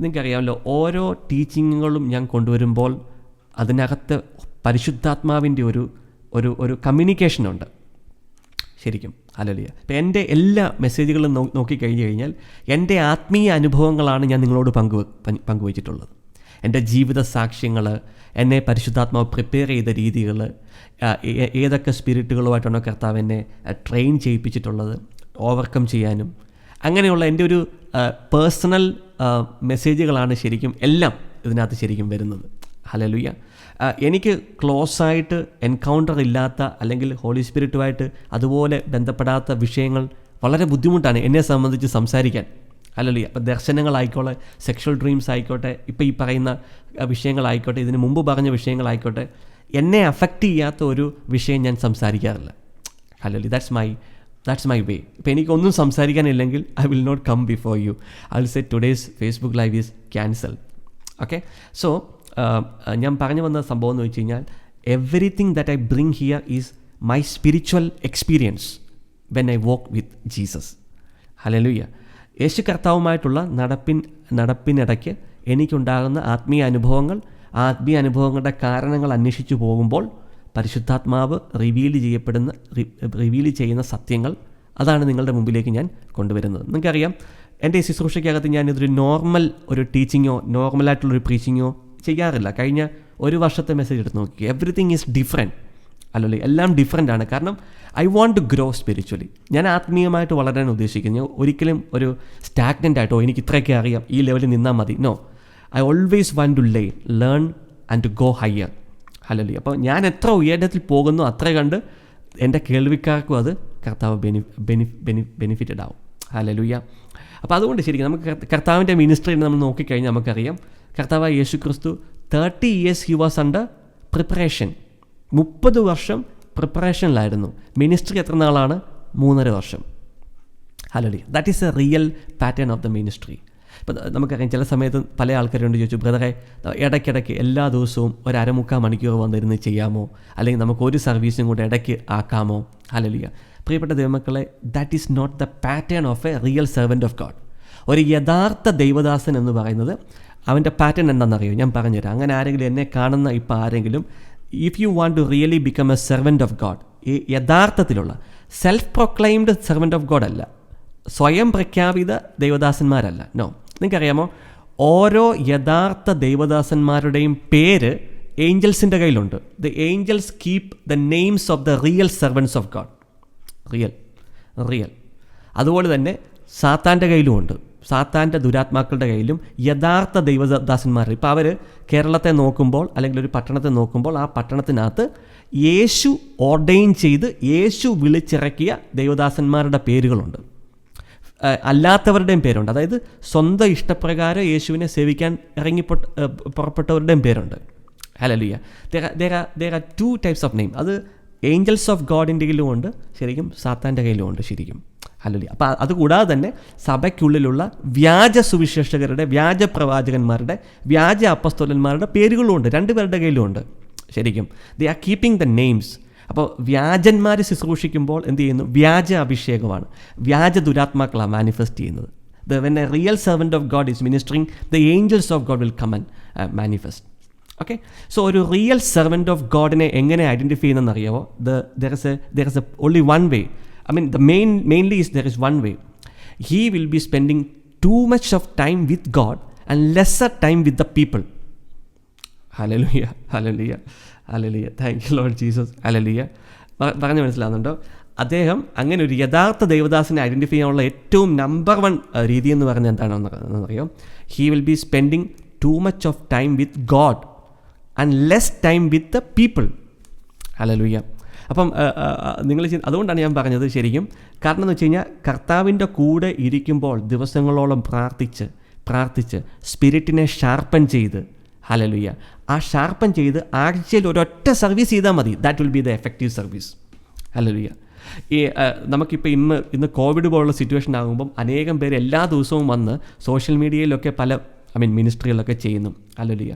നിങ്ങൾക്കറിയാമല്ലോ, ഓരോ ടീച്ചിങ്ങുകളും ഞാൻ കൊണ്ടുവരുമ്പോൾ അതിനകത്ത് പരിശുദ്ധാത്മാവിൻ്റെ ഒരു കമ്മ്യൂണിക്കേഷനുണ്ട് ശരിക്കും. ഹല്ലേലൂയ. ഇപ്പോൾ എൻ്റെ എല്ലാ മെസ്സേജുകളും നോക്കിക്കഴിഞ്ഞ് കഴിഞ്ഞാൽ എൻ്റെ ആത്മീയ അനുഭവങ്ങളാണ് ഞാൻ നിങ്ങളോട് പങ്കുവച്ചിട്ടുള്ളത്. എൻ്റെ ജീവിത സാക്ഷ്യങ്ങൾ, എന്നെ പരിശുദ്ധാത്മാവ് പ്രിപ്പയർ ചെയ്ത രീതികൾ, ഏതൊക്കെ സ്പിരിറ്റുകളുമായിട്ടാണോ കർത്താവ് എന്നെ ട്രെയിൻ ചെയ്യിപ്പിച്ചിട്ടുള്ളത് ഓവർകം ചെയ്യാനും, അങ്ങനെയുള്ള എൻ്റെ ഒരു പേഴ്സണൽ മെസ്സേജുകളാണ് ശരിക്കും എല്ലാം ഇതിനകത്ത് ശരിക്കും വരുന്നത്. ഹല്ലേലൂയ. എനിക്ക് ക്ലോസായിട്ട് എൻകൗണ്ടർ ഇല്ലാത്ത അല്ലെങ്കിൽ ഹോളി സ്പിരിറ്റുമായിട്ട് അതുപോലെ ബന്ധപ്പെടാത്ത വിഷയങ്ങൾ വളരെ ബുദ്ധിമുട്ടാണ് എന്നെ സംബന്ധിച്ച് സംസാരിക്കാൻ. ഹല്ലേലൂയ. അപ്പോൾ ദർശനങ്ങളായിക്കോട്ടെ, സെക്ഷൽ ഡ്രീംസ് ആയിക്കോട്ടെ, ഇപ്പോൾ ഈ പറയുന്ന വിഷയങ്ങളായിക്കോട്ടെ, ഇതിന് മുമ്പ് പറഞ്ഞ വിഷയങ്ങളായിക്കോട്ടെ, എന്നെ അഫക്റ്റ് ചെയ്യാത്ത ഒരു വിഷയം ഞാൻ സംസാരിക്കാറില്ല. ഹല്ലേലൂയ. That's my way. ഇപ്പോൾ എനിക്കൊന്നും സംസാരിക്കാനില്ലെങ്കിൽ I will not come before you. I will say today's Facebook live is cancel. Okay. So ഞാൻ പറഞ്ഞു വന്ന സംഭവം എന്ന് വെച്ച് കഴിഞ്ഞാൽ, everything that I bring here is my spiritual experience when I walk with Jesus. Hallelujah. യേശു കർത്താവുമായിട്ടുള്ള നടപ്പിനിടയ്ക്ക് എനിക്കുണ്ടാകുന്ന ആത്മീയ അനുഭവങ്ങളുടെ കാരണങ്ങൾ അന്വേഷിച്ചു പോകുമ്പോൾ പരിശുദ്ധാത്മാവ് റിവീൽ ചെയ്യുന്ന സത്യങ്ങൾ, അതാണ് നിങ്ങളുടെ മുമ്പിലേക്ക് ഞാൻ കൊണ്ടുവരുന്നത്. നിങ്ങൾക്കറിയാം, എൻ്റെ ഈ ശുശ്രൂഷയ്ക്കകത്ത് ഞാനിതൊരു നോർമൽ ഒരു ടീച്ചിങ്ങോ നോർമലായിട്ടുള്ളൊരു പ്രീച്ചിങ്ങോ ചെയ്യാറില്ല. കഴിഞ്ഞ ഒരു വർഷത്തെ മെസ്സേജ് എടുത്ത് നോക്കി, എവറിത്തിങ് ഈസ് ഡിഫറെൻറ്റ്. അല്ലല്ലോ, എല്ലാം ഡിഫറെൻ്റ് ആണ്. കാരണം I want to grow spiritually. ഞാൻ ആത്മീയമായിട്ട് വളരാൻ ഉദ്ദേശിക്കുന്നു. ഞാൻ ഒരിക്കലും ഒരു സ്റ്റാഗ്നൻ്റ് ആയിട്ടോ എനിക്ക് ഇത്രയൊക്കെ അറിയാം ഈ ലെവലിൽ നിന്നാൽ മതി. No, I always want to learn and to go higher. Hallelujah. അപ്പോൾ ഞാൻ എത്ര ഉയരത്തിൽ പോകുന്നു അത്ര കണ്ട് എൻ്റെ കേൾവിക്കാർക്കും അത് കർത്താവ് ബെനിഫിറ്റഡ് ആവും. ഹല്ലേലൂയ. അപ്പോൾ അതുകൊണ്ട് ശരിക്കും നമുക്ക് കർത്താവിൻ്റെ മിനിസ്ട്രി നമ്മൾ നോക്കിക്കഴിഞ്ഞാൽ നമുക്കറിയാം, കർത്താവായ യേശു ക്രിസ്തു 30 years he was under preparation. 30 വർഷം പ്രിപ്പറേഷനിലായിരുന്നു. മിനിസ്ട്രി എത്ര നാളാണ്? 3.5 വർഷം. Hallelujah. That is A real pattern of the ministry. ഇപ്പം നമുക്കറിയാം, ചില സമയത്ത് പല ആൾക്കാരോട് ചോദിച്ചു, ബ്രദറെ ഇടയ്ക്കിടയ്ക്ക് എല്ലാ ദിവസവും ഒരു 1/4 മണിക്കൂർ വന്നിരുന്ന് ചെയ്യാമോ, അല്ലെങ്കിൽ നമുക്കൊരു സർവീസും കൂടെ ഇടയ്ക്ക് ആക്കാമോ? ഹല്ലേലൂയ. പ്രിയപ്പെട്ട ദൈവമക്കളെ, that is not the pattern of a real servant of God. ഒരു യഥാർത്ഥ ദൈവദാസൻ എന്ന് പറയുന്നത് അവൻ്റെ പാറ്റേൺ എന്താണെന്നറിയോ? ഞാൻ പറഞ്ഞുതരാം. അങ്ങനെ ആരെങ്കിലും എന്നെ കാണുന്ന ഇപ്പോൾ ആരെങ്കിലും, if you want to really become a servant of God, ഈ യഥാർത്ഥത്തിലുള്ള self proclaimed servant of God അല്ല, സ്വയം പ്രഖ്യാപിത ദൈവദാസന്മാരല്ല. നോ. നിങ്ങൾക്കറിയാമോ, ഓരോ യഥാർത്ഥ ദൈവദാസന്മാരുടെയും പേര് ഏഞ്ചൽസിൻ്റെ കയ്യിലുണ്ട്. The angels keep the names of the real servants of God. Real. അതുപോലെ തന്നെ സാത്താൻ്റെ കയ്യിലുമുണ്ട്. സാത്താൻ്റെ ദുരാത്മാക്കളുടെ കയ്യിലും യഥാർത്ഥ ദൈവദാസന്മാർ. ഇപ്പോൾ അവർ കേരളത്തെ നോക്കുമ്പോൾ അല്ലെങ്കിൽ ഒരു പട്ടണത്തെ നോക്കുമ്പോൾ ആ പട്ടണത്തിനകത്ത് യേശു ഓർഡെയിൻ ചെയ്ത് യേശു വിളിച്ചിറക്കിയ ദൈവദാസന്മാരുടെ പേരുകളുണ്ട്. അല്ലാത്തവരുടെയും പേരുണ്ട്. അതായത് സ്വന്തം ഇഷ്ടപ്രകാരം യേശുവിനെ സേവിക്കാൻ പുറപ്പെട്ടവരുടെയും പേരുണ്ട്. Hallelujah. there are 2 types of name. അത് ഏഞ്ചൽസ് ഓഫ് ഗോഡിൻ്റെ കയ്യിലുമുണ്ട്, ശരിക്കും സാത്താൻ്റെ കയ്യിലുമുണ്ട് ശരിക്കും. ഹല്ലേലൂയ. അപ്പോൾ അതുകൂടാതെ തന്നെ സഭയ്ക്കുള്ളിലുള്ള വ്യാജ സുവിശേഷകരുടെ, വ്യാജ പ്രവാചകന്മാരുടെ, വ്യാജ അപ്പസ്തോലന്മാരുടെ പേരുകളുമുണ്ട്. 2 പേരുടെ കയ്യിലുമുണ്ട് ശരിക്കും. They are keeping the names. അപ്പോൾ വ്യാജന്മാർ ശുശ്രൂഷിക്കുമ്പോൾ എന്ത് ചെയ്യുന്നു? വ്യാജ അഭിഷേകമാണ്, വ്യാജ ദുരാത്മാക്കളാണ് മാനിഫെസ്റ്റ് ചെയ്യുന്നത്. When a real servant of God is ministering, the angels of God will come and manifest. Okay. So ഒരു റിയൽ സെർവൻറ്റ് ഓഫ് ഗോഡിനെ എങ്ങനെ ഐഡൻറ്റിഫൈ ചെയ്യുന്നതെന്നറിയാമോ? there is only one way. I mean, mainly is there is one way. He will be spending too much of time with God and lesser time with the people. Hallelujah. Hallelujah. Hallelujah. Thank you Lord Jesus. Hallelujah. പറഞ്ഞു മനസ്സിലാകുന്നുണ്ടോ? അദ്ദേഹം അങ്ങനെ ഒരു യഥാർത്ഥ ദൈവദാസനെ identify ചെയ്യാനുള്ള ഏറ്റവും number 1 രീതി എന്ന് പറഞ്ഞാൽ എന്താണെന്നറിയോ? He will be spending too much of time with God and less time with the people. Hallelujah. അപ്പം നിങ്ങൾ അതുകൊണ്ടാണ് ഞാൻ പറഞ്ഞത് ശരിക്കും. കാരണം എന്ന് വെച്ച് കഴിഞ്ഞാൽ, കർത്താവിൻ്റെ കൂടെ ഇരിക്കുമ്പോൾ ദിവസങ്ങളോളം പ്രാർത്ഥിച്ച് സ്പിരിറ്റിനെ ഷാർപ്പൻ ചെയ്ത്, ഹല്ലേലൂയ, ആ ഷാർപ്പൻ ചെയ്ത് ആഴ്ചയിൽ ഒരൊറ്റ സർവീസ് ചെയ്താൽ മതി. That will be the effective service. Hallelujah. ഈ നമുക്കിപ്പോൾ ഇന്ന് കോവിഡ് പോലുള്ള സിറ്റുവേഷൻ ആകുമ്പം അനേകം പേര് എല്ലാ ദിവസവും വന്ന് സോഷ്യൽ മീഡിയയിലൊക്കെ മിനിസ്ട്രികളൊക്കെ ചെയ്യുന്നു. Hallelujah.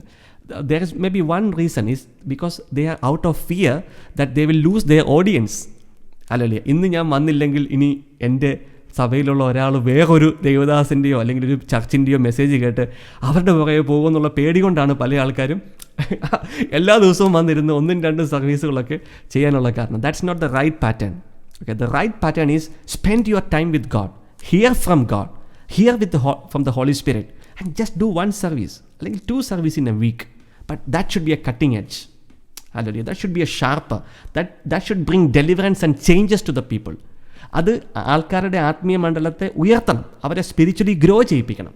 There is maybe one reason is because they are out of fear that they will lose their audience. Hallelujah. ഇന്ന് ഞാൻ വന്നില്ലെങ്കിൽ ഇനി എൻ്റെ സഭയിലുള്ള ഒരാൾ വേറൊരു ദൈവദാസിൻ്റെയോ അല്ലെങ്കിൽ ഒരു ചർച്ചിൻ്റെയോ മെസ്സേജ് കേട്ട് അവരുടെ പുറകെ പോകുമെന്നുള്ള പേടി കൊണ്ടാണ് പല ആൾക്കാരും എല്ലാ ദിവസവും വന്നിരുന്ന് 1-2 സർവീസുകളൊക്കെ ചെയ്യാനുള്ള കാരണം. That's not the right pattern. Okay, the right pattern is spend your time with God, hear from God, hear from the Holy Spirit, and just do 1 service അല്ലെങ്കിൽ 2 service in a week. But that should be a cutting edge. Hallelujah. That should be a sharper. That should bring deliverance and changes to the people. അത് ആൾക്കാരുടെ ആത്മീയ മണ്ഡലത്തെ ഉയർത്തണം, അവരെ spiritually grow ചെയ്യിപ്പിക്കണം.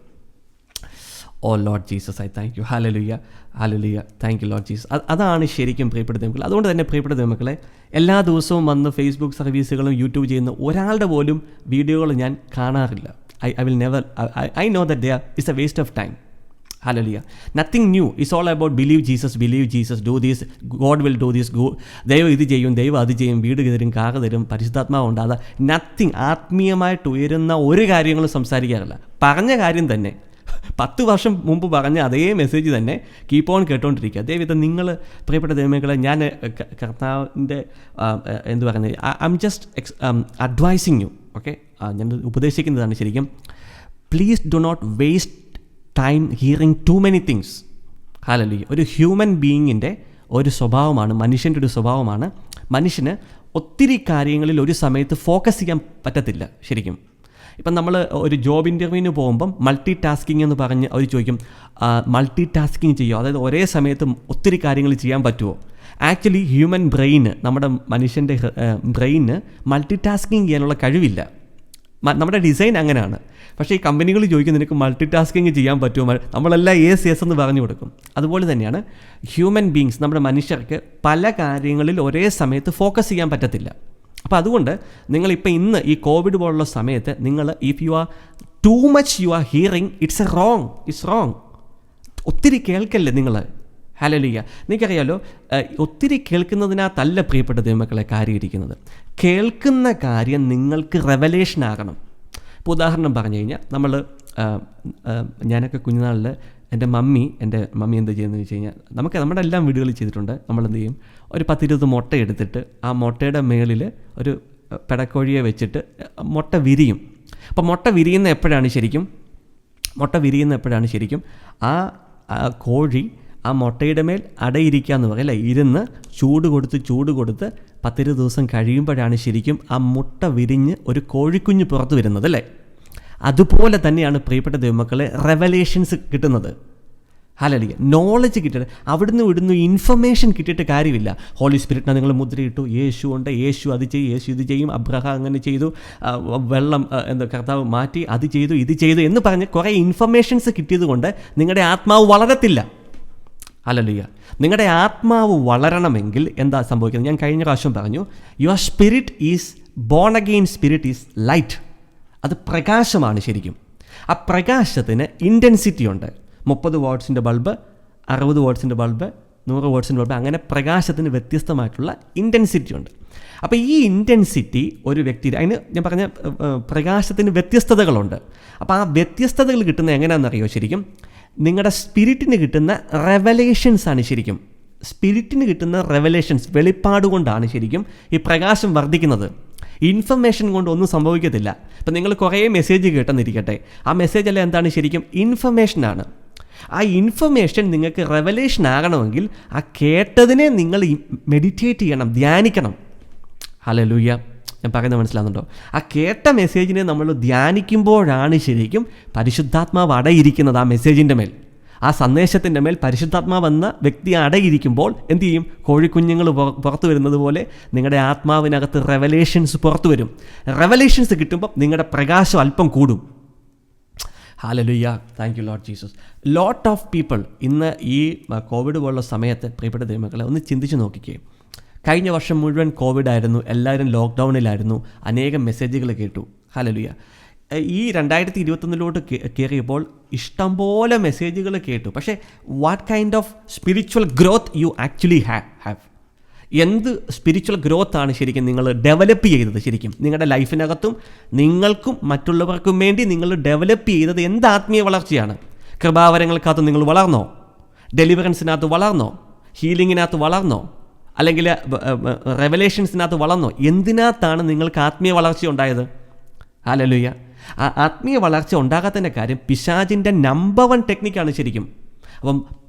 O Lord Jesus, I thank you. Hallelujah, hallelujah, thank you Lord Jesus. അതാണ് ശരിക്കും പ്രിയപ്പെട്ട ദൈവമക്കളെ. അതുകൊണ്ട് തന്നെ പ്രിയപ്പെട്ട ദൈവമക്കളെ, എല്ലാ ദിവസവും വന്ന് ഫേസ്ബുക്ക് സർവീസുകളും യൂട്യൂബ് ചെയ്യുന്ന ഒരാളുടെ പോലും വീഡിയോകൾ ഞാൻ കാണാറില്ല. I will never, I know that it's a waste of time. Hallelujah. Nothing new. It's all about believe Jesus, do this, God will do this, ദൈവം ഇത് ചെയ്യും, ദൈവം അത് ചെയ്യും, വീട് തരും, കാർ തരും, പരിശുദ്ധാത്മാവ് ഉണ്ടാകാതെ നത്തിങ്. ആത്മീയമായിട്ട് ഉയരുന്ന ഒരു കാര്യങ്ങളും സംസാരിക്കാറില്ല. പറഞ്ഞ കാര്യം തന്നെ 10 വർഷം മുമ്പ് പറഞ്ഞ അതേ മെസ്സേജ് തന്നെ കീപ്പ് ഓൺ കേട്ടോണ്ടിരിക്കുക. ദൈവം നിങ്ങൾ പ്രിയപ്പെട്ട ദൈവമക്കളെ, ഞാൻ കർത്താവിൻ്റെ എന്ത് പറയുന്നത്, I'm just advising you. Okay, ഞാൻ ഉപദേശിക്കുന്നതാണ് ശരിക്കും. Please do not waste time hearing too many things. Hallelujah. ഒരു ഹ്യൂമൻ ബീയിങ്ങിൻ്റെ ഒരു സ്വഭാവമാണ്, മനുഷ്യൻ്റെ ഒരു സ്വഭാവമാണ്, മനുഷ്യന് ഒത്തിരി കാര്യങ്ങളിൽ ഒരു സമയത്ത് ഫോക്കസ് ചെയ്യാൻ പറ്റത്തില്ല ശരിക്കും. ഇപ്പം നമ്മൾ ഒരു ജോബ് ഇൻ്റർവ്യൂവിന് പോകുമ്പം മൾട്ടി ടാസ്കിങ് എന്ന് പറഞ്ഞ് അവർ ചോദിക്കും, മൾട്ടി ടാസ്കിങ് ചെയ്യുമോ, അതായത് ഒരേ സമയത്ത് ഒത്തിരി കാര്യങ്ങൾ ചെയ്യാൻ പറ്റുമോ? ആക്ച്വലി ഹ്യൂമൻ ബ്രെയിന്, നമ്മുടെ മനുഷ്യൻ്റെ ബ്രെയിന് മൾട്ടി ടാസ്കിങ് ചെയ്യാനുള്ള കഴിവില്ല. നമ്മുടെ ഡിസൈൻ അങ്ങനെയാണ്. പക്ഷേ ഈ കമ്പനികൾ ചോദിക്കും നിനക്ക് മൾട്ടി ടാസ്കിങ് ചെയ്യാൻ പറ്റുമോ, നമ്മളെല്ലാം യെസ് എന്ന് പറഞ്ഞു കൊടുക്കും. അതുപോലെ തന്നെയാണ് ഹ്യൂമൻ ബീങ്സ്, നമ്മുടെ മനുഷ്യർക്ക് പല കാര്യങ്ങളിൽ ഒരേ സമയത്ത് ഫോക്കസ് ചെയ്യാൻ പറ്റത്തില്ല. അപ്പോൾ അതുകൊണ്ട് നിങ്ങളിപ്പോൾ ഇന്ന് ഈ കോവിഡ് പോലുള്ള സമയത്ത് നിങ്ങൾ if you are too much you are hearing, it's wrong. ഒത്തിരി കേൾക്കല്ലേ നിങ്ങൾ. ഹല്ലേലൂയ. നിങ്ങൾക്കറിയാലോ, ഒത്തിരി കേൾക്കുന്നതിനകത്തല്ല പ്രിയപ്പെട്ട ദൈവമക്കളെ കാര്യം ഇരിക്കുന്നത്. കേൾക്കുന്ന കാര്യം നിങ്ങൾക്ക് റെവലേഷൻ ആകണം. ഇപ്പോൾ ഉദാഹരണം പറഞ്ഞു കഴിഞ്ഞാൽ, ഞാനൊക്കെ കുഞ്ഞുനാളിൽ എൻ്റെ മമ്മി എന്ത് ചെയ്യുന്നതെന്ന് വെച്ച് കഴിഞ്ഞാൽ, നമ്മുടെ എല്ലാം വീടുകളിൽ ചെയ്തിട്ടുണ്ട്. നമ്മളെന്ത് ചെയ്യും, ഒരു 10-20 മുട്ട എടുത്തിട്ട് ആ മുട്ടയുടെ മേളിൽ ഒരു പെടക്കോഴിയെ വെച്ചിട്ട് മുട്ട വിരിയും. അപ്പോൾ മുട്ട വിരിയുന്ന എപ്പോഴാണ് ശരിക്കും ആ കോഴി ആ മുട്ടയുടെ മേൽ അടയിരിക്കുക എന്ന് പറയും അല്ലേ, ഇരുന്ന് ചൂട് കൊടുത്ത് 10 ദിവസം കഴിയുമ്പോഴാണ് ശരിക്കും ആ മുട്ട വിരിഞ്ഞ് ഒരു കോഴിക്കുഞ്ഞ് പുറത്ത് വരുന്നത് അല്ലേ. അതുപോലെ തന്നെയാണ് പ്രിയപ്പെട്ട ദൈവമക്കളെ റെവലേഷൻസ് കിട്ടുന്നത്. ഹല്ലേലൂയ. നോളജ് കിട്ടിയിട്ട് അവിടുന്ന് ഇൻഫർമേഷൻ കിട്ടിയിട്ട് കാര്യമില്ല. ഹോളി സ്പിരിറ്റിനെ നിങ്ങൾ മുദ്രയിട്ടു, യേശു ഉണ്ട്, യേശു അത് ചെയ്യും, യേശു ഇത് ചെയ്യും, അബ്രഹാം അങ്ങനെ ചെയ്തു, വെള്ളം കർത്താവ് മാറ്റി, അത് ചെയ്തു, ഇത് ചെയ്തു എന്ന് പറഞ്ഞ് കുറേ ഇൻഫർമേഷൻസ് കിട്ടിയത് കൊണ്ട് നിങ്ങളുടെ ആത്മാവ് വളരത്തില്ല. ഹല്ലേലൂയ. നിങ്ങളുടെ ആത്മാവ് വളരണമെങ്കിൽ എന്താ സംഭവിക്കുന്നത്? ഞാൻ കഴിഞ്ഞ പ്രാവശ്യം പറഞ്ഞു, your spirit is born again, spirit is light. അത് പ്രകാശമാണ് ശരിക്കും. ആ പ്രകാശത്തിന് ഇൻറ്റൻസിറ്റി ഉണ്ട്. 30 വാട്ട്സിൻ്റെ ബൾബ്, 60 വാട്ട്സിൻ്റെ ബൾബ്, 100 വാട്ട്സിൻ്റെ ബൾബ്, അങ്ങനെ പ്രകാശത്തിന് വ്യത്യസ്തമായിട്ടുള്ള ഇൻറ്റൻസിറ്റി ഉണ്ട്. അപ്പോൾ ഈ ഇൻറ്റൻസിറ്റി ഒരു വ്യക്തി, അതിന് ഞാൻ പറഞ്ഞ പ്രകാശത്തിന് വ്യത്യസ്തതകളുണ്ട്. അപ്പോൾ ആ വ്യത്യസ്തതകൾ കിട്ടുന്നത് എങ്ങനെയാണെന്നറിയോ? ശരിക്കും നിങ്ങളുടെ സ്പിരിറ്റിന് കിട്ടുന്ന റെവലേഷൻസ് ആണ് ശരിക്കും. സ്പിരിറ്റിന് കിട്ടുന്ന റെവലേഷൻസ്, വെളിപ്പാട് കൊണ്ടാണ് ശരിക്കും ഈ പ്രകാശം വർദ്ധിക്കുന്നത്. ഇൻഫർമേഷൻ കൊണ്ട് ഒന്നും സംഭവിക്കത്തില്ല. ഇപ്പം നിങ്ങൾ കുറേ മെസ്സേജ് കേട്ടെന്നിരിക്കട്ടെ, ആ മെസ്സേജ് അല്ല എന്താണ് ശരിക്കും? ഇൻഫർമേഷനാണ്. ആ ഇൻഫർമേഷൻ നിങ്ങൾക്ക് റെവലേഷൻ ആകണമെങ്കിൽ ആ കേട്ടതിനെ നിങ്ങൾ മെഡിറ്റേറ്റ് ചെയ്യണം, ധ്യാനിക്കണം. ഹല്ലേലൂയ. ഞാൻ പറയുന്നത് മനസ്സിലാകുന്നുണ്ടോ? ആ കേട്ട മെസ്സേജിനെ നമ്മൾ ധ്യാനിക്കുമ്പോഴാണ് ശരിക്കും പരിശുദ്ധാത്മാവ് അടയിരിക്കുന്നത് ആ മെസ്സേജിൻ്റെ മേൽ. ആ സന്ദേശത്തിൻ്റെ മേൽ പരിശുദ്ധാത്മാവ് എന്ന വ്യക്തി അടയിരിക്കുമ്പോൾ എന്തു ചെയ്യും? കോഴിക്കുഞ്ഞുങ്ങൾ പുറത്തു വരുന്നത് പോലെ നിങ്ങളുടെ ആത്മാവിനകത്ത് റെവലേഷൻസ് പുറത്തു വരും. റെവലേഷൻസ് കിട്ടുമ്പോൾ നിങ്ങളുടെ പ്രകാശം അല്പം കൂടും. Hallelujah. Thank you Lord Jesus. Lot of people ഇന്ന് ഈ കോവിഡ് പോലുള്ള സമയത്ത് പ്രിയപ്പെട്ട ദൈവമക്കളെ ഒന്ന് ചിന്തിച്ച് നോക്കിക്കേ. കഴിഞ്ഞ വർഷം മുഴുവൻ കോവിഡായിരുന്നു, എല്ലാവരും ലോക്ക്ഡൗണിലായിരുന്നു, അനേകം മെസ്സേജുകൾ കേട്ടു. ഹല്ലേലൂയ. ഈ 2021 കയറിയപ്പോൾ ഇഷ്ടംപോലെ മെസ്സേജുകൾ കേട്ടു. പക്ഷേ what kind of spiritual growth you actually have? എന്ത് സ്പിരിച്വൽ ഗ്രോത്താണ് ശരിക്കും നിങ്ങൾ ഡെവലപ്പ് ചെയ്തത്? ശരിക്കും നിങ്ങളുടെ ലൈഫിനകത്തും നിങ്ങൾക്കും മറ്റുള്ളവർക്കും വേണ്ടി നിങ്ങൾ ഡെവലപ്പ് ചെയ്തത് എന്ത് ആത്മീയ വളർച്ചയാണ്? കൃപാവരങ്ങൾക്കകത്ത് നിങ്ങൾ വളർന്നോ? ഡെലിവറൻസിനകത്ത് വളർന്നോ? ഹീലിങ്ങിനകത്ത് വളർന്നോ? അല്ലെങ്കിൽ റെവലേഷൻസിനകത്ത് വളർന്നോ? എന്തിനകത്താണ് നിങ്ങൾക്ക് ആത്മീയ വളർച്ച ഉണ്ടായത്? ഹല്ലേലൂയ. ആത്മീയ വളർച്ച ഉണ്ടാകാത്തതിൻ്റെ കാര്യം പിശാചിൻ്റെ നമ്പർ 1 ടെക്നിക്കാണ് ശരിക്കും. അപ്പം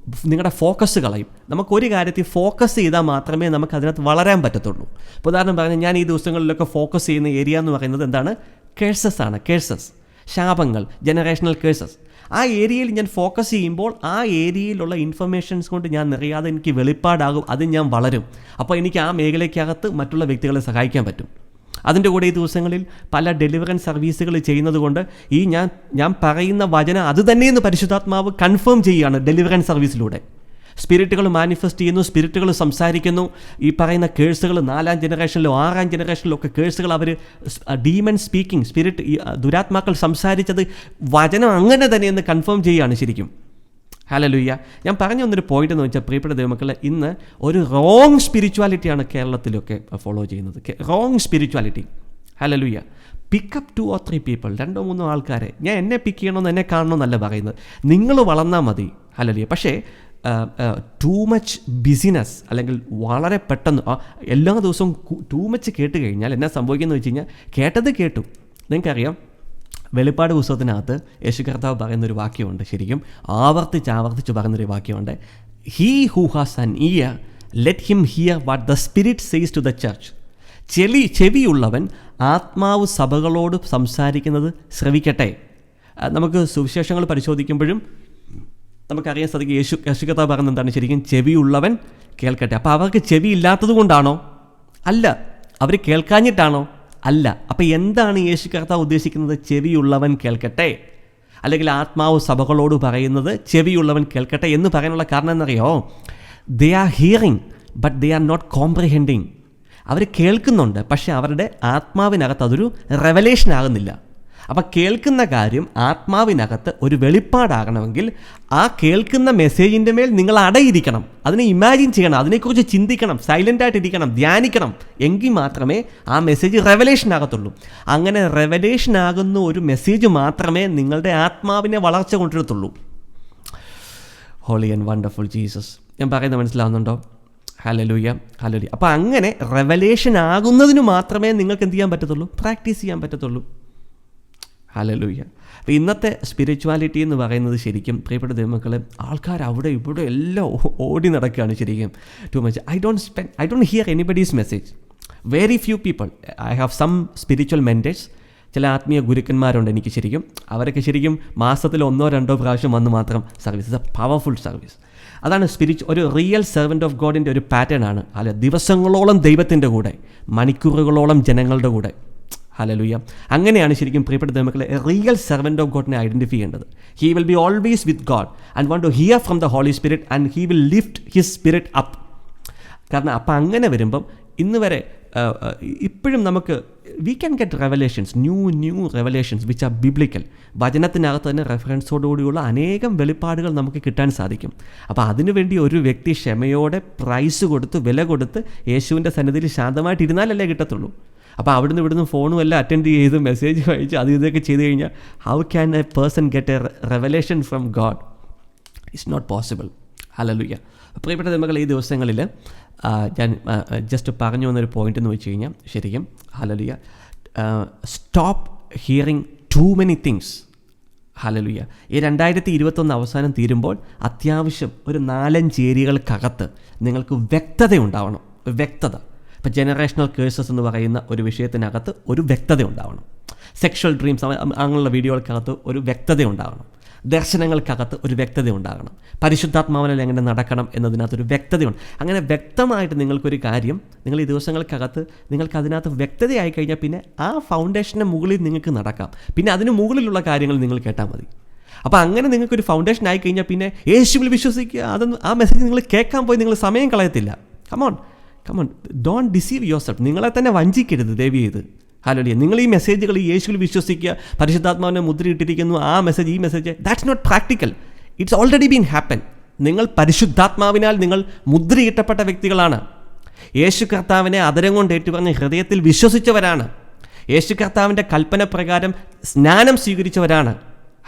നിങ്ങളുടെ ഫോക്കസ് കളയും. നമുക്കൊരു കാര്യത്തിൽ ഫോക്കസ് ചെയ്താൽ മാത്രമേ നമുക്ക് അതിനകത്ത് വളരാൻ പറ്റത്തുള്ളൂ. ഇപ്പോൾ ഉദാഹരണം പറഞ്ഞാൽ ഞാൻ ഈ ദിവസങ്ങളിലൊക്കെ ഫോക്കസ് ചെയ്യുന്ന ഏരിയ എന്ന് പറയുന്നത് എന്താണ്? കേഴ്സസ് ആണ്. കേഴ്സസ്, ശാപങ്ങൾ, ജനറേഷണൽ കേഴ്സസ്. ആ ഏരിയയിൽ ഞാൻ ഫോക്കസ് ചെയ്യുമ്പോൾ ആ ഏരിയയിലുള്ള ഇൻഫർമേഷൻസ് കൊണ്ട് ഞാൻ നിറയാതെ എനിക്ക് വെളിപ്പാടാകും, അത് ഞാൻ വളരും. അപ്പോൾ എനിക്ക് ആ മേഖലയ്ക്കകത്ത് മറ്റുള്ള വ്യക്തികളെ സഹായിക്കാൻ പറ്റും. അതിൻ്റെ കൂടെ ഈ ദിവസങ്ങളിൽ പല ഡെലിവറൻസ് സർവീസുകൾ ചെയ്യുന്നത് കൊണ്ട് ഈ ഞാൻ പറയുന്ന വചനം അത് തന്നെയെന്ന് പരിശുദ്ധാത്മാവ് കൺഫേം ചെയ്യുകയാണ് ഡെലിവറൻസ് സർവീസിലൂടെ. സ്പിരിറ്റുകൾ മാനിഫെസ്റ്റ് ചെയ്യുന്നു, സ്പിരിറ്റുകൾ സംസാരിക്കുന്നു. ഈ പറയുന്ന കേഴ്സുകൾ 4ാം ജനറേഷനിലോ 6ാം ജനറേഷനിലോ ഒക്കെ കേഴ്സുകൾ അവർ ഡീമൺ സ്പീക്കിംഗ്, സ്പിരിറ്റ്, ഈ ദുരാത്മാക്കൾ സംസാരിച്ചത് വചനം അങ്ങനെ തന്നെയെന്ന് കൺഫേം ചെയ്യുകയാണ് ശരിക്കും. ഹല്ലേലൂയ. ഞാൻ പറഞ്ഞു വന്നൊരു പോയിന്റ് എന്ന് വെച്ചാൽ, പ്രിയപ്പെട്ട ദൈവമക്കളെ, ഇന്ന് ഒരു റോങ് സ്പിരിച്വാലിറ്റിയാണ് കേരളത്തിലൊക്കെ ഫോളോ ചെയ്യുന്നത്. Wrong spirituality. Hallelujah. Pickup 2 or 3 people, 2 or 3 ആൾക്കാരെ. ഞാൻ എന്നെ പിക്ക് ചെയ്യണമെന്ന്, എന്നെ കാണണമെന്നല്ല പറയുന്നത്. നിങ്ങൾ വളർന്നാൽ മതി. ഹല്ലേലൂയ. പക്ഷേ ടൂ മച്ച് ബിസിനസ്, അല്ലെങ്കിൽ വളരെ പെട്ടെന്ന് എല്ലാ ദിവസവും ടൂ മച്ച് കേട്ട് കഴിഞ്ഞാൽ എന്നാ സംഭവിക്കുന്നത് വെച്ച് കഴിഞ്ഞാൽ, കേട്ടത് കേട്ടു. നിങ്ങൾക്കറിയാം, വെളിപ്പാട് പുസ്തകത്തിനകത്ത് യേശു കർത്താവ് പറയുന്നൊരു വാക്യമുണ്ട്. ശരിക്കും ആവർത്തിച്ച് പറയുന്നൊരു വാക്യമുണ്ട്. He who has an ear let him hear what the spirit says to the church. ചെവിയുള്ളവൻ ആത്മാവ് സഭകളോട് സംസാരിക്കുന്നത് ശ്രവിക്കട്ടെ. നമുക്ക് സുവിശേഷങ്ങൾ പരിശോധിക്കുമ്പോഴും നമുക്കറിയാൻ സാധിക്കും യേശു കർത്താവ് പറയുന്നത് എന്താണ്? ശരിക്കും ചെവിയുള്ളവൻ കേൾക്കട്ടെ. അപ്പോൾ അവർക്ക് ചെവി ഇല്ലാത്തത് കൊണ്ടാണോ? അല്ല. അവർ കേൾക്കാഞ്ഞിട്ടാണോ? അല്ല. അപ്പോൾ എന്താണ് യേശു കർത്താവ് ഉദ്ദേശിക്കുന്നത്? ചെവിയുള്ളവൻ കേൾക്കട്ടെ, അല്ലെങ്കിൽ ആത്മാവ് സഭകളോട് പറയുന്നത് ചെവിയുള്ളവൻ കേൾക്കട്ടെ എന്ന് പറയാനുള്ള കാരണം എന്നറിയോ? They are hearing but they are not comprehending. അവർ കേൾക്കുന്നുണ്ട്, പക്ഷേ അവരുടെ ആത്മാവിനകത്ത് അതൊരു റെവലേഷൻ ആകുന്നില്ല. അപ്പം കേൾക്കുന്ന കാര്യം ആത്മാവിനകത്ത് ഒരു വെളിപ്പാടാകണമെങ്കിൽ ആ കേൾക്കുന്ന മെസ്സേജിൻ്റെ മേൽ നിങ്ങൾ അടയിരിക്കണം, അതിനെ ഇമാജിൻ ചെയ്യണം, അതിനെക്കുറിച്ച് ചിന്തിക്കണം, സൈലൻ്റായിട്ടിരിക്കണം, ധ്യാനിക്കണം. എങ്കിൽ മാത്രമേ ആ മെസ്സേജ് റെവലേഷൻ ആകത്തുള്ളൂ. അങ്ങനെ റെവലേഷൻ ആകുന്ന ഒരു മെസ്സേജ് മാത്രമേ നിങ്ങളുടെ ആത്മാവിനെ വളർച്ച കൊണ്ടുവരത്തുള്ളൂ. Holy and wonderful Jesus. ഞാൻ പറയുന്നത് മനസ്സിലാവുന്നുണ്ടോ? Hallelujah, hallelujah. അപ്പോൾ അങ്ങനെ റെവലേഷൻ ആകുന്നതിന് മാത്രമേ നിങ്ങൾക്ക് എന്ത് ചെയ്യാൻ പറ്റത്തുള്ളൂ? പ്രാക്ടീസ് ചെയ്യാൻ പറ്റത്തുള്ളൂ. ഹല്ലേലൂയ. അപ്പോൾ ഇന്നത്തെ സ്പിരിച്വാലിറ്റി എന്ന് പറയുന്നത് ശരിക്കും, പ്രിയപ്പെട്ട ദൈവമക്കളെ, ആൾക്കാർ അവിടെ ഇവിടെ എല്ലാം ഓടി നടക്കുകയാണ് ശരിക്കും. Too much. I don't hear anybody's message. Very few people. I have some spiritual mentors. ചില ആത്മീയ ഗുരുക്കന്മാരുണ്ട് എനിക്ക് ശരിക്കും. അവരൊക്കെ ശരിക്കും മാസത്തിൽ 1 or 2 പ്രാവശ്യം വന്ന് മാത്രം service. It's A powerful service. അതാണ് ഒരു റിയൽ സെർവൻറ്റ് ഓഫ് ഗോഡിൻ്റെ ഒരു പാറ്റേൺ ആണ്. അല്ല, ദിവസങ്ങളോളം ദൈവത്തിൻ്റെ കൂടെ, മണിക്കൂറുകളോളം ജനങ്ങളുടെ കൂടെ. ഹല്ലേലൂയ. അങ്ങനെയാണ് ശരിക്കും പ്രിയപ്പെട്ട ദൈവമക്കളെ റിയൽ സെർവൻറ്റ് ഓഫ് ഗോഡിനെ ഐഡൻറ്റിഫൈ ചെയ്യേണ്ടത്. He will be always with God and want to hear from the Holy Spirit and he will lift his spirit up. കാരണം അപ്പം അങ്ങനെ വരുമ്പം ഇന്ന് വരെ ഇപ്പോഴും നമുക്ക് we can get revelations, new revelations which are biblical. വചനത്തിനകത്ത് തന്നെ റെഫറൻസോടുകൂടിയുള്ള അനേകം വെളിപ്പാടുകൾ നമുക്ക് കിട്ടാൻ സാധിക്കും. അപ്പോൾ അതിനുവേണ്ടി ഒരു വ്യക്തി ക്ഷമയോടെ പ്രൈസ് കൊടുത്ത്, വില കൊടുത്ത് യേശുവിൻ്റെ സന്നിധിയിൽ ശാന്തമായിട്ടിരുന്നാലല്ലേ കിട്ടത്തുള്ളൂ. അപ്പോൾ ഇവിടുന്ന് ഫോണും എല്ലാം അറ്റൻഡ് ചെയ്ത് മെസ്സേജ് വായിച്ച് അത് ഇതൊക്കെ ചെയ്ത് കഴിഞ്ഞാൽ how can a person get a revelation from God? It's not possible. Hallelujah. പ്രിയപ്പെട്ട ദൈവമക്കളെ, ഈ ദിവസങ്ങളിൽ ഞാൻ ജസ്റ്റ് പറഞ്ഞു വന്നൊരു പോയിൻ്റ് എന്ന് വെച്ച് കഴിഞ്ഞാൽ ശരിക്കും hallelujah, stop hearing too many things. Hallelujah. ഈ 2021 അവസാനം തീരുമ്പോൾ അത്യാവശ്യം ഒരു 4-5 ഏരിയകൾക്കകത്ത് നിങ്ങൾക്ക് വ്യക്തത ഉണ്ടാവണം. വ്യക്തത. ഇപ്പോൾ ജനറേഷണൽ കേഴ്സസ് എന്ന് പറയുന്ന ഒരു വിഷയത്തിനകത്ത് ഒരു വ്യക്തത ഉണ്ടാവണം. സെക്ഷൽ ഡ്രീംസ് അങ്ങനെയുള്ള വീഡിയോകൾക്കകത്ത് ഒരു വ്യക്തത ഉണ്ടാകണം. ദർശനങ്ങൾക്കകത്ത് ഒരു വ്യക്തത ഉണ്ടാകണം. പരിശുദ്ധാത്മാവിനാൽ എങ്ങനെ നടക്കണം എന്നതിനകത്തൊരു വ്യക്തതയുണ്ട്. അങ്ങനെ വ്യക്തമായിട്ട് നിങ്ങൾക്കൊരു കാര്യം നിങ്ങൾ ഈ ദിവസങ്ങൾക്കകത്ത് നിങ്ങൾക്ക് അതിനകത്ത് വ്യക്തതയായി കഴിഞ്ഞാൽ പിന്നെ ആ ഫൗണ്ടേഷൻ്റെ മുകളിൽ നിങ്ങൾക്ക് നടക്കാം. പിന്നെ അതിന് മുകളിലുള്ള കാര്യങ്ങൾ നിങ്ങൾ കേട്ടാൽ മതി. അപ്പോൾ അങ്ങനെ നിങ്ങൾക്കൊരു ഫൗണ്ടേഷൻ ആയി കഴിഞ്ഞാൽ പിന്നെ യേശുവിൽ വിശ്വസിക്കുക. അതൊന്നും ആ മെസ്സേജ് നിങ്ങൾ കേൾക്കാൻ പോയി നിങ്ങൾ സമയം കളയത്തില്ല. Come on, don't deceive yourself. നിങ്ങളെ തന്നെ വഞ്ചിക്കരുത് ദയവ് ചെയ്ത്. ഹല്ലേലൂയ. നിങ്ങൾ ഈ മെസ്സേജുകൾ യേശുവിൽ വിശ്വസിക്കുക, പരിശുദ്ധാത്മാവിനെ മുദ്രയിട്ടിരിക്കുന്നു, ആ മെസ്സേജ് ഈ message, that's not practical. It's already been happen. നിങ്ങൾ പരിശുദ്ധാത്മാവിനാൽ നിങ്ങൾ മുദ്രയിട്ടപ്പെട്ട വ്യക്തികളാണ്. യേശു കർത്താവിനെ അതരം കൊണ്ട് ഏറ്റുപറഞ്ഞ് ഹൃദയത്തിൽ വിശ്വസിച്ചവരാണ്. യേശു കർത്താവിൻ്റെ കൽപ്പന പ്രകാരം സ്നാനം സ്വീകരിച്ചവരാണ്.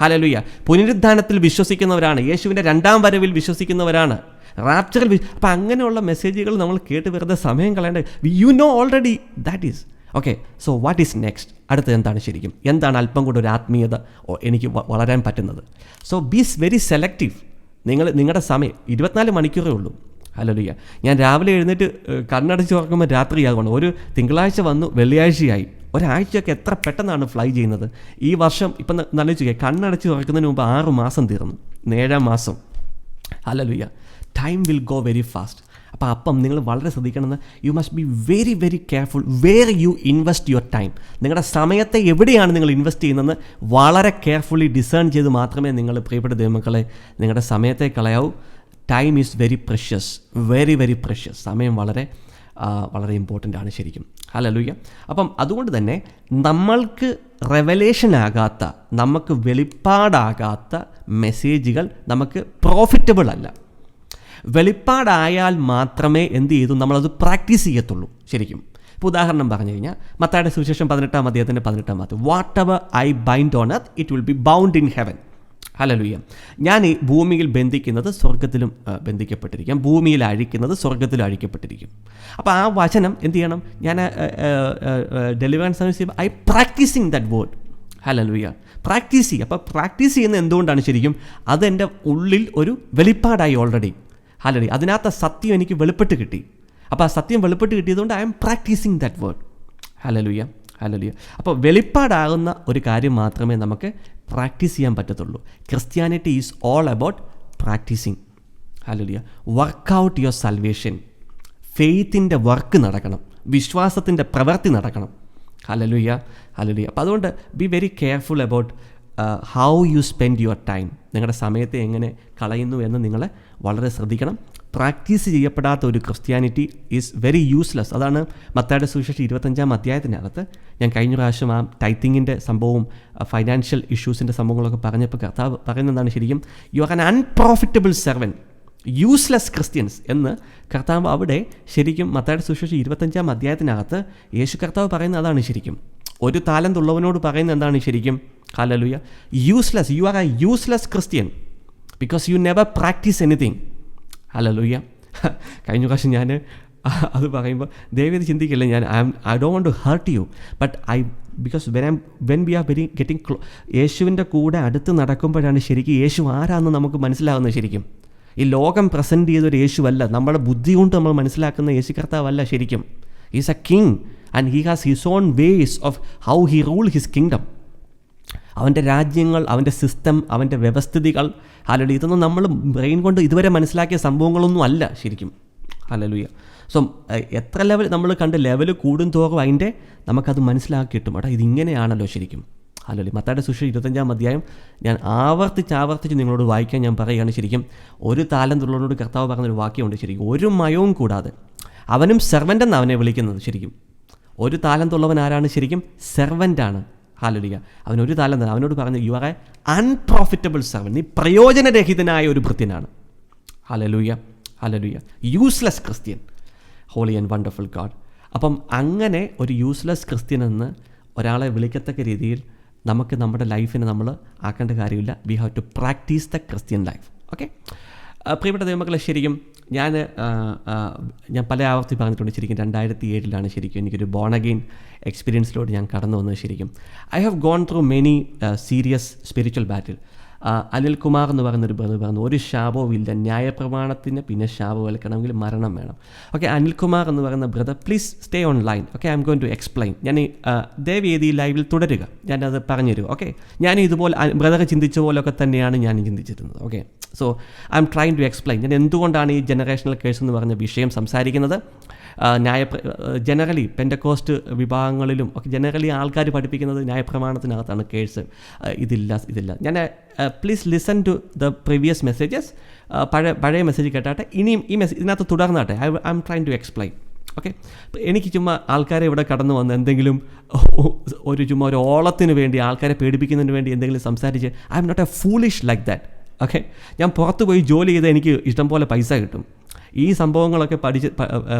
ഹല്ലേലൂയ. പുനരുദ്ധാനത്തിൽ വിശ്വസിക്കുന്നവരാണ്. യേശുവിൻ്റെ 2ാം വരവിൽ വിശ്വസിക്കുന്നവരാണ്. റാപ്ചറിൽ. അപ്പം അങ്ങനെയുള്ള മെസ്സേജുകൾ നമ്മൾ കേട്ട് വെറുതെ സമയം കളയേണ്ട. You know already that is. Okay, so what is next? അടുത്തത് എന്താണ് ശരിക്കും? എന്താണ് അല്പം കൂടെ ഒരു ആത്മീയത എനിക്ക് വളരാൻ പറ്റുന്നത്? So be very selective. നിങ്ങളുടെ സമയം 24 മണിക്കൂറേ ഉള്ളൂ. ഹല്ലേലൂയ. ഞാൻ രാവിലെ എഴുന്നേറ്റ് കണ്ണടച്ച് തുറക്കുമ്പോൾ രാത്രിയാകണം. ഒരു തിങ്കളാഴ്ച വന്നു, വെള്ളിയാഴ്ചയായി. ഒരാഴ്ചയൊക്കെ എത്ര പെട്ടെന്നാണ് ഫ്ലൈ ചെയ്യുന്നത്. ഈ വർഷം ഇപ്പം നല്ല ചോദിക്കുക, കണ്ണടച്ച് തുറക്കുന്നതിന് മുമ്പ് 6 മാസം തീർന്നു, 7-ാം മാസം. Hallelujah. Time will go very fast. അപ്പം നിങ്ങൾ വളരെ ശ്രദ്ധിക്കണമെന്ന്, you must be very very careful where you invest your time. നിങ്ങളുടെ സമയത്തെ എവിടെയാണ് നിങ്ങൾ ഇൻവെസ്റ്റ് ചെയ്യുന്നതെന്ന് വളരെ കെയർഫുള്ളി ഡിസേൺ ചെയ്ത് മാത്രമേ നിങ്ങൾ, പ്രിയപ്പെട്ട ദൈവമക്കളെ, നിങ്ങളുടെ സമയത്തെ കളയാവൂ. Time is very precious, very very precious. സമയം വളരെ വളരെ ഇമ്പോർട്ടൻ്റ് ആണ് ശരിക്കും. ഹല്ലേലൂയ. അപ്പം അതുകൊണ്ട് തന്നെ നമ്മൾക്ക് റെവലേഷനാകാത്ത, നമുക്ക് വെളിപ്പാടാകാത്ത മെസ്സേജുകൾ നമുക്ക് പ്രോഫിറ്റബിൾ അല്ല. വെളിപ്പാടായാൽ മാത്രമേ എന്ത് ചെയ്തു നമ്മളത് പ്രാക്ടീസ് ചെയ്യത്തുള്ളൂ ശരിക്കും. ഇപ്പോൾ ഉദാഹരണം പറഞ്ഞു കഴിഞ്ഞാൽ മത്തായിയുടെ സുവിശേഷം 18-ാം അധ്യായത്തിൻ്റെ 18-ാം വാക്യം, what ever I bind on earth it will be bound in heaven. Hallelujah. ഞാൻ ഈ ഭൂമിയിൽ ബന്ധിക്കുന്നത് സ്വർഗത്തിലും ബന്ധിക്കപ്പെട്ടിരിക്കും, ഭൂമിയിൽ അഴിക്കുന്നത് സ്വർഗത്തിലും അഴിക്കപ്പെട്ടിരിക്കും. അപ്പോൾ ആ വചനം എന്ത് ചെയ്യണം? ഞാൻ deliverance service I practising that word. Hallelujah. Practise ചെയ്യുക. അപ്പോൾ പ്രാക്ടീസ് ചെയ്യുന്നത് എന്തുകൊണ്ടാണ് ശരിക്കും? അതെൻ്റെ ഉള്ളിൽ ഒരു വെളിപ്പാടായി ഓൾറെഡി. ഹല്ലേലൂയ. അതിനകത്ത് സത്യം എനിക്ക് വെളിപ്പെട്ട് കിട്ടി. അപ്പോൾ ആ സത്യം വെളിപ്പെട്ട് കിട്ടിയതുകൊണ്ട് I'm practising that word. Hallelujah. Hallelujah. അപ്പോൾ വെളിപ്പാടാകുന്ന ഒരു കാര്യം മാത്രമേ നമുക്ക് പ്രാക്ടീസ് ചെയ്യാൻ പറ്റത്തുള്ളൂ. Christianity is all about practising. Hallelujah. Work out your salvation. ഫെയ്ത്തിൻ്റെ വർക്ക് നടക്കണം, വിശ്വാസത്തിൻ്റെ പ്രവൃത്തി നടക്കണം. ഹല്ലേലൂയ. ഹല്ലേലൂയ. അപ്പോൾ അതുകൊണ്ട് be very careful about how you spend your time. നിങ്ങളുടെ സമയത്തെ എങ്ങനെ കളയുന്നു എന്ന് നിങ്ങൾ വളരെ ശ്രദ്ധിക്കണം. പ്രാക്ടീസ് ചെയ്യപ്പെടാത്ത ഒരു ക്രിസ്ത്യാനിറ്റി ഈസ് വെരി യൂസ്ലെസ്. അതാണ് മത്തായിയുടെ സുവിശേഷം 25-ാം അധ്യായത്തിനകത്ത് ഞാൻ കഴിഞ്ഞ പ്രാവശ്യം ആ ടൈത്തിങ്ങിൻ്റെ സംഭവവും ഫൈനാൻഷ്യൽ ഇഷ്യൂസിൻ്റെ സംഭവങ്ങളൊക്കെ പറഞ്ഞപ്പോൾ കർത്താവ് പറയുന്നതാണ് ശരിക്കും, you are an unprofitable servant, useless Christians എന്ന് കർത്താവ് അവിടെ ശരിക്കും മത്തായിയുടെ സുവിശേഷം 25-ാം അധ്യായത്തിനകത്ത് യേശു കർത്താവ് പറയുന്നത് അതാണ് ശരിക്കും. ഒരു താലന്ത് ഉള്ളവനോട് പറയുന്നത് എന്താണ് ശരിക്കും? Hallelujah. Useless, you are a useless Christian because you never practise anything. Hallelujah. കഴിഞ്ഞ പ്രാവശ്യം ഞാൻ അത് പറയുമ്പോൾ ദയവേത് ചിന്തിക്കില്ല, I don't want to hurt you, but because when we are getting യേശുവിൻ്റെ കൂടെ അടുത്ത് നടക്കുമ്പോഴാണ് ശരിക്കും യേശു ആരാണെന്ന് നമുക്ക് മനസ്സിലാകുന്നത്. ശരിക്കും ഈ ലോകം പ്രസൻറ്റ് ചെയ്തൊരു യേശുവല്ല, നമ്മുടെ ബുദ്ധി കൊണ്ട് നമ്മൾ മനസ്സിലാക്കുന്ന യേശു കർത്താവല്ല ശരിക്കും. Is A king and he has his own ways of how he rule his kingdom. അവൻ്റെ രാജ്യങ്ങൾ, അവൻ്റെ സിസ്റ്റം, അവൻ്റെ വ്യവസ്ഥിതികൾ, ഹല്ലേലൂയ, ഇതൊന്നും നമ്മൾ ബ്രെയിൻ കൊണ്ട് ഇതുവരെ മനസ്സിലാക്കിയ സംഭവങ്ങളൊന്നും അല്ല ശരിക്കും. ഹല്ലേലൂയ. സോ എത്ര ലെവൽ നമ്മൾ കണ്ട് ലെവൽ കൂടും തോറും അതിൻ്റെ നമുക്കത് മനസ്സിലാക്കി കിട്ടും. കേട്ടോ, ഇതിങ്ങനെയാണല്ലോ ശരിക്കും. ഹല്ലേലൂയ. മത്തായിയുടെ സുവിശേഷം 25-ാം അധ്യായം ഞാൻ ആവർത്തിച്ച് നിങ്ങളോട് വായിക്കാൻ ഞാൻ പറയുകയാണ് ശരിക്കും. ഒരു താലന്തുള്ളവനോട് കർത്താവ് പറഞ്ഞൊരു വാക്യമുണ്ട് ശരിക്കും, ഒരു മയവും കൂടാതെ. അവനും സെർവൻ്റ് എന്നാണ് അവനെ വിളിക്കുന്നത് ശരിക്കും. ഒരു താലന്തുള്ളവൻ ആരാണ് ശരിക്കും? സെർവൻ്റാണ്. ഹല്ലേലൂയ. അവനൊരു താലന്ത്, അവനോട് പറഞ്ഞു, you are an unprofitable servant, നീ പ്രയോജനരഹിതനായ ഒരു ഭൃത്യനാണ്. Hallelujah. Hallelujah. Useless Christian. Holy and wonderful God. അപ്പം അങ്ങനെ ഒരു യൂസ്ലെസ് ക്രിസ്ത്യൻ എന്ന് ഒരാളെ വിളിക്കത്തക്ക രീതിയിൽ നമുക്ക് നമ്മുടെ ലൈഫിനെ നമ്മൾ ആക്കേണ്ട കാര്യമില്ല. We have to practise the Christian life. Okay, പ്രിയപ്പെട്ട ദൈവമക്കളെ, ശരിക്കും ഞാൻ പല ആവർത്തി പറഞ്ഞിട്ടുണ്ട് ശരിക്കും 2007 ശരിക്കും എനിക്കൊരു ബോൺ അഗെയിൻ എക്സ്പീരിയൻസിലോട്ട് ഞാൻ കടന്നു വന്നത് ശരിക്കും. I have gone through many serious spiritual battle. Anilkumar എന്ന് പറയുന്നൊരു ബ്രദർ പറഞ്ഞു, ഒരു ശാപവും ഇല്ല, ന്യായപ്രമാണത്തിന് പിന്നെ ശാപം ഏൽക്കണമെങ്കിൽ മരണം വേണം. ഓക്കെ, അനിൽകുമാർ എന്ന് പറയുന്ന brother, please stay on line. Okay, I'm going to explain. ഞാൻ ദയവേദി ലൈവിൽ തുടരുക, ഞാനത് പറഞ്ഞു തരും. ഓക്കെ, ഞാൻ ഇതുപോലെ ബ്രദർ ചിന്തിച്ച പോലൊക്കെ തന്നെയാണ് ഞാൻ ചിന്തിച്ചിരുന്നത്. Okay, so I'm trying to explain. ഞാൻ എന്തുകൊണ്ടാണ് ഈ ജനറേഷണൽ കേസ് എന്ന് പറഞ്ഞ വിഷയം സംസാരിക്കുന്നത്. ജനറലി പെൻഡക്കോസ്റ്റ് വിഭാഗങ്ങളിലും ഒക്കെ ജനറലി ആൾക്കാർ പഠിപ്പിക്കുന്നത് ന്യായപ്രമാണത്തിനകത്താണ് കേസ്, ഇതില്ല. ഞാൻ please listen to the previous messages. പഴയ മെസ്സേജ് കേട്ടാട്ടെ, ഇനിയും ഈ ഇതിനകത്ത് തുടർന്നാട്ടെ. I'm trying to explain. Okay, എനിക്ക് ചുമ്മാ ആൾക്കാരെ ഇവിടെ കടന്നു വന്ന് എന്തെങ്കിലും ചുമ്മാ ഒരു ഓളത്തിന് വേണ്ടി, ആൾക്കാരെ പേടിപ്പിക്കുന്നതിന് വേണ്ടി എന്തെങ്കിലും സംസാരിച്ച്, I'm not a foolish like that. Okay, ഞാൻ പുറത്ത് പോയി ജോലി ചെയ്ത് എനിക്ക് ഇഷ്ടം പോലെ പൈസ കിട്ടും. ഈ സംഭവങ്ങളൊക്കെ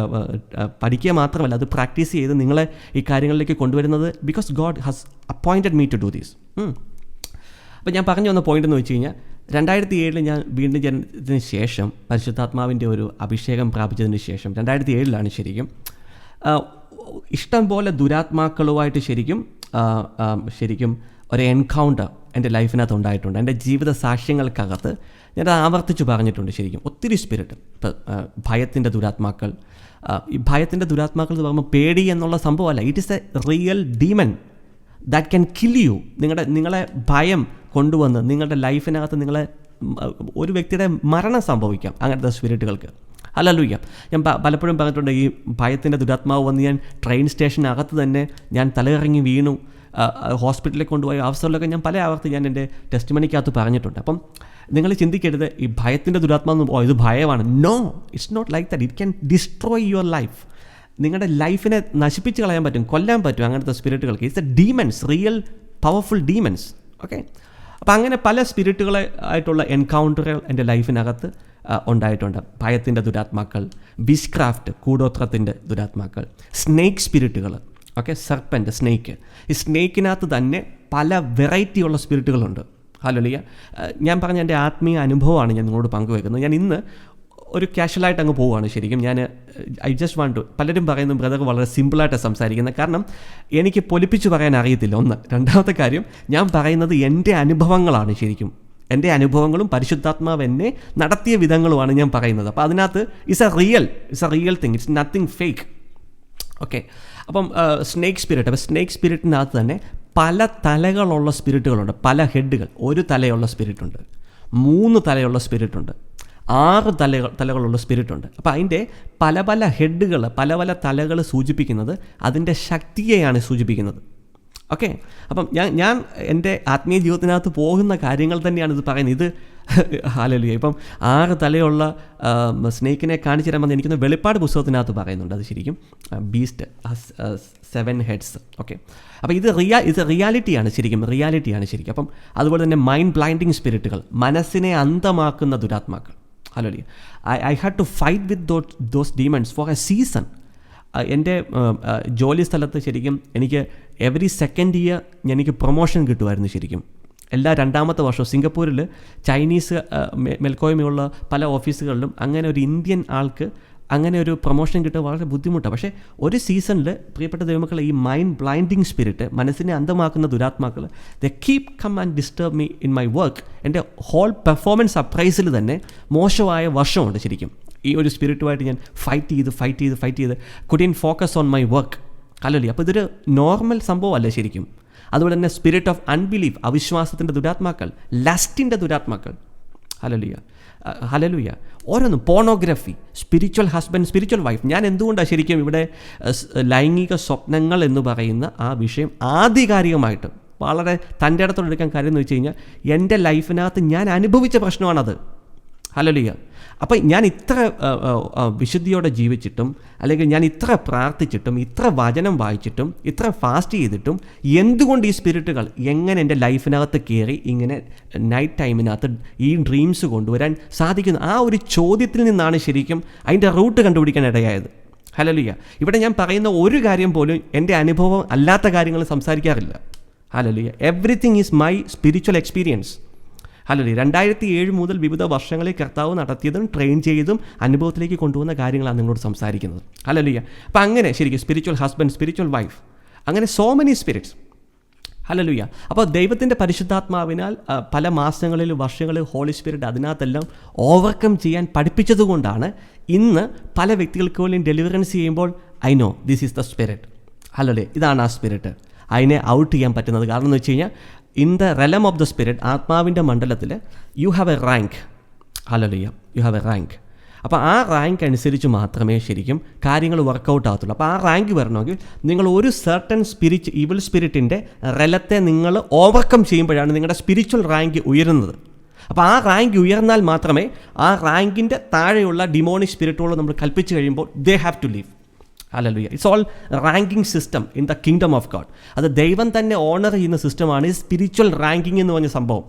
പഠിക്കുക മാത്രമല്ല, അത് പ്രാക്ടീസ് ചെയ്ത് നിങ്ങളെ ഈ കാര്യങ്ങളിലേക്ക് കൊണ്ടുവരുന്നത് because God has appointed me to do these. അപ്പോൾ ഞാൻ പറഞ്ഞു വന്ന പോയിൻ്റ് എന്ന് വെച്ച് കഴിഞ്ഞാൽ, 2007 ഞാൻ വീണ്ടും ജനനത്തിന് ശേഷം പരിശുദ്ധാത്മാവിൻ്റെ ഒരു അഭിഷേകം പ്രാപിച്ചതിന് ശേഷം 2007 ശരിക്കും ഇഷ്ടം പോലെ ദുരാത്മാക്കളുമായിട്ട് ശരിക്കും ഒരു എൻകൗണ്ടർ എൻ്റെ ലൈഫിനകത്ത് ഉണ്ടായിട്ടുണ്ട്. എൻ്റെ ജീവിത സാക്ഷ്യങ്ങൾക്കകത്ത് ഞാനത് ആവർത്തിച്ച് പറഞ്ഞിട്ടുണ്ട്. ശരിക്കും ഒത്തിരി സ്പിരിറ്റ്, ഇപ്പോൾ ഭയത്തിൻ്റെ ദുരാത്മാക്കൾ, ഈ ഭയത്തിൻ്റെ ദുരാത്മാക്കൾ എന്ന് പറയുമ്പോൾ പേടി എന്നുള്ള സംഭവമല്ല. It is A real demon that can kill you. നിങ്ങളെ ഭയം കൊണ്ടുവന്ന് നിങ്ങളുടെ ലൈഫിനകത്ത് ഒരു വ്യക്തിയുടെ മരണം സംഭവിക്കാം അങ്ങനത്തെ സ്പിരിറ്റുകൾക്ക്. ഹല്ലേലൂയ. ഞാൻ പലപ്പോഴും പറഞ്ഞിട്ടുണ്ട്, ഈ ഭയത്തിൻ്റെ ദുരാത്മാവ് വന്ന് ഞാൻ ട്രെയിൻ സ്റ്റേഷനകത്ത് തന്നെ ഞാൻ തലകറങ്ങി വീണു, ഹോസ്പിറ്റലിൽ കൊണ്ടുപോയ അവസരങ്ങളൊക്കെ ഞാൻ പല ആവർത്തി ഞാൻ എൻ്റെ ടെസ്റ്റിമണിക്കകത്ത് പറഞ്ഞിട്ടുണ്ട്. അപ്പം നിങ്ങൾ ചിന്തിക്കരുത് ഈ ഭയത്തിൻ്റെ ദുരാത്മാവ് ഇത് ഭയമാണ്. No, it's not like that. It can destroy your life. നിങ്ങളുടെ ലൈഫിനെ നശിപ്പിച്ച് കളയാൻ പറ്റും, കൊല്ലാൻ പറ്റും അങ്ങനത്തെ സ്പിരിറ്റുകൾക്ക്. It's a demons, real powerful demons. Okay. അപ്പോൾ അങ്ങനെ പല സ്പിരിറ്റുകളെ ആയിട്ടുള്ള എൻകൗണ്ടറുകൾ എൻ്റെ ലൈഫിനകത്ത് ഉണ്ടായിട്ടുണ്ട്. ഭയത്തിൻ്റെ ദുരാത്മാക്കൾ, വിഷ്ക്രാഫ്റ്റ്, കൂടോത്രത്തിൻ്റെ ദുരാത്മാക്കൾ, സ്നേക്ക് സ്പിരിറ്റുകൾ. Okay, serpent, snake. ഈ സ്നേക്കിനകത്ത് തന്നെ പല വെറൈറ്റിയുള്ള സ്പിരിറ്റുകളുണ്ട്. ഹല്ലേലൂയ. ഞാൻ പറഞ്ഞ എൻ്റെ ആത്മീയ അനുഭവമാണ് ഞാൻ നിങ്ങളോട് പങ്കുവയ്ക്കുന്നത്. ഞാൻ ഇന്ന് ഒരു കാഷ്വലായിട്ട് അങ്ങ് പോവുകയാണ്. ശരിക്കും ഐ ജസ്റ്റ് വാണ്ട് ടു, പലരും പറയുന്നു ബ്രദർ വളരെ സിമ്പിളായിട്ട് സംസാരിക്കുന്നത്. കാരണം എനിക്ക് പൊലിപ്പിച്ച് പറയാൻ അറിയത്തില്ല, ഒന്ന്. രണ്ടാമത്തെ കാര്യം, ഞാൻ പറയുന്നത് എൻ്റെ അനുഭവങ്ങളാണ്. ശരിക്കും എൻ്റെ അനുഭവങ്ങളും പരിശുദ്ധാത്മാവ് എന്നെ നടത്തിയ വിധങ്ങളുമാണ് ഞാൻ പറയുന്നത്. അപ്പോൾ അതിനകത്ത് it's A real thing, it's nothing fake. Okay. അപ്പം സ്നേക്ക് സ്പിരിറ്റ്, അപ്പോൾ സ്നേക്ക് സ്പിരിറ്റിനകത്ത് തന്നെ പല തലകളുള്ള സ്പിരിറ്റുകളുണ്ട്. പല ഹെഡുകൾ. ഒരു തലയുള്ള സ്പിരിറ്റുണ്ട്, 3 തലയുള്ള സ്പിരിറ്റുണ്ട്, 6 തലകളുള്ള സ്പിരിറ്റുണ്ട്. അപ്പോൾ അതിൻ്റെ പല ഹെഡുകൾ, പല തലകൾ സൂചിപ്പിക്കുന്നത് അതിൻ്റെ ശക്തിയെയാണ് സൂചിപ്പിക്കുന്നത്. ഓക്കെ. അപ്പം ഞാൻ എൻ്റെ ആത്മീയ ജീവിതത്തിനകത്ത് പോകുന്ന കാര്യങ്ങൾ തന്നെയാണ് ഇത് പറയുന്നത്. ഇത് ഹല്ലേലൂയ. ഇപ്പം 6 തലയുള്ള സ്നേക്കിനെ കാണിച്ചു തരാൻ എനിക്കൊന്ന് വെളിപ്പാട് പുസ്തകത്തിനകത്ത് പറയുന്നുണ്ട്. അത് ശരിക്കും ബീസ്റ്റ് 7 ഹെഡ്സ്. ഓക്കെ. അപ്പോൾ ഇത് റിയാലിറ്റിയാണ് ശരിക്കും. അപ്പം അതുപോലെ തന്നെ മൈൻഡ് ബ്ലൈൻഡിങ് സ്പിരിറ്റുകൾ, മനസ്സിനെ അന്ധമാക്കുന്ന ദുരാത്മാക്കൾ. Hallelujah. I had to fight with those demons for a season. എൻ്റെ ജോലി സ്ഥലത്ത് ശരിക്കും എനിക്ക് എവറി സെക്കൻഡ് ഇയർ എനിക്ക് പ്രൊമോഷൻ കിട്ടുമായിരുന്നു. ശരിക്കും എല്ലാ 2ാമത്തെ വർഷവും സിംഗപ്പൂരിൽ ചൈനീസ് മേൽക്കോയ്മയുള്ള പല ഓഫീസുകളിലും അങ്ങനെ ഒരു ഇന്ത്യൻ ആൾക്ക് അങ്ങനെ ഒരു പ്രൊമോഷൻ കിട്ടുക വളരെ ബുദ്ധിമുട്ടാണ്. പക്ഷേ ഒരു സീസണിൽ പ്രിയപ്പെട്ട ദൈവമക്കളെ, ഈ മൈൻഡ് ബ്ലൈൻഡിങ് സ്പിരിറ്റ്, മനസ്സിനെ അന്ധമാക്കുന്ന ദുരാത്മാക്കൾ, they keep come and disturb me in my work. എൻ്റെ ഹോൾ പെർഫോമൻസ് അപ്രൈസിൽ തന്നെ മോശമായ വർഷമുണ്ട്. ശരിക്കും ഈ ഒരു സ്പിരിറ്റുമായിട്ട് ഞാൻ ഫൈറ്റ് ചെയ്ത് കുഡിൻ focus on my work. Hallelujah. അപ്പോൾ ഇതൊരു നോർമൽ സംഭവമല്ലേ ശരിക്കും. അതുപോലെ തന്നെ സ്പിരിറ്റ് ഓഫ് അൺബിലീഫ്, അവിശ്വാസത്തിൻ്റെ ദുരാത്മാക്കൾ, ലസ്റ്റിൻ്റെ ദുരാത്മാക്കൾ. ഹല്ലേലൂയ. ഓരോന്നും, pornography, spiritual husband, spiritual wife. ഞാൻ എന്തുകൊണ്ടാണ് ശരിക്കും ഇവിടെ ലൈംഗിക സ്വപ്നങ്ങൾ എന്ന് പറയുന്ന ആ വിഷയം ആധികാരികമായിട്ട് വളരെ തൻ്റെ ഇടത്തോടെ എടുക്കാൻ കാര്യം എന്ന് വെച്ച് കഴിഞ്ഞാൽ എൻ്റെ ലൈഫിനകത്ത് ഞാൻ അനുഭവിച്ച പ്രശ്നമാണത്. ഹല്ലേലൂയ. അപ്പം ഞാൻ ഇത്ര വിശുദ്ധിയോടെ ജീവിച്ചിട്ടും, അല്ലെങ്കിൽ ഞാൻ ഇത്ര പ്രാർത്ഥിച്ചിട്ടും, ഇത്ര വചനം വായിച്ചിട്ടും, ഇത്ര ഫാസ്റ്റ് ചെയ്തിട്ടും എന്തുകൊണ്ട് ഈ സ്പിരിറ്റുകൾ എങ്ങനെ എൻ്റെ ലൈഫിനകത്ത് കയറി ഇങ്ങനെ നൈറ്റ് ടൈമിനകത്ത് ഈ ഡ്രീംസ് കൊണ്ടുവരാൻ സാധിക്കുന്നു? ആ ഒരു ചോദ്യത്തിൽ നിന്നാണ് ശരിക്കും അതിൻ്റെ റൂട്ട് കണ്ടുപിടിക്കാൻ ഇടയായത്. ഹല്ലേലൂയ. ഇവിടെ ഞാൻ പറയുന്ന ഒരു കാര്യം പോലും എൻ്റെ അനുഭവം അല്ലാത്ത കാര്യങ്ങൾ സംസാരിക്കാറില്ല. Hallelujah. Everything is my spiritual experience. Hallelujah. 2007 മുതൽ വിവിധ വർഷങ്ങളിൽ കർത്താവ് നടത്തിയതും ട്രെയിൻ ചെയ്തും അനുഭവത്തിലേക്ക് കൊണ്ടുവന്ന കാര്യങ്ങളാണ് നിങ്ങളോട് സംസാരിക്കുന്നത്. ഹല്ലേലൂയ. അപ്പം അങ്ങനെ ശരിക്കും സ്പിരിച്വൽ ഹസ്ബൻഡ്, സ്പിരിച്വൽ വൈഫ്, അങ്ങനെ സോ മെനി സ്പിരിറ്റ്സ്. ഹല്ലേലൂയ. അപ്പോൾ ദൈവത്തിൻ്റെ പരിശുദ്ധാത്മാവിനാൽ പല മാസങ്ങളിൽ, വർഷങ്ങളിൽ ഹോളി സ്പിരിറ്റ് അതിനകത്തെല്ലാം ഓവർകം ചെയ്യാൻ പഠിപ്പിച്ചതുകൊണ്ടാണ് ഇന്ന് പല വ്യക്തികൾക്ക് പോലും ഡെലിവറൻസ് ചെയ്യുമ്പോൾ I no this is the spirit. Hallelujah. ഇതാണ് ആ സ്പിരിറ്റ്. അതിനെ ഔട്ട് ചെയ്യാൻ പറ്റുന്നത്. കാരണം എന്ന് വെച്ച് കഴിഞ്ഞാൽ in the realm of the spirit, ആത്മാവിൻ്റെ മണ്ഡലത്തിൽ you have A rank. Hallelujah. You have A rank. അപ്പോൾ ആ റാങ്ക് അനുസരിച്ച് മാത്രമേ ശരിക്കും കാര്യങ്ങൾ വർക്കൗട്ട് ആകത്തുള്ളൂ. അപ്പോൾ ആ റാങ്ക് വരണമെങ്കിൽ നിങ്ങൾ ഒരു സർട്ടൻ ഈവിൾ സ്പിരിറ്റിൻ്റെ റെലത്തെ നിങ്ങൾ ഓവർകം ചെയ്യുമ്പോഴാണ് നിങ്ങളുടെ സ്പിരിച്വൽ റാങ്ക് ഉയരുന്നത്. അപ്പോൾ ആ റാങ്ക് ഉയർന്നാൽ മാത്രമേ ആ റാങ്കിൻ്റെ താഴെയുള്ള ഡിമോണിക് സ്പിരിറ്റുകൾ നമ്മൾ കൽപ്പിച്ച് കഴിയുമ്പോൾ they have to leave. Hallelujah. It's all ranking system in the kingdom of God. അത് ദൈവം തന്നെ ഓണർ ചെയ്യുന്ന സിസ്റ്റമാണ് ഈ സ്പിരിച്വൽ റാങ്കിങ് എന്ന് പറഞ്ഞ സംഭവം.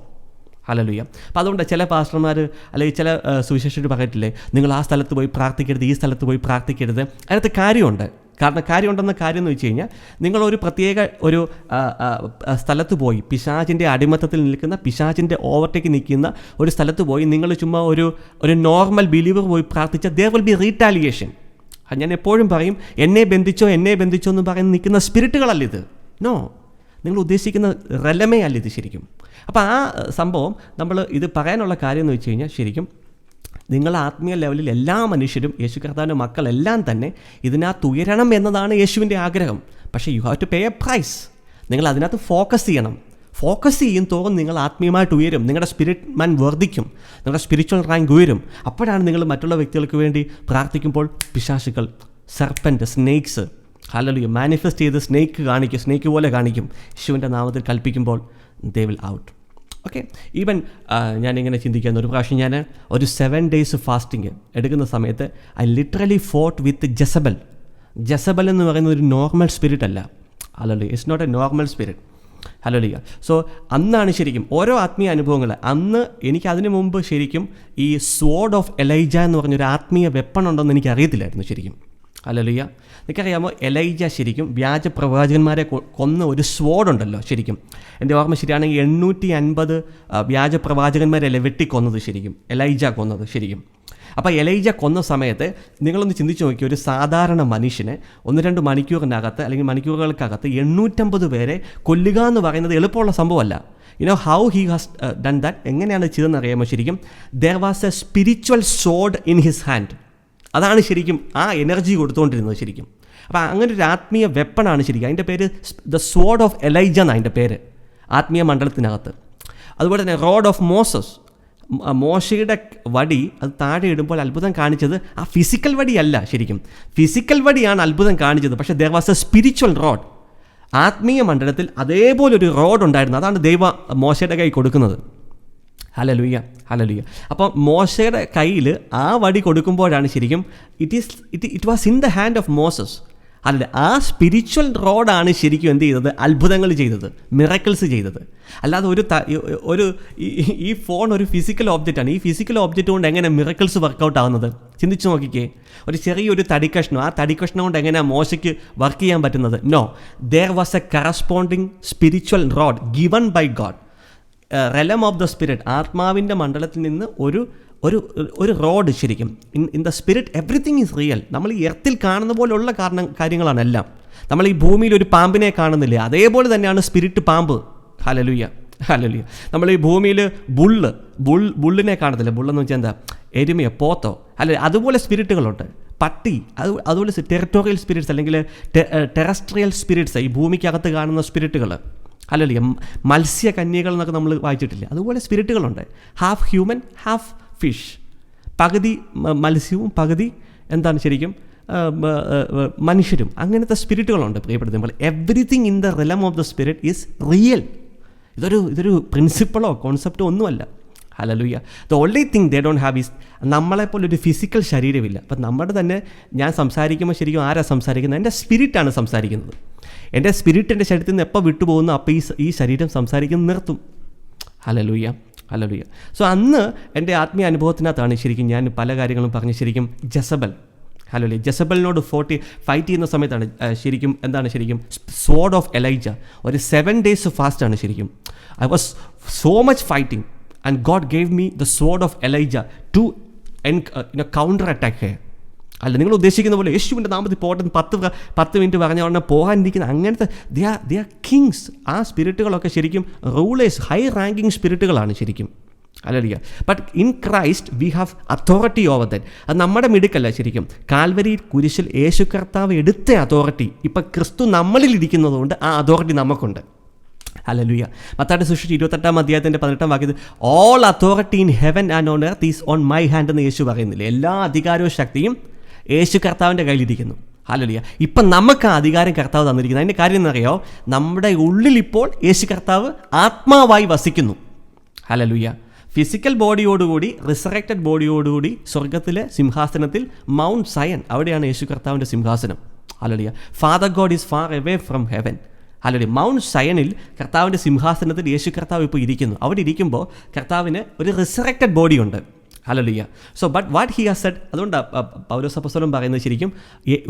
ഹല്ലേലൂയ. അപ്പോൾ അതുകൊണ്ട് ചില പാസ്റ്റർമാർ അല്ലെങ്കിൽ ചില സുവിശേഷകർ പറയത്തില്ലേ, നിങ്ങൾ ആ സ്ഥലത്ത് പോയി പ്രാർത്ഥിക്കരുത്, ഈ സ്ഥലത്ത് പോയി പ്രാർത്ഥിക്കരുത്. അതിനകത്ത് കാര്യമുണ്ട്. കാര്യമുണ്ടെന്ന കാര്യം എന്ന് വെച്ച് കഴിഞ്ഞാൽ നിങ്ങളൊരു പ്രത്യേക ഒരു സ്ഥലത്ത് പോയി പിശാചിൻ്റെ അടിമത്തത്തിൽ നിൽക്കുന്ന, പിശാചിൻ്റെ ഓവർടേക്ക് നിൽക്കുന്ന ഒരു സ്ഥലത്ത് പോയി നിങ്ങൾ ചുമ്മാ ഒരു നോർമൽ ബിലീവർ പോയി പ്രാർത്ഥിച്ചാൽ there will be retaliation. ഞാൻ എപ്പോഴും പറയും, എന്നെ ബന്ധിച്ചോ എന്ന് പറയുന്ന നിൽക്കുന്ന സ്പിരിറ്റുകളല്ല ഇത്. നോ, നിങ്ങൾ ഉദ്ദേശിക്കുന്ന റെലമേ അല്ല ഇത് ശരിക്കും. അപ്പോൾ ആ സംഭവം നമ്മൾ ഇത് പറയാനുള്ള കാര്യം എന്ന് വെച്ച് കഴിഞ്ഞാൽ, ശരിക്കും നിങ്ങൾ ആത്മീയ ലെവലിൽ എല്ലാ മനുഷ്യരും, യേശു കർത്താവിൻ്റെ മക്കളെല്ലാം തന്നെ ഇതിനകത്ത് ഉയരണം എന്നതാണ് യേശുവിൻ്റെ ആഗ്രഹം. പക്ഷേ you have to pay a price. നിങ്ങൾ അതിനകത്ത് ഫോക്കസ് ചെയ്യണം. ഫോക്കസ് ചെയ്യും തോറും നിങ്ങൾ ആത്മീയമായിട്ട് ഉയരും, നിങ്ങളുടെ സ്പിരിറ്റ് മാൻ വർദ്ധിക്കും, നിങ്ങളുടെ സ്പിരിച്വൽ റാങ്ക് ഉയരും. അപ്പോഴാണ് നിങ്ങൾ മറ്റുള്ള വ്യക്തികൾക്ക് വേണ്ടി പ്രാർത്ഥിക്കുമ്പോൾ പിശാചുക്കൾ, സെർപ്പൻറ്റ്, സ്നേക്സ്, ഹല്ലേലൂയ, മാനിഫെസ്റ്റ് ചെയ്ത് സ്നേക്ക് പോലെ കാണിക്കും. യേശുവിൻ്റെ നാമത്തിൽ കൽപ്പിക്കുമ്പോൾ they will out. Okay, even ഞാനിങ്ങനെ ചിന്തിക്കുന്ന ഒരു പ്രാവശ്യം ഞാൻ ഒരു 7 days ഫാസ്റ്റിംഗ് എടുക്കുന്ന സമയത്ത് I literally fought with Jezebel എന്ന് പറയുന്ന ഒരു നോർമൽ സ്പിരിറ്റ് അല്ല. Hallelujah, it's not a normal spirit. Hallelujah. So അന്നാണ് ശരിക്കും ഓരോ ആത്മീയ അനുഭവങ്ങൾ. അന്ന് എനിക്കതിന് മുമ്പ് ശരിക്കും ഈ സ്വോർഡ് ഓഫ് എലൈജ എന്ന് പറഞ്ഞൊരു ആത്മീയ വെപ്പൺ ഉണ്ടെന്ന് എനിക്ക് അറിയത്തില്ലായിരുന്നു ശരിക്കും. ഹല്ലേലൂയ. നിനക്കറിയാമോ, എലൈജ ശരിക്കും വ്യാജ പ്രവാചകന്മാരെ കൊന്ന ഒരു സ്വോർഡ് ഉണ്ടല്ലോ ശരിക്കും. എൻ്റെ ഓർമ്മ ശരിയാണെങ്കിൽ 850 വ്യാജ പ്രവാചകന്മാരല്ലേ വെട്ടിക്കൊന്നത് ശരിക്കും, എലൈജ കൊന്നത് ശരിക്കും. അപ്പോൾ എലൈജ കൊന്ന സമയത്ത് നിങ്ങളൊന്ന് ചിന്തിച്ച് നോക്കി, ഒരു സാധാരണ മനുഷ്യനെ 1-2 മണിക്കൂറിനകത്ത് അല്ലെങ്കിൽ മണിക്കൂറുകൾക്കകത്ത് 850 പേരെ കൊല്ലുക എന്ന് പറയുന്നത് എളുപ്പമുള്ള സംഭവമല്ല. How he has done that. എങ്ങനെയാണ് ചെയ്തതെന്ന് അറിയാമോ ശരിക്കും? There was A spiritual soared in his hand. അതാണ് ശരിക്കും ആ എനർജി കൊടുത്തുകൊണ്ടിരുന്നത് ശരിക്കും. അപ്പോൾ അങ്ങനെ ഒരു ആത്മീയ വെപ്പണാണ് ശരിക്കും. അതിൻ്റെ പേര് ദ സ്വോർഡ് ഓഫ് എലൈജ എന്നാണ് അതിൻ്റെ പേര് ആത്മീയ മണ്ഡലത്തിനകത്ത്. അതുപോലെ തന്നെ റോഡ് ഓഫ് മോസസ്, മോശയുടെ വടി അത് താഴെ ഇടുമ്പോൾ അത്ഭുതം കാണിച്ചത് ആ ഫിസിക്കൽ വടിയല്ല ശരിക്കും. ഫിസിക്കൽ വടിയാണ് അത്ഭുതം കാണിച്ചത്, പക്ഷേ there was A spiritual road. ആത്മീയ മണ്ഡലത്തിൽ അതേപോലൊരു റോഡ് ഉണ്ടായിരുന്നു. അതാണ് ദൈവ മോശയുടെ കൈ കൊടുക്കുന്നത്. Hallelujah, hallelujah. അപ്പോൾ മോശയുടെ കയ്യിൽ ആ വടി കൊടുക്കുമ്പോഴാണ് ശരിക്കും it was in the hand of Moses. അല്ല, ആ സ്പിരിച്വൽ റോഡാണ് ശരിക്കും എന്ത് ചെയ്തത്? അത്ഭുതങ്ങൾ ചെയ്തത്, മിറക്കിൾസ് ചെയ്തത്. അല്ലാതെ ഈ ഫോൺ ഒരു ഫിസിക്കൽ ഓബ്ജക്റ്റാണ്. ഈ ഫിസിക്കൽ ഓബ്ജക്റ്റ് കൊണ്ട് എങ്ങനെ മിറക്കിൾസ് വർക്കൗട്ട് ആവുന്നത്? ചിന്തിച്ച് നോക്കിക്കേ. ഒരു ചെറിയൊരു തടിക്കഷ്ണം, ആ തടിക്കഷ്ണം കൊണ്ട് എങ്ങനെയാണ് മോശയ്ക്ക് വർക്ക് ചെയ്യാൻ പറ്റുന്നത്? No, there was a corresponding spiritual rod given by God. Realm of the spirit, ആത്മാവിൻ്റെ മണ്ഡലത്തിൽ നിന്ന് ഒരു റോഡ് ശരിക്കും. In the spirit everything is real. നമ്മൾ ഈ എർത്തിൽ കാണുന്ന പോലെയുള്ള കാര്യങ്ങളാണ് എല്ലാം. നമ്മൾ ഈ ഭൂമിയിൽ ഒരു പാമ്പിനെ കാണുന്നില്ലേ, അതേപോലെ തന്നെയാണ് സ്പിരിറ്റ് പാമ്പ്. Hallelujah, hallelujah. നമ്മൾ ഈ ഭൂമിയിൽ ബുള്ളിനെ കാണത്തില്ല. ബുള്ളെന്ന് വെച്ചാൽ എന്താ? എരുമയോ പോത്തോ അല്ലെ? അതുപോലെ സ്പിരിറ്റുകളുണ്ട്. പട്ടി, അതുപോലെ ടെറിട്ടോറിയൽ സ്പിരിറ്റ്സ് അല്ലെങ്കിൽ ടെറസ്ട്രിയൽ സ്പിരിറ്റ്സ്, ഈ ഭൂമിക്കകത്ത് കാണുന്ന സ്പിരിറ്റുകൾ. ഹല്ലേലൂയ. മത്സ്യകന്യകൾ എന്നൊക്കെ നമ്മൾ വായിച്ചിട്ടില്ല. അതുപോലെ സ്പിരിറ്റുകളുണ്ട്. ഹാഫ് ഹ്യൂമൻ ഹാഫ് ഫിഷ്, പകുതി മത്സ്യവും പകുതി എന്താണ് ശരിക്കും മനുഷ്യരും. അങ്ങനത്തെ സ്പിരിറ്റുകളുണ്ട് പ്രിയപ്പെടുത്തുമ്പോൾ. Everything in the realm of the spirit is real. ഇതൊരു പ്രിൻസിപ്പിളോ കോൺസെപ്റ്റോ ഒന്നുമല്ല. Hallelujah. The only thing they don't have is, നമ്മളെപ്പോലൊരു ഫിസിക്കൽ ശരീരമില്ല. അപ്പം നമ്മുടെ തന്നെ ഞാൻ സംസാരിക്കുമ്പോൾ ശരിക്കും ആരാ സംസാരിക്കുന്നത്? എൻ്റെ സ്പിരിറ്റാണ് സംസാരിക്കുന്നത്. എൻ്റെ സ്പിരിറ്റ് എൻ്റെ ശരീരത്തിൽ നിന്ന് എപ്പോൾ വിട്ടുപോകുന്നു അപ്പോൾ ഈ ശരീരം സംസാരിക്കുന്നത് നിർത്തും. Hallelujah, hallelujah. സോ അന്ന് എൻ്റെ ആത്മീയ അനുഭവത്തിനകത്താണ് ശരിക്കും ഞാൻ പല കാര്യങ്ങളും പറഞ്ഞ് ശരിക്കും ജസബൽ, ഹല്ലേലൂയ, ജസബലിനോട് ഫൈറ്റ് ചെയ്യുന്ന സമയത്താണ് ശരിക്കും എന്താണ് ശരിക്കും സ്വോർഡ് ഓഫ് എലൈജ. ഒരു 7 days ഫാസ്റ്റാണ് ശരിക്കും. I was so much fighting and God gave me the sword of Elijah to counter attack here. അല്ല, നിങ്ങൾ ഉദ്ദേശിക്കുന്ന പോലെ യേശുവിൻ്റെ നാമത്തിൽ പോകട്ടെ 10 minute പറഞ്ഞ ഉടനെ പോകാനിരിക്കുന്ന അങ്ങനത്തെ ദേ ആർ കിങ്സ്. ആ സ്പിരിറ്റുകളൊക്കെ ശരിക്കും റൂളേഴ്സ്, ഹൈ റാങ്കിങ് സ്പിരിറ്റുകളാണ് ശരിക്കും. Hallelujah. But in Christ we have authority over that. അത് നമ്മുടെ മിടുക്കല്ല ശരിക്കും. കാൽവരി കുരിശിൽ യേശു കർത്താവ് എടുത്ത അതോറിറ്റി ഇപ്പം ക്രിസ്തു നമ്മളിൽ ഇരിക്കുന്നതുകൊണ്ട് ആ അതോറിറ്റി നമുക്കുണ്ട്. ഹല്ലേലൂയ. മത്തായിയുടെ സുവിശേഷം 28-ാം 18-ാം വാക്യത്തിൽ all authority in heaven and on earth is on my hand എന്ന് യേശു പറയുന്നില്ല. എല്ലാ അധികാരവും ശക്തിയും യേശു കർത്താവിൻ്റെ കയ്യിലിരിക്കുന്നു. ഹല്ലേലൂയ. ഇപ്പം നമുക്ക് ആ അധികാരം കർത്താവ് തന്നിരിക്കുന്നത്. അതിൻ്റെ കാര്യം എന്നറിയോ? നമ്മുടെ ഉള്ളിൽ ഇപ്പോൾ യേശു കർത്താവ് ആത്മാവായി വസിക്കുന്നു. ഹല്ലേലൂയ. ഫിസിക്കൽ ബോഡിയോടുകൂടി, റിസറക്റ്റഡ് ബോഡിയോടുകൂടി സ്വർഗത്തിലെ സിംഹാസനത്തിൽ മൗണ്ട് സയൻ, അവിടെയാണ് യേശു കർത്താവിൻ്റെ സിംഹാസനം. Hallelujah. Father God is far away from heaven. Hallelujah. Mount സയനിൽ കർത്താവിൻ്റെ സിംഹാസനത്തിൽ യേശു കർത്താവ് ഇപ്പോൾ ഇരിക്കുന്നു. അവിടെ ഇരിക്കുമ്പോൾ കർത്താവിന് ഒരു റിസറക്റ്റഡ് ബോഡിയുണ്ട്. Hallelujah. So but what he has said, അതുകൊണ്ട് പൗലോസ് അപ്പോസ്തലൻ പറയുന്നത് ശരിക്കും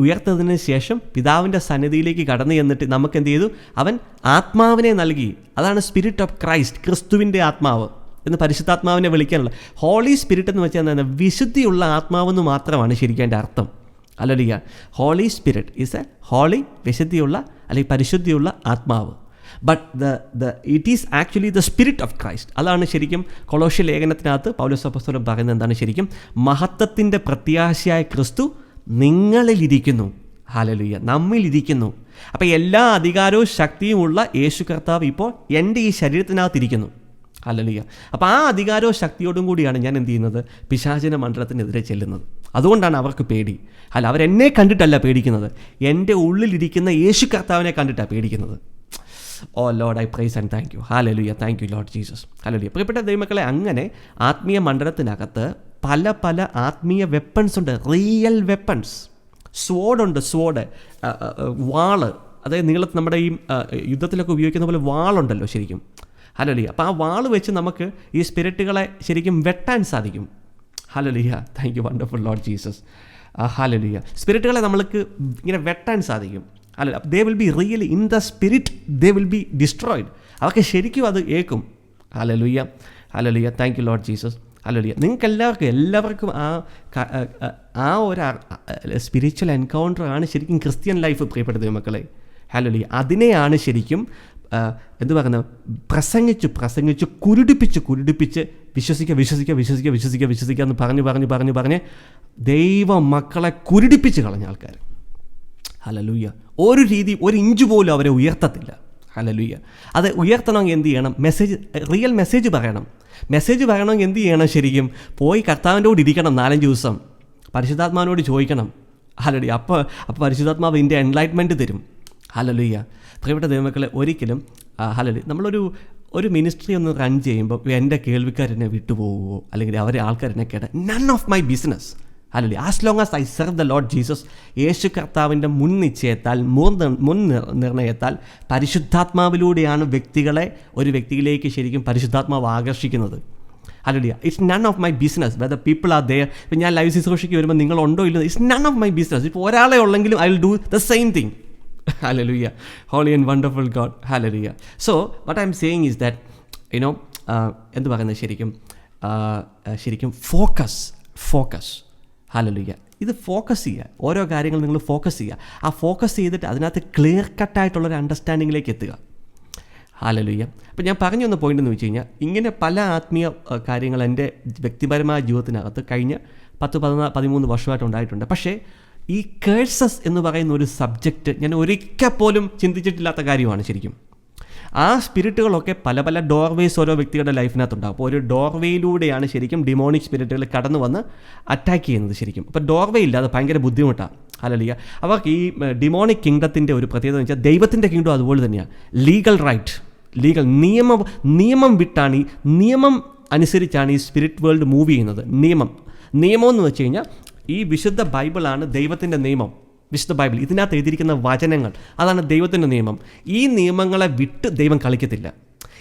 ഉയർത്തതിന് ശേഷം പിതാവിൻ്റെ സന്നിധിയിലേക്ക് കടന്നു ചെന്നിട്ട് നമുക്ക് എന്ത് ചെയ്തു? അവൻ ആത്മാവിനെ നൽകി. അതാണ് സ്പിരിറ്റ് ഓഫ് ക്രൈസ്റ്റ്, ക്രിസ്തുവിൻ്റെ ആത്മാവ് എന്ന് പരിശുദ്ധാത്മാവിനെ വിളിക്കാനുള്ള. ഹോളി സ്പിരിറ്റ് എന്ന് വെച്ചാൽ എന്താണ്? വിശുദ്ധിയുള്ള ആത്മാവെന്ന് മാത്രമാണ് ശരിക്കും എൻ്റെ അർത്ഥം. Hallelujah. Holy Spirit is a holy, വിശുദ്ധിയുള്ള അല്ലെങ്കിൽ പരിശുദ്ധിയുള്ള ആത്മാവ്. But it is actually the Spirit of Christ. അതാണ് ശരിക്കും കൊളോസ്യ ലേഖനത്തിനകത്ത് പൗലോസ് അപ്പോസ്തലൻ പറയുന്നത് എന്താണ് ശരിക്കും? മഹത്വത്തിൻ്റെ പ്രത്യാശയായ ക്രിസ്തു നിങ്ങളിലിരിക്കുന്നു. ഹല്ലേലൂയ, നമ്മിലിരിക്കുന്നു. അപ്പോൾ എല്ലാ അധികാരവും ശക്തിയുമുള്ള യേശു കർത്താവ് ഇപ്പോൾ എൻ്റെ ഈ ശരീരത്തിനകത്തിരിക്കുന്നു. ഹല്ലേലൂയ. അപ്പോൾ ആ അധികാരവും ശക്തിയോടും കൂടിയാണ് ഞാൻ എന്ത് ചെയ്യുന്നത്? പിശാചിന മണ്ഡലത്തിനെതിരെ ചെല്ലുന്നത്. അതുകൊണ്ടാണ് അവർക്ക് പേടി. അല്ല, അവരെന്നെ കണ്ടിട്ടല്ല പേടിക്കുന്നത്, എൻ്റെ ഉള്ളിലിരിക്കുന്ന യേശു കർത്താവിനെ കണ്ടിട്ടാണ് പേടിക്കുന്നത്. Oh Lord, I praise and thank you. Hallelujah, thank you Lord Jesus. Hallelujah. പ്രിയപ്പെട്ട ദൈവമക്കളെ, അങ്ങനെ ആത്മീയ മണ്ഡലത്തിനകത്ത് പല പല ആത്മീയ വെപ്പൺസ് ഉണ്ട്, റിയൽ വെപ്പൺസ്. സ്വോർഡുണ്ട്, സ്വോർഡ്, വാള്, അതായത് നീളത്തിൽ നമ്മുടെ ഈ യുദ്ധത്തിലൊക്കെ ഉപയോഗിക്കുന്ന പോലെ വാളുണ്ടല്ലോ ശരിക്കും. ഹല്ലേലൂയ. അപ്പോൾ ആ വാള് വെച്ച് നമുക്ക് ഈ സ്പിരിറ്റുകളെ ശരിക്കും വെട്ടാൻ സാധിക്കും. Hallelujah, thank you wonderful Lord Jesus. Hallelujah. സ്പിരിറ്റുകളെ നമ്മൾക്ക് ഇങ്ങനെ വെട്ടാൻ സാധിക്കും. അല്ല, they will be really in the spirit, they will be destroyed. അവർക്ക് ശരിക്കും അത് ഏക്കും. Hallelujah, hallelujah, thank you Lord Jesus. Hallelujah. നിങ്ങൾക്ക് എല്ലാവർക്കും ആ ഒരു സ്പിരിച്വൽ എൻകൗണ്ടർ ആണ് ശരിക്കും ക്രിസ്ത്യൻ ലൈഫ്, പ്രിയപ്പെട്ട ദൈവമക്കളെ. ഹല്ലേലൂയ. അതിനെയാണ് ശരിക്കും എന്ത് പറയുന്നത്, പ്രസംഗിച്ച് കുരുടിപ്പിച്ച് വിശ്വസിക്കുക എന്ന് പറഞ്ഞ് ദൈവ മക്കളെ കുരുടിപ്പിച്ച് കളഞ്ഞ ആൾക്കാർ. ഹല്ലേലൂയ. ഒരു ഇഞ്ച് പോലും അവരെ ഉയർത്തത്തില്ല. ഹല്ലേലൂയ. അത് ഉയർത്തണമെങ്കിൽ എന്ത് ചെയ്യണം? റിയൽ മെസ്സേജ് പറയണം. മെസ്സേജ് പറയണമെങ്കിൽ എന്ത് ചെയ്യണം? ശരിക്കും പോയി കർത്താവിൻ്റെ കൂടെ ഇരിക്കണം 4-5 ദിവസം, പരിശുദ്ധാത്മാവിനോട് ചോദിക്കണം. ഹല്ലേലൂയ. അപ്പോൾ പരിശുദ്ധാത്മാവ് ഇതിൻ്റെ എൻലൈറ്റ്മെൻറ്റ് തരും. ഹല്ലേലൂയ. പ്രിയപ്പെട്ട ദൈവമക്കളെ, ഒരിക്കലും ഹല്ലേലൂയ ഒരു മിനിസ്ട്രി ഒന്ന് റൺ ചെയ്യുമ്പോൾ എൻ്റെ കേൾവിക്കാരെന്നെ വിട്ടുപോകുമോ അല്ലെങ്കിൽ അവരെ ആൾക്കാരെന്നെ കേട്ട none of my business. Hallelujah. As long as I serve the Lord Jesus, Yesu കർത്താവിൻ്റെ മുൻ നിശ്ചയത്താൽ മുൻ നിർണയത്താൽ പരിശുദ്ധാത്മാവിലൂടെയാണ് ഒരു വ്യക്തിയിലേക്ക് ശരിക്കും പരിശുദ്ധാത്മാവ് ആകർഷിക്കുന്നത്. Hallelujah. It's none of my business whether people are there. ഇപ്പം ഞാൻ ലൈവ് ശുശ്രൂഷയ്ക്ക് വരുമ്പോൾ നിങ്ങളുണ്ടോ ഇല്ലോ, it's none of my business. ഇപ്പോൾ ഒരാളെ ഉള്ളെങ്കിലും I will do the same thing. Hallelujah. Holy and wonderful God. Hallelujah. So what I'm saying is that എന്ത് പറയുന്നത് ശരിക്കും ഫോക്കസ്. ഹല്ലേലൂയ. ഇത് ഫോക്കസ് ചെയ്യുക, ഓരോ കാര്യങ്ങൾ നിങ്ങൾ ഫോക്കസ് ചെയ്യുക. ആ ഫോക്കസ് ചെയ്തിട്ട് അതിനകത്ത് ക്ലിയർ കട്ടായിട്ടുള്ളൊരു അണ്ടർസ്റ്റാൻഡിങ്ങിലേക്ക് എത്തുക. ഹല്ലേലൂയ. അപ്പോൾ ഞാൻ പറഞ്ഞു വന്ന പോയിന്റ് എന്ന് വെച്ച് കഴിഞ്ഞാൽ, ഇങ്ങനെ പല ആത്മീയ കാര്യങ്ങൾ എൻ്റെ വ്യക്തിപരമായ ജീവിതത്തിനകത്ത് കഴിഞ്ഞ 10-13 വർഷമായിട്ട് ഉണ്ടായിട്ടുണ്ട്. പക്ഷേ ഈ കേഴ്സസ് എന്ന് പറയുന്ന ഒരു സബ്ജക്റ്റ് ഞാൻ ഒരിക്കൽ പോലും ചിന്തിച്ചിട്ടില്ലാത്ത കാര്യമാണ് ശരിക്കും. ആ സ്പിരിറ്റുകളൊക്കെ പല പല ഡോർവേസ് ഓരോ വ്യക്തികളുടെ ലൈഫിനകത്തുണ്ടാകും. അപ്പോൾ ഒരു ഡോർവേയിലൂടെയാണ് ശരിക്കും ഡിമോണിക് സ്പിരിറ്റുകൾ കടന്നു വന്ന് അറ്റാക്ക് ചെയ്യുന്നത് ശരിക്കും. അപ്പോൾ ഡോർവേ ഇല്ലാതെ ഭയങ്കര ബുദ്ധിമുട്ടാണ്. ഹല്ലേലൂയ. അവർക്ക് ഈ ഡിമോണിക് കിങ്ഡത്തിൻ്റെ ഒരു പ്രത്യേകത എന്ന് വെച്ചാൽ, ദൈവത്തിൻ്റെ കിങ്ഡം അതുപോലെ തന്നെയാണ്. ലീഗൽ നിയമം വിട്ടാണ്, ഈ നിയമം അനുസരിച്ചാണ് ഈ സ്പിരിറ്റ് വേൾഡ് മൂവ് ചെയ്യുന്നത്. നിയമം എന്ന് വെച്ച് കഴിഞ്ഞാൽ ഈ വിശുദ്ധ ബൈബിളാണ് ദൈവത്തിൻ്റെ നിയമം. വിശുദ്ധ ബൈബിൾ, ഇതിനകത്ത് എഴുതിയിരിക്കുന്ന വചനങ്ങൾ, അതാണ് ദൈവത്തിൻ്റെ നിയമം. ഈ നിയമങ്ങളെ വിട്ട് ദൈവം കളിക്കത്തില്ല.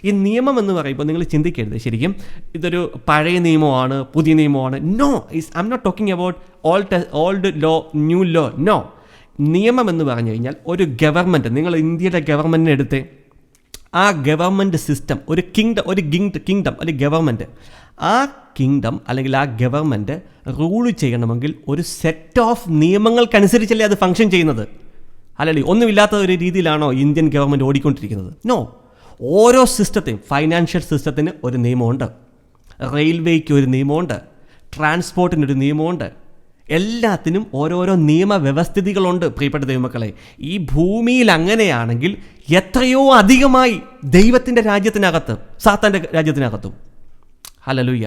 ഈ നിയമം എന്ന് പറയുമ്പോൾ നിങ്ങൾ ചിന്തിക്കരുത് ശരിക്കും ഇതൊരു പഴയ നിയമമാണ്, പുതിയ നിയമമാണ്. No, I'm not talking about old law, new law. No. നിയമം എന്ന് പറഞ്ഞു കഴിഞ്ഞാൽ ഒരു ഗവൺമെൻറ്, നിങ്ങൾ ഇന്ത്യയുടെ ഗവൺമെൻറ്റിനെ എടുത്ത് ആ ഗവൺമെൻറ് സിസ്റ്റം, ഒരു കിങ്ഡം അല്ലെങ്കിൽ ഗവൺമെൻറ്, ആ കിങ്ഡം അല്ലെങ്കിൽ ആ ഗവൺമെൻറ് റൂൾ ചെയ്യണമെങ്കിൽ ഒരു സെറ്റ് ഓഫ് നിയമങ്ങൾക്കനുസരിച്ചല്ലേ അത് ഫങ്ഷൻ ചെയ്യുന്നത്. അല്ലെങ്കിൽ ഒന്നുമില്ലാത്ത ഒരു രീതിയിലാണോ ഇന്ത്യൻ ഗവൺമെൻറ് ഓടിക്കൊണ്ടിരിക്കുന്നത്? നോ. ഓരോ സിസ്റ്റത്തിനും, ഫൈനാൻഷ്യൽ സിസ്റ്റത്തിന് ഒരു നിയമമുണ്ട്, റെയിൽവേക്ക് ഒരു നിയമമുണ്ട്, ട്രാൻസ്പോർട്ടിനൊരു നിയമമുണ്ട്. എല്ലാത്തിനും ഓരോരോ നിയമവ്യവസ്ഥിതികളുണ്ട്. പ്രിയപ്പെട്ട ദൈവമക്കളെ, ഈ ഭൂമിയിൽ അങ്ങനെയാണെങ്കിൽ എത്രയോ അധികമായി ദൈവത്തിൻ്റെ രാജ്യത്തിനകത്ത്, സാത്താൻ്റെ രാജ്യത്തിനകത്തും. ഹല്ലേലൂയ.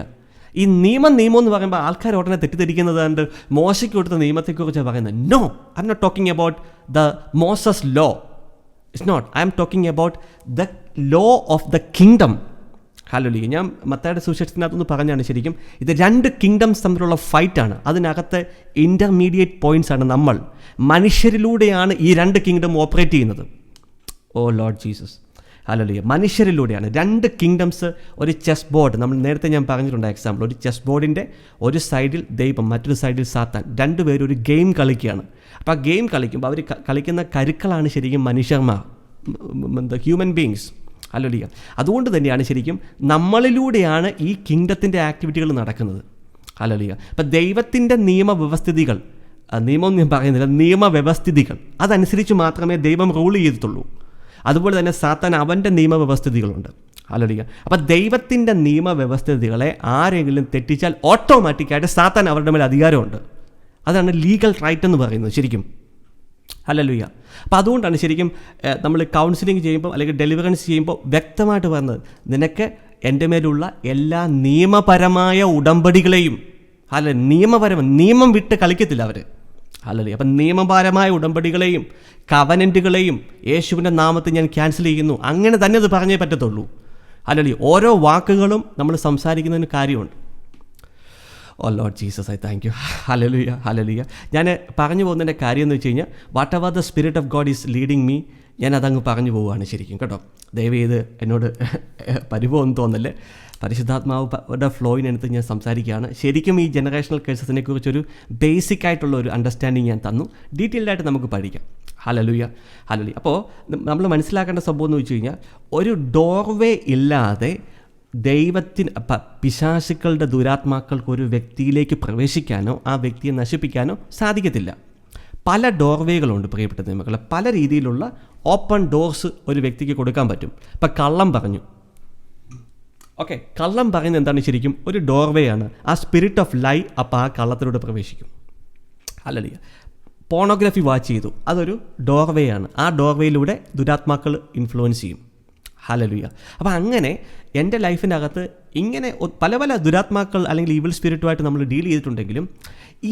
ഈ നിയമം എന്ന് പറയുമ്പോൾ ആൾക്കാർ ഉടനെ തെറ്റിദ്ധരിക്കുന്നത് കൊണ്ട് മോശയ്ക്ക് കൊടുത്ത നിയമത്തെക്കുറിച്ച് പറയുന്നത്. No, I'm not talking about the Moses law. It's not. I'm talking about the law of the kingdom. Hallelujah. ഞാൻ മത്തായിയുടെ സുവിശേഷത്തിനകത്തൊന്ന് പറഞ്ഞാണ് ശരിക്കും ഇത് 2 കിങ്ഡംസ് തമ്മിലുള്ള ഫൈറ്റാണ്. അതിനകത്ത് ഇൻ്റർമീഡിയറ്റ് പോയിൻറ്റ്സ് ആണ് നമ്മൾ. മനുഷ്യരിലൂടെയാണ് ഈ 2 കിങ്ഡം ഓപ്പറേറ്റ് ചെയ്യുന്നത്. ഓ ലോർഡ് ജീസസ്. ഹല്ലേലൂയ. മനുഷ്യരിലൂടെയാണ് 2 കിങ്ഡംസ്. ഒരു ചെസ് ബോർഡ്, നമ്മൾ നേരത്തെ ഞാൻ പറഞ്ഞിട്ടുണ്ട് എക്സാമ്പിൾ, ഒരു ചെസ് ബോർഡിൻ്റെ ഒരു സൈഡിൽ ദൈവം, മറ്റൊരു സൈഡിൽ സാത്താൻ, 2 പേരും ഒരു ഗെയിം കളിക്കുകയാണ്. അപ്പോൾ ആ ഗെയിം കളിക്കുമ്പോൾ അവർ കളിക്കുന്ന കരുക്കളാണ് ശരിക്കും മനുഷ്യന്മാർ, ഹ്യൂമൻ ബീങ്സ്. ഹല്ലേലൂയ. അതുകൊണ്ട് തന്നെയാണ് ശരിക്കും നമ്മളിലൂടെയാണ് ഈ കിങ്ഡത്തിൻ്റെ ആക്ടിവിറ്റികൾ നടക്കുന്നത്. ഹല്ലേലൂയ. അപ്പം ദൈവത്തിൻ്റെ നിയമവ്യവസ്ഥിതികൾ നിയമം ഞാൻ പറയുന്നില്ല, നിയമവ്യവസ്ഥിതികൾ, അതനുസരിച്ച് മാത്രമേ ദൈവം റൂൾ ചെയ്തിട്ടുള്ളൂ. അതുപോലെ തന്നെ സാത്താൻ അവൻ്റെ നിയമവ്യവസ്ഥിതികളുണ്ട്. ഹല്ലേലൂയ. അപ്പോൾ ദൈവത്തിൻ്റെ നിയമവ്യവസ്ഥിതികളെ ആരെങ്കിലും തെറ്റിച്ചാൽ ഓട്ടോമാറ്റിക്കായിട്ട് സാത്താൻ അവരുടെ മേൽ അധികാരമുണ്ട്. അതാണ് ലീഗൽ റൈറ്റ് എന്ന് പറയുന്നത് ശരിക്കും. ഹല്ലേലൂയ. അപ്പോൾ അതുകൊണ്ടാണ് ശരിക്കും നമ്മൾ കൗൺസിലിംഗ് ചെയ്യുമ്പോൾ അല്ലെങ്കിൽ ഡെലിവറൻസ് ചെയ്യുമ്പോൾ വ്യക്തമായിട്ട് പറഞ്ഞത്, നിനക്ക് എൻ്റെ മേലുള്ള എല്ലാ നിയമപരമായ ഉടമ്പടികളെയും, നിയമം വിട്ട് കളിക്കത്തില്ല അവർ. ഹല്ലേലൂയ. അപ്പം നിയമപരമായ ഉടമ്പടികളെയും കവനൻറ്റുകളെയും യേശുവിൻ്റെ നാമത്തിൽ ഞാൻ ക്യാൻസൽ ചെയ്യുന്നു. അങ്ങനെ തന്നെ അത് പറഞ്ഞേ പറ്റത്തുള്ളൂ. ഹല്ലേലൂയ. ഓരോ വാക്കുകളും നമ്മൾ സംസാരിക്കുന്നതിന് കാര്യമുണ്ട്. Oh Lord Jesus, I thank you. Hallelujah, hallelujah. ഞാൻ പറഞ്ഞു പോകുന്നതിൻ്റെ കാര്യം എന്ന് വെച്ച് കഴിഞ്ഞാൽ, whatever the Spirit of God is leading me, ഞാൻ അതങ്ങ് പറഞ്ഞു പോവുകയാണ് ശരിക്കും കേട്ടോ. ദയവ് ചെയ്ത് എന്നോട് പരിഭവം തോന്നല്ലേ. പരിശുദ്ധാത്മാവുടെ ഫ്ലോയിനടുത്ത് ഞാൻ സംസാരിക്കുകയാണ്. ശരിക്കും ഈ ജനറേഷണൽ കേസസിനെ കുറിച്ചൊരു ബേസിക് ആയിട്ടുള്ള ഒരു അണ്ടർസ്റ്റാൻഡിങ് ഞാൻ തന്നു. ഡീറ്റെയിൽഡായിട്ട് നമുക്ക് പഠിക്കാം. Hallelujah, hallelujah. അപ്പോൾ നമ്മൾ മനസ്സിലാക്കേണ്ട സംഭവം എന്ന് വെച്ച് കഴിഞ്ഞാൽ, ഒരു ഡോർവേ ഇല്ലാതെ ദൈവത്തിന് പിശാചുക്കളുടെ ദുരാത്മാക്കൾക്ക് ഒരു വ്യക്തിയിലേക്ക് പ്രവേശിക്കാനോ ആ വ്യക്തിയെ നശിപ്പിക്കാനോ സാധിക്കത്തില്ല. പല ഡോർവേകളുണ്ട് പ്രിയപ്പെട്ട ദൈവമക്കളെ. പല രീതിയിലുള്ള ഓപ്പൺ ഡോർസ് ഒരു വ്യക്തിക്ക് കൊടുക്കാൻ പറ്റും. ഇപ്പം കള്ളം പറഞ്ഞു, ഓക്കെ, കള്ളം പറയുന്നത് എന്താണ്? ശരിക്കും ഒരു ഡോർവേ ആണ്. ആ സ്പിരിറ്റ് ഓഫ് ലൈ അപ്പോൾ ആ കള്ളത്തിലൂടെ പ്രവേശിക്കും. ഹല്ലേലൂയ. പോണോഗ്രഫി വാച്ച് ചെയ്തു, അതൊരു ഡോർവേ ആണ്. ആ ഡോർവേയിലൂടെ ദുരാത്മാക്കൾ ഇൻഫ്ലുവൻസ് ചെയ്യും. ഹല്ലേലൂയ. അപ്പോൾ അങ്ങനെ എൻ്റെ ലൈഫിൻ്റെ അകത്ത് ഇങ്ങനെ പല പല ദുരാത്മാക്കൾ അല്ലെങ്കിൽ ഈവിൾ സ്പിരിറ്റുമായിട്ട് നമ്മൾ ഡീൽ ചെയ്തിട്ടുണ്ടെങ്കിലും,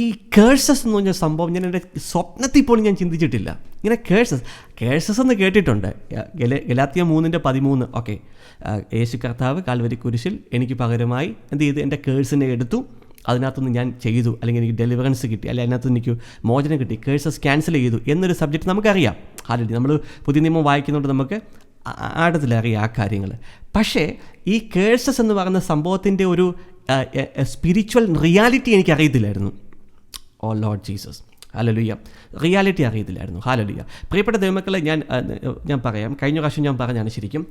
ഈ കേഴ്സസ് എന്ന് പറഞ്ഞ സംഭവം ഞാൻ എൻ്റെ സ്വപ്നത്തിൽ പോലും ഞാൻ ചിന്തിച്ചിട്ടില്ല. ഇങ്ങനെ കേഴ്സസ് എന്ന് കേട്ടിട്ടുണ്ട്. ഗലാത്യ 3:13, ഓക്കെ, യേശു കർത്താവ് കാൽവരി കുരിശിൽ എനിക്ക് പകരമായി എന്ത് ചെയ്ത് എൻ്റെ കേഴ്സിനെ എടുത്തു, അതിനകത്തുനിന്ന് ഞാൻ ചെയ്തു, അല്ലെങ്കിൽ എനിക്ക് ഡെലിവറൻസ് കിട്ടി, അല്ലെങ്കിൽ അതിനകത്ത് എനിക്ക് മോചനം കിട്ടി, കേഴ്സസ് ക്യാൻസൽ ചെയ്തു എന്നൊരു സബ്ജക്റ്റ് നമുക്കറിയാം. ആൾറെഡി നമ്മൾ പുതിയ നിയമം വായിക്കുന്നതുകൊണ്ട് നമുക്ക് ആഴത്തിലറിയാം ആ കാര്യങ്ങൾ. പക്ഷേ ഈ കേഴ്സസ് എന്ന് പറയുന്ന സംഭവത്തിൻ്റെ ഒരു സ്പിരിച്വൽ റിയാലിറ്റി എനിക്കറിയത്തില്ലായിരുന്നു. ഓ ലോർഡ് ജീസസ്, ഹല്ലേലൂയ. റിയാലിറ്റി അറിയത്തില്ലായിരുന്നു. ഹല്ലേലൂയ. പ്രിയപ്പെട്ട ദൈവമക്കളെ, ഞാൻ പറയാം, കഴിഞ്ഞ പ്രാവശ്യം ഞാൻ പറഞ്ഞാണ് ശരിക്കും,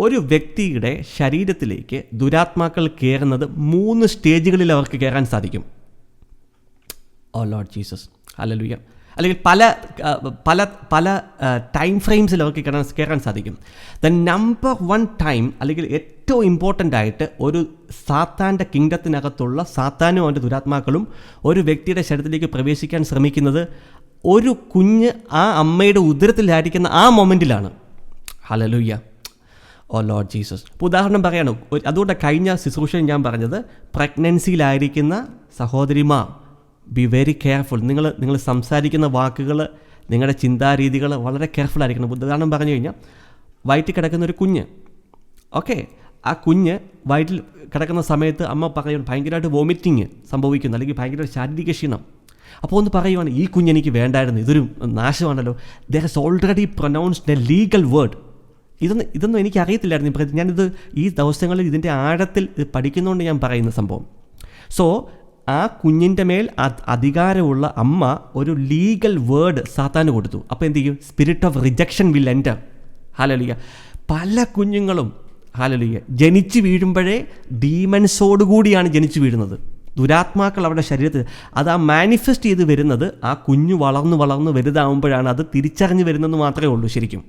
ഒരു വ്യക്തിയുടെ ശരീരത്തിലേക്ക് ദുരാത്മാക്കൾ കയറുന്നത് 3 സ്റ്റേജുകളിൽ അവർക്ക് കയറാൻ സാധിക്കും. ഓ ലോർഡ് ജീസസ്, ഹല്ലേലൂയ. അല്ലെങ്കിൽ പല ടൈം ഫ്രെയിംസിൽ അവർക്ക് കയറാൻ സാധിക്കും. ദ നമ്പർ 1 ടൈം, അല്ലെങ്കിൽ ഏറ്റവും ഇമ്പോർട്ടൻ്റ് ആയിട്ട് ഒരു സാത്താൻ്റെ കിങ്ഡത്തിനകത്തുള്ള സാത്താനും അവൻ്റെ ദുരാത്മാക്കളും ഒരു വ്യക്തിയുടെ ശരീരത്തിലേക്ക് പ്രവേശിക്കാൻ ശ്രമിക്കുന്നത് ഒരു കുഞ്ഞ് ആ അമ്മയുടെ ഉദരത്തിലായിരിക്കുന്ന ആ മൊമെൻറ്റിലാണ്. ഹല്ലേലൂയ. Oh Lord Jesus. ഇപ്പോൾ ഉദാഹരണം പറയാണ്, അതുകൊണ്ട് കഴിഞ്ഞ ശുശ്രൂഷയിൽ ഞാൻ പറഞ്ഞത്, പ്രഗ്നൻസിയിലായിരിക്കുന്ന സഹോദരിമാർ, ബി വെരി കെയർഫുൾ. നിങ്ങൾ സംസാരിക്കുന്ന വാക്കുകൾ, നിങ്ങളുടെ ചിന്താരീതികൾ വളരെ കെയർഫുൾ ആയിരിക്കണം. ഉദാഹരണം പറഞ്ഞു കഴിഞ്ഞാൽ, വയറ്റിൽ കിടക്കുന്ന ഒരു കുഞ്ഞ്, ഓക്കെ, ആ കുഞ്ഞ് വയറ്റിൽ കിടക്കുന്ന സമയത്ത് അമ്മ പറയും ഭയങ്കരമായിട്ട് വോമിറ്റിങ് സംഭവിക്കുന്നു, അല്ലെങ്കിൽ ഭയങ്കര ശാരീരിക ക്ഷീണം. അപ്പോൾ ഒന്ന് പറയുവാണ്, ഈ കുഞ്ഞ് എനിക്ക് വേണ്ടായിരുന്നു, ഇതൊരു നാശമാണല്ലോ. There is already pronounced a legal word. ഇതൊന്നും എനിക്ക് അറിയത്തില്ലായിരുന്നു. ഞാനിത് ഈ ദിവസങ്ങളിൽ ഇതിൻ്റെ ആഴത്തിൽ പഠിക്കുന്നതുകൊണ്ട് ഞാൻ പറയുന്ന സംഭവം. സോ ആ കുഞ്ഞിൻ്റെ മേൽ അധികാരമുള്ള അമ്മ ഒരു ലീഗൽ വേർഡ് സാത്താന് കൊടുത്തു. അപ്പോൾ എന്ത് ചെയ്യും? Spirit of rejection will enter. Hallelujah. പല കുഞ്ഞുങ്ങളും, ഹല്ലേലൂയ, ജനിച്ചു വീഴുമ്പോഴേ ഡീമൻസോടുകൂടിയാണ് ജനിച്ചു വീഴുന്നത്. ദുരാത്മാക്കൾ അവരുടെ ശരീരത്തിൽ അത് മാനിഫെസ്റ്റ് ചെയ്ത് വരുന്നത് ആ കുഞ്ഞു വളർന്ന് വലുതാവുമ്പോഴാണ് അത് തിരിച്ചറിഞ്ഞ് വരുന്നതെന്ന് മാത്രമേ ഉള്ളൂ ശരിക്കും.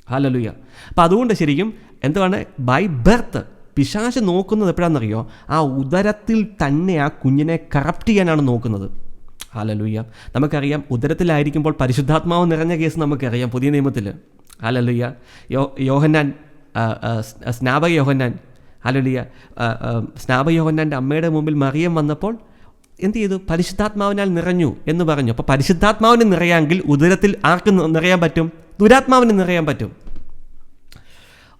ഹല്ലേലൂയ. അപ്പം അതുകൊണ്ട് ശരിക്കും എന്താണ്, ബൈ ബർത്ത് പിശാച് നോക്കുന്നത് എപ്പോഴാണെന്നറിയോ? ആ ഉദരത്തിൽ തന്നെ ആ കുഞ്ഞിനെ കറപ്റ്റ് ചെയ്യാനാണ് നോക്കുന്നത്. ഹല്ലേലൂയ. നമുക്കറിയാം, ഉദരത്തിലായിരിക്കുമ്പോൾ പരിശുദ്ധാത്മാവ് നിറഞ്ഞ കേസ് നമുക്കറിയാം പുതിയ നിയമത്തിൽ. ഹല്ലേലൂയ. യോഹന്നാൻ, സ്നാപക യോഹന്നാൻ, ഹല്ലേലൂയ, സ്നാപക യോഹന്നാൻ്റെ അമ്മയുടെ മുമ്പിൽ മറിയം വന്നപ്പോൾ എന്ത് ചെയ്തു? പരിശുദ്ധാത്മാവിനാൽ നിറഞ്ഞു എന്ന് പറഞ്ഞു. അപ്പോൾ പരിശുദ്ധാത്മാവിന് നിറയാമെങ്കിൽ ഉദരത്തിൽ ആർക്ക് നിറയാൻ പറ്റും? ദുരാത്മാവിന് നിറയാൻ പറ്റും.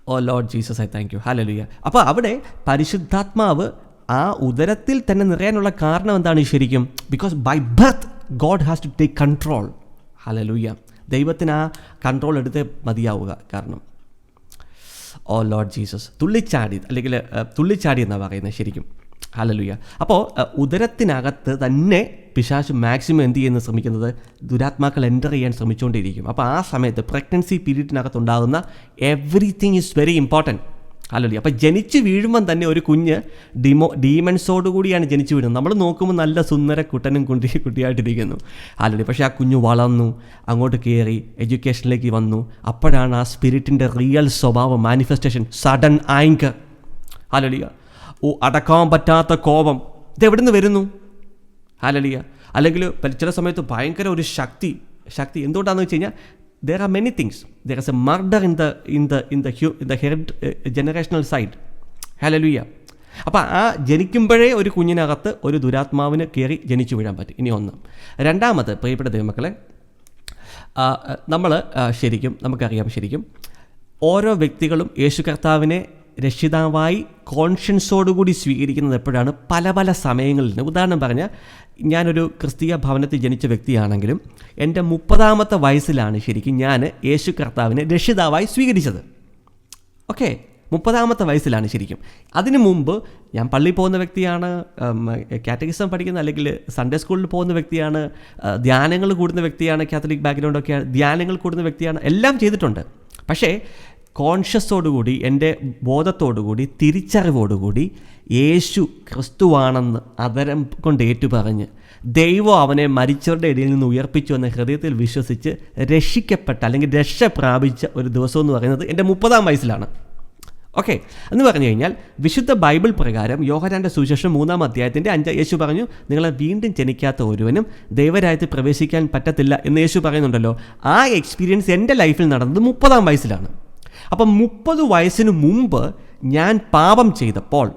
Oh Lord Jesus, I thank you. Hallelujah. അപ്പോൾ അവിടെ പരിശുദ്ധാത്മാവ് ആ ഉദരത്തിൽ തന്നെ നിറയാനുള്ള കാരണം എന്താണ് ശരിക്കും? Because by birth God has to take control. Hallelujah. ദൈവത്തിന് ആ കൺട്രോൾ എടുത്തേ മതിയാവുക. കാരണം ഓ ലോർഡ് ജീസസ്, തുള്ളിച്ചാടി എന്നാണ് പറയുന്നത് ശരിക്കും. ഹല്ലേലൂയ. അപ്പോൾ ഉദരത്തിനകത്ത് തന്നെ പിശാച് മാക്സിമം എന്ത് ചെയ്യുന്ന ശ്രമിക്കുന്നത്? ദുരാത്മാക്കൾ എൻ്റർ ചെയ്യാൻ ശ്രമിച്ചുകൊണ്ടിരിക്കും. അപ്പോൾ ആ സമയത്ത് പ്രഗ്നൻസി പീരീഡിനകത്തുണ്ടാകുന്ന everything is very important. Hallelujah. അപ്പോൾ ജനിച്ച് വീഴുമ്പം തന്നെ ഒരു കുഞ്ഞ് ഡീമൺസോട് കൂടിയാണ് ജനിച്ചു വീഴുന്നത്. നമ്മൾ നോക്കുമ്പോൾ നല്ല സുന്ദര കുട്ടനും കുട്ടിയായിട്ടിരിക്കുന്നു. ഹല്ലേലൂയ. പക്ഷേ ആ കുഞ്ഞ് വളർന്നു, അങ്ങോട്ട് കയറി എഡ്യൂക്കേഷനിലേക്ക് വന്നു. അപ്പോഴാണ് ആ സ്പിരിറ്റിൻ്റെ റിയൽ സ്വഭാവം മാനിഫെസ്റ്റേഷൻ. Sudden anchor. ഹല്ലേലൂയ. അടക്കാൻ പറ്റാത്ത കോപം. ഇതെവിടെ നിന്ന് വരുന്നു? ഹല്ലേലൂയ. അല്ലെങ്കിൽ ചില സമയത്ത് ഭയങ്കര ഒരു ശക്തി എന്തുകൊണ്ടാണെന്ന് വെച്ച് കഴിഞ്ഞാൽ there are many things. There is a murder in the head generational side. Hallelujah. അപ്പോൾ ആ ജനിക്കുമ്പോഴേ ഒരു കുഞ്ഞിനകത്ത് ഒരു ദുരാത്മാവിന് കയറി ജനിച്ചു വീഴാൻ പറ്റും. ഇനി ഒന്ന്. രണ്ടാമത്, പ്രിയപ്പെട്ട ദൈവമക്കളെ, നമുക്കറിയാം ശരിക്കും ഓരോ വ്യക്തികളും യേശു കർത്താവിനെ രക്ഷിതാവായി കോൺഷ്യൻസോടുകൂടി സ്വീകരിക്കുന്നത് എപ്പോഴാണ്? പല പല സമയങ്ങളിൽ. ഉദാഹരണം പറഞ്ഞാൽ, ഞാനൊരു ക്രിസ്തീയ ഭവനത്തിൽ ജനിച്ച വ്യക്തിയാണെങ്കിലും എൻ്റെ 30ാമത്തെ വയസ്സിലാണ് ശരിക്കും ഞാൻ യേശു കർത്താവിനെ രക്ഷിതാവായി സ്വീകരിച്ചത്. ഓക്കെ, 30ാമത്തെ വയസ്സിലാണ് ശരിക്കും. അതിനു മുമ്പ് ഞാൻ പള്ളിയിൽ പോകുന്ന വ്യക്തിയാണ്, കാറ്റഗിസം പഠിക്കുന്ന അല്ലെങ്കിൽ സൺഡേ സ്കൂളിൽ പോകുന്ന വ്യക്തിയാണ്, ധ്യാനങ്ങൾ കൂടുന്ന വ്യക്തിയാണ്, കാത്തലിക് ബാക്ക്ഗ്രൗണ്ടൊക്കെയാണ്, ധ്യാനങ്ങൾ കൂടുന്ന വ്യക്തിയാണ്, എല്ലാം ചെയ്തിട്ടുണ്ട്. പക്ഷേ കോൺഷ്യസോടുകൂടി, എൻ്റെ ബോധത്തോടുകൂടി, തിരിച്ചറിവോടുകൂടി യേശു ക്രിസ്തുവാണെന്ന് അതരം കൊണ്ട് ഏറ്റുപറഞ്ഞ് ദൈവം അവനെ മരിച്ചവരുടെ ഇടയിൽ നിന്ന് ഉയർപ്പിച്ചു എന്ന ഹൃദയത്തിൽ വിശ്വസിച്ച് രക്ഷിക്കപ്പെട്ട അല്ലെങ്കിൽ രക്ഷ പ്രാപിച്ച ഒരു ദിവസം എന്ന് പറയുന്നത് എൻ്റെ 30ാം വയസ്സിലാണ്. ഓക്കെ, എന്ന് പറഞ്ഞു കഴിഞ്ഞാൽ വിശുദ്ധ ബൈബിൾ പ്രകാരം യോഹന്നാന്റെ സുവിശേഷം 3-ാം അധ്യായത്തിൻ്റെ 5 യേശു പറഞ്ഞു, നിങ്ങളെ വീണ്ടും ജനിക്കാത്ത ഒരുവനും ദൈവരാജ്യത്തിൽ പ്രവേശിക്കാൻ പറ്റത്തില്ല എന്ന് യേശു പറയുന്നുണ്ടല്ലോ. ആ എക്സ്പീരിയൻസ് എൻ്റെ ലൈഫിൽ നടന്നത് 30ാം വയസ്സിലാണ്. അപ്പം 30 വയസ്സിന് മുമ്പ് ഞാൻ പാപം ചെയ്തപ്പോൾ,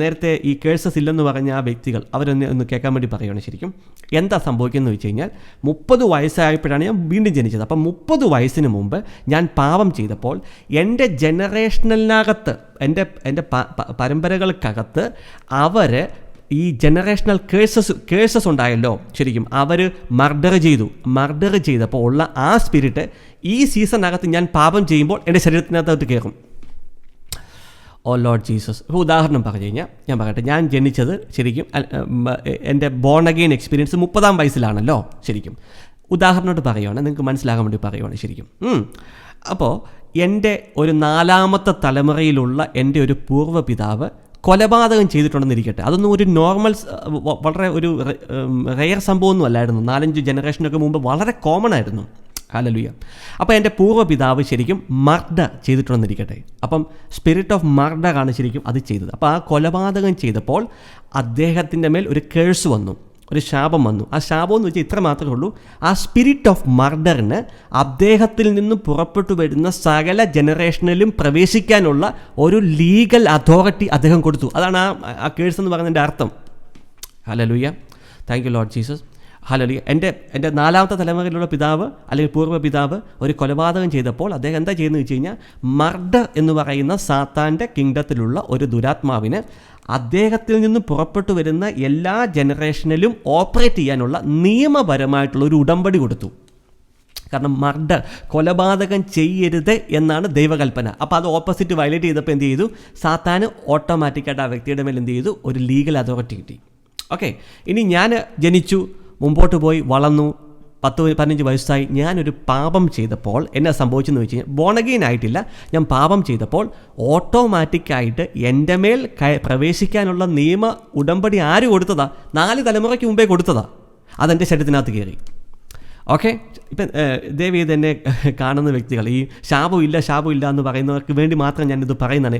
നേരത്തെ ഈ കേഴ്സസ് ഇല്ലെന്ന് പറഞ്ഞ ആ വ്യക്തികൾ ഒന്ന് കേൾക്കാൻ വേണ്ടി പറയുകയാണ് ശരിക്കും എന്താ സംഭവിക്കുന്നത് വെച്ച് കഴിഞ്ഞാൽ, 30 വയസ്സായപ്പോഴാണ് ഞാൻ വീണ്ടും ജനിച്ചത്. അപ്പം 30 വയസ്സിന് മുമ്പ് ഞാൻ പാപം ചെയ്തപ്പോൾ എൻ്റെ ജനറേഷനലിനകത്ത്, എൻ്റെ പരമ്പരകൾക്കകത്ത് അവർ ഈ ജനറേഷണൽ കേഴ്സസ് ഉണ്ടായല്ലോ ശരിക്കും. അവർ മർഡർ ചെയ്തപ്പോൾ ഉള്ള ആ സ്പിരിറ്റ് ഈ സീസണിനകത്ത് ഞാൻ പാപം ചെയ്യുമ്പോൾ എൻ്റെ ശരീരത്തിനകത്തോട്ട് കയറും. ഓ ലോർഡ് ജീസസ്. ഇപ്പോൾ ഉദാഹരണം പറഞ്ഞു കഴിഞ്ഞാൽ ഞാൻ പറയട്ടെ, ഞാൻ ജനിച്ചത് ശരിക്കും എൻ്റെ ബോൺ അഗെയിൻ എക്സ്പീരിയൻസ് 30ാം വയസ്സിലാണല്ലോ ശരിക്കും. ഉദാഹരണമായിട്ട് പറയുവാണ്, നിങ്ങൾക്ക് മനസ്സിലാകാൻ വേണ്ടി പറയുവാണ് ശരിക്കും. അപ്പോൾ എൻ്റെ ഒരു 4ാമത്തെ തലമുറയിലുള്ള എൻ്റെ ഒരു പൂർവ്വ പിതാവ് കൊലപാതകം ചെയ്തിട്ടുണ്ടെന്നിരിക്കട്ടെ. അതൊന്നും ഒരു നോർമൽ, വളരെ ഒരു റെയർ സംഭവമൊന്നും അല്ലായിരുന്നു. 4-5 ജനറേഷനൊക്കെ മുമ്പ് വളരെ കോമൺ ആയിരുന്നു. ഹല്ലേലൂയ. അപ്പോൾ എൻ്റെ പൂർവ്വ പിതാവ് ശരിക്കും മർഡർ ചെയ്തിട്ടുണ്ടെന്നിരിക്കട്ടെ. അപ്പം സ്പിരിറ്റ് ഓഫ് മർഡറാണ് ശരിക്കും അത് ചെയ്തത്. അപ്പോൾ ആ കൊലപാതകം ചെയ്തപ്പോൾ അദ്ദേഹത്തിൻ്റെ മേൽ ഒരു കേഴ്സ് വന്നു, ഒരു ശാപം വന്നു. ആ ശാപം എന്ന് വെച്ചാൽ ഇത്ര മാത്രമേ ഉള്ളൂ, ആ സ്പിരിറ്റ് ഓഫ് മർഡറിന് അദ്ദേഹത്തിൽ നിന്നും പുറപ്പെട്ടു വരുന്ന സകല ജനറേഷനിലും പ്രവേശിക്കാനുള്ള ഒരു ലീഗൽ അതോറിറ്റി അദ്ദേഹം കൊടുത്തു. അതാണ് ആ കേഴ്സ് എന്ന് പറയുന്നതിൻ്റെ അർത്ഥം. Hallelujah. Thank you Lord Jesus. Hallelujah. എൻ്റെ 4ാമത്തെ തലമുറയിലുള്ള പിതാവ് അല്ലെങ്കിൽ പൂർവ്വ പിതാവ് ഒരു കൊലപാതകം ചെയ്തപ്പോൾ അദ്ദേഹം എന്താ ചെയ്യുന്നത് വെച്ച് കഴിഞ്ഞാൽ, മർഡർ എന്ന് പറയുന്ന സാത്താൻ്റെ കിങ്ഡത്തിലുള്ള ഒരു ദുരാത്മാവിന് അദ്ദേഹത്തിൽ നിന്ന് പുറപ്പെട്ടു വരുന്ന എല്ലാ ജനറേഷനിലും ഓപ്പറേറ്റ് ചെയ്യാനുള്ള നിയമപരമായിട്ടുള്ള ഒരു ഉടമ്പടി കൊടുത്തു. കാരണം കൊലപാതകം ചെയ്യരുത് എന്നാണ് ദൈവകൽപ്പന. അപ്പോൾ അത് ഓപ്പോസിറ്റ് വയലേറ്റ് ചെയ്തപ്പോൾ എന്ത് ചെയ്തു? സാത്താന് ഓട്ടോമാറ്റിക്കായിട്ട് ആ വ്യക്തിയുടെ മേൽ എന്ത് ചെയ്തു? ഒരു ലീഗൽ അതോറിറ്റി കിട്ടി. ഓക്കെ, ഇനി ഞാൻ ജനിച്ചു, മുമ്പോട്ട് പോയി, വളർന്നു, 10-15 വയസ്സായി, ഞാനൊരു പാപം ചെയ്തപ്പോൾ എന്നാ സംഭവിച്ചെന്ന് വെച്ച് കഴിഞ്ഞാൽ, ബോൺ അഗെയിൻ ആയിട്ടില്ല, ഞാൻ പാപം ചെയ്തപ്പോൾ ഓട്ടോമാറ്റിക്കായിട്ട് എൻ്റെ മേൽ പ്രവേശിക്കാനുള്ള നിയമ ഉടമ്പടി ആര് കൊടുത്തതാ? 4 തലമുറയ്ക്ക് മുമ്പേ കൊടുത്തതാ. അതെൻ്റെ ശരീരത്തിനകത്ത് കയറി. ഓക്കെ, ഇപ്പം ദയവ് തന്നെ കാണുന്ന വ്യക്തികൾ ഈ ശാപമില്ല എന്ന് പറയുന്നവർക്ക് വേണ്ടി മാത്രം ഞാനിത് പറയുന്നതാണ്.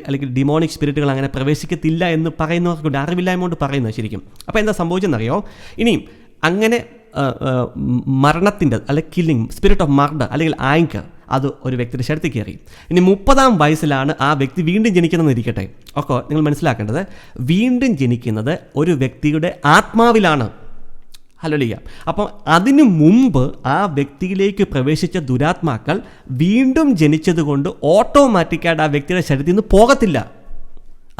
അല്ലെങ്കിൽ ഡിമോണിക് സ്പിരിറ്റുകൾ അങ്ങനെ പ്രവേശിക്കത്തില്ല എന്ന് പറയുന്നവർക്കുണ്ട്, അറിവില്ലായ്മ കൊണ്ട് പറയുന്നത് ശരിക്കും. അപ്പോൾ എന്താ സംഭവിച്ചെന്നറിയോ? ഇനിയും അങ്ങനെ മരണത്തിൻ്റെ അല്ലെങ്കിൽ കില്ലിങ് സ്പിരിറ്റ് ഓഫ് മർഡർ അല്ലെങ്കിൽ ആങ്കർ അത് ഒരു വ്യക്തിയുടെ ശരീരത്തിൽ കയറി. ഇനി 30ാം വയസ്സിലാണ് ആ വ്യക്തി വീണ്ടും ജനിക്കുന്നതെന്ന് ഇരിക്കട്ടെ. ഓക്കെ, നിങ്ങൾ മനസ്സിലാക്കേണ്ടത്, വീണ്ടും ജനിക്കുന്നത് ഒരു വ്യക്തിയുടെ ആത്മാവിലാണ്. ഹല്ലേലൂയ. അപ്പം അതിനു മുമ്പ് ആ വ്യക്തിയിലേക്ക് പ്രവേശിച്ച ദുരാത്മാക്കൾ വീണ്ടും ജനിച്ചതുകൊണ്ട് ഓട്ടോമാറ്റിക്കായിട്ട് ആ വ്യക്തിയുടെ ശരീരത്തിൽ നിന്ന് പോകത്തില്ല.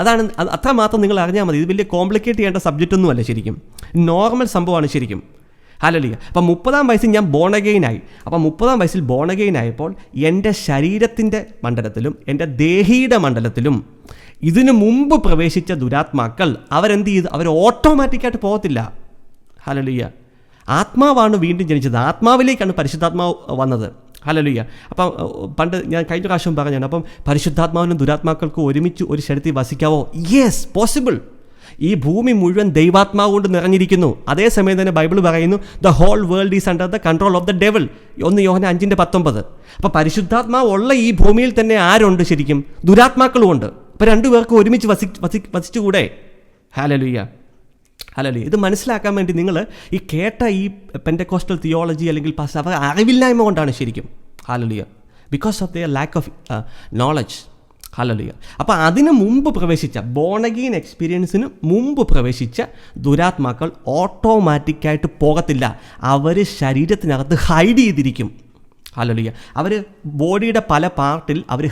അതാണ്, അത്രമാത്രം നിങ്ങൾ അറിഞ്ഞാൽ മതി. ഇത് വലിയ കോംപ്ലിക്കേറ്റ് ചെയ്യേണ്ട സബ്ജക്റ്റ് ഒന്നുമല്ല ശരിക്കും, നോർമൽ സംഭവമാണ് ശരിക്കും. ഹല്ലേലൂയ. അപ്പം 30ാം വയസ്സിൽ ഞാൻ ബോൺ അഗെയിൻ ആയി. അപ്പം 30ാം വയസ്സിൽ ബോൺ അഗെയിൻ ആയപ്പോൾ എൻ്റെ ശരീരത്തിൻ്റെ മണ്ഡലത്തിലും എൻ്റെ ദേഹിയുടെ മണ്ഡലത്തിലും ഇതിനു മുമ്പ് പ്രവേശിച്ച ദുരാത്മാക്കൾ അവരെന്ത് ചെയ്തു? അവർ ഓട്ടോമാറ്റിക്കായിട്ട് പോകത്തില്ല. ഹല്ലേലൂയ. ആത്മാവാണ് വീണ്ടും ജനിച്ചത്, ആത്മാവിലേക്കാണ് പരിശുദ്ധാത്മാവ് വന്നത്. ഹല്ലേലൂയ. അപ്പം പണ്ട് ഞാൻ കഴിഞ്ഞ പ്രാവശ്യം പറഞ്ഞാണ്, അപ്പം പരിശുദ്ധാത്മാവിനും ദുരാത്മാക്കൾക്കും ഒരുമിച്ച് ഒരു ശരീരത്തിൽ വസിക്കാവോ? Yes, possible. ഈ ഭൂമി മുഴുവൻ ദൈവാത്മാവ് കൊണ്ട് നിറഞ്ഞിരിക്കുന്നു. അതേസമയം തന്നെ ബൈബിൾ പറയുന്നു the whole world is under the control of the devil. 1 യോഹന്നാൻ 5:19. അപ്പോൾ പരിശുദ്ധാത്മാവ് ഉള്ള ഈ ഭൂമിയിൽ തന്നെ ആരുണ്ട്? ശരിക്കും ദുരാത്മാക്കളും ഉണ്ട്. അപ്പോൾ രണ്ടുപേർക്കും ഒരുമിച്ച് വസിച്ചുകൂടെ? Hallelujah, hallelujah. ഇത് മനസ്സിലാക്കാൻ വേണ്ടി നിങ്ങൾ ഈ കേട്ട ഈ പെന്റക്കോസ്റ്റൽ തിയോളജി അല്ലെങ്കിൽ അവർ അറിവില്ലായ്മ കൊണ്ടാണ് ശരിക്കും. Hallelujah. Because of their lack of knowledge. Hallelujah. അപ്പോൾ അതിന് മുമ്പ് പ്രവേശിച്ച ബോൺ അഗെയിൻ എക്സ്പീരിയൻസിന് മുമ്പ് പ്രവേശിച്ച ദുരാത്മാക്കൾ ഓട്ടോമാറ്റിക്കായിട്ട് പോകത്തില്ല. അവർ ശരീരത്തിനകത്ത് ഹൈഡ് ചെയ്തിരിക്കും. ഹല്ലേലൂയ. അവർ ബോഡിയുടെ പല പാർട്ടിൽ അവർ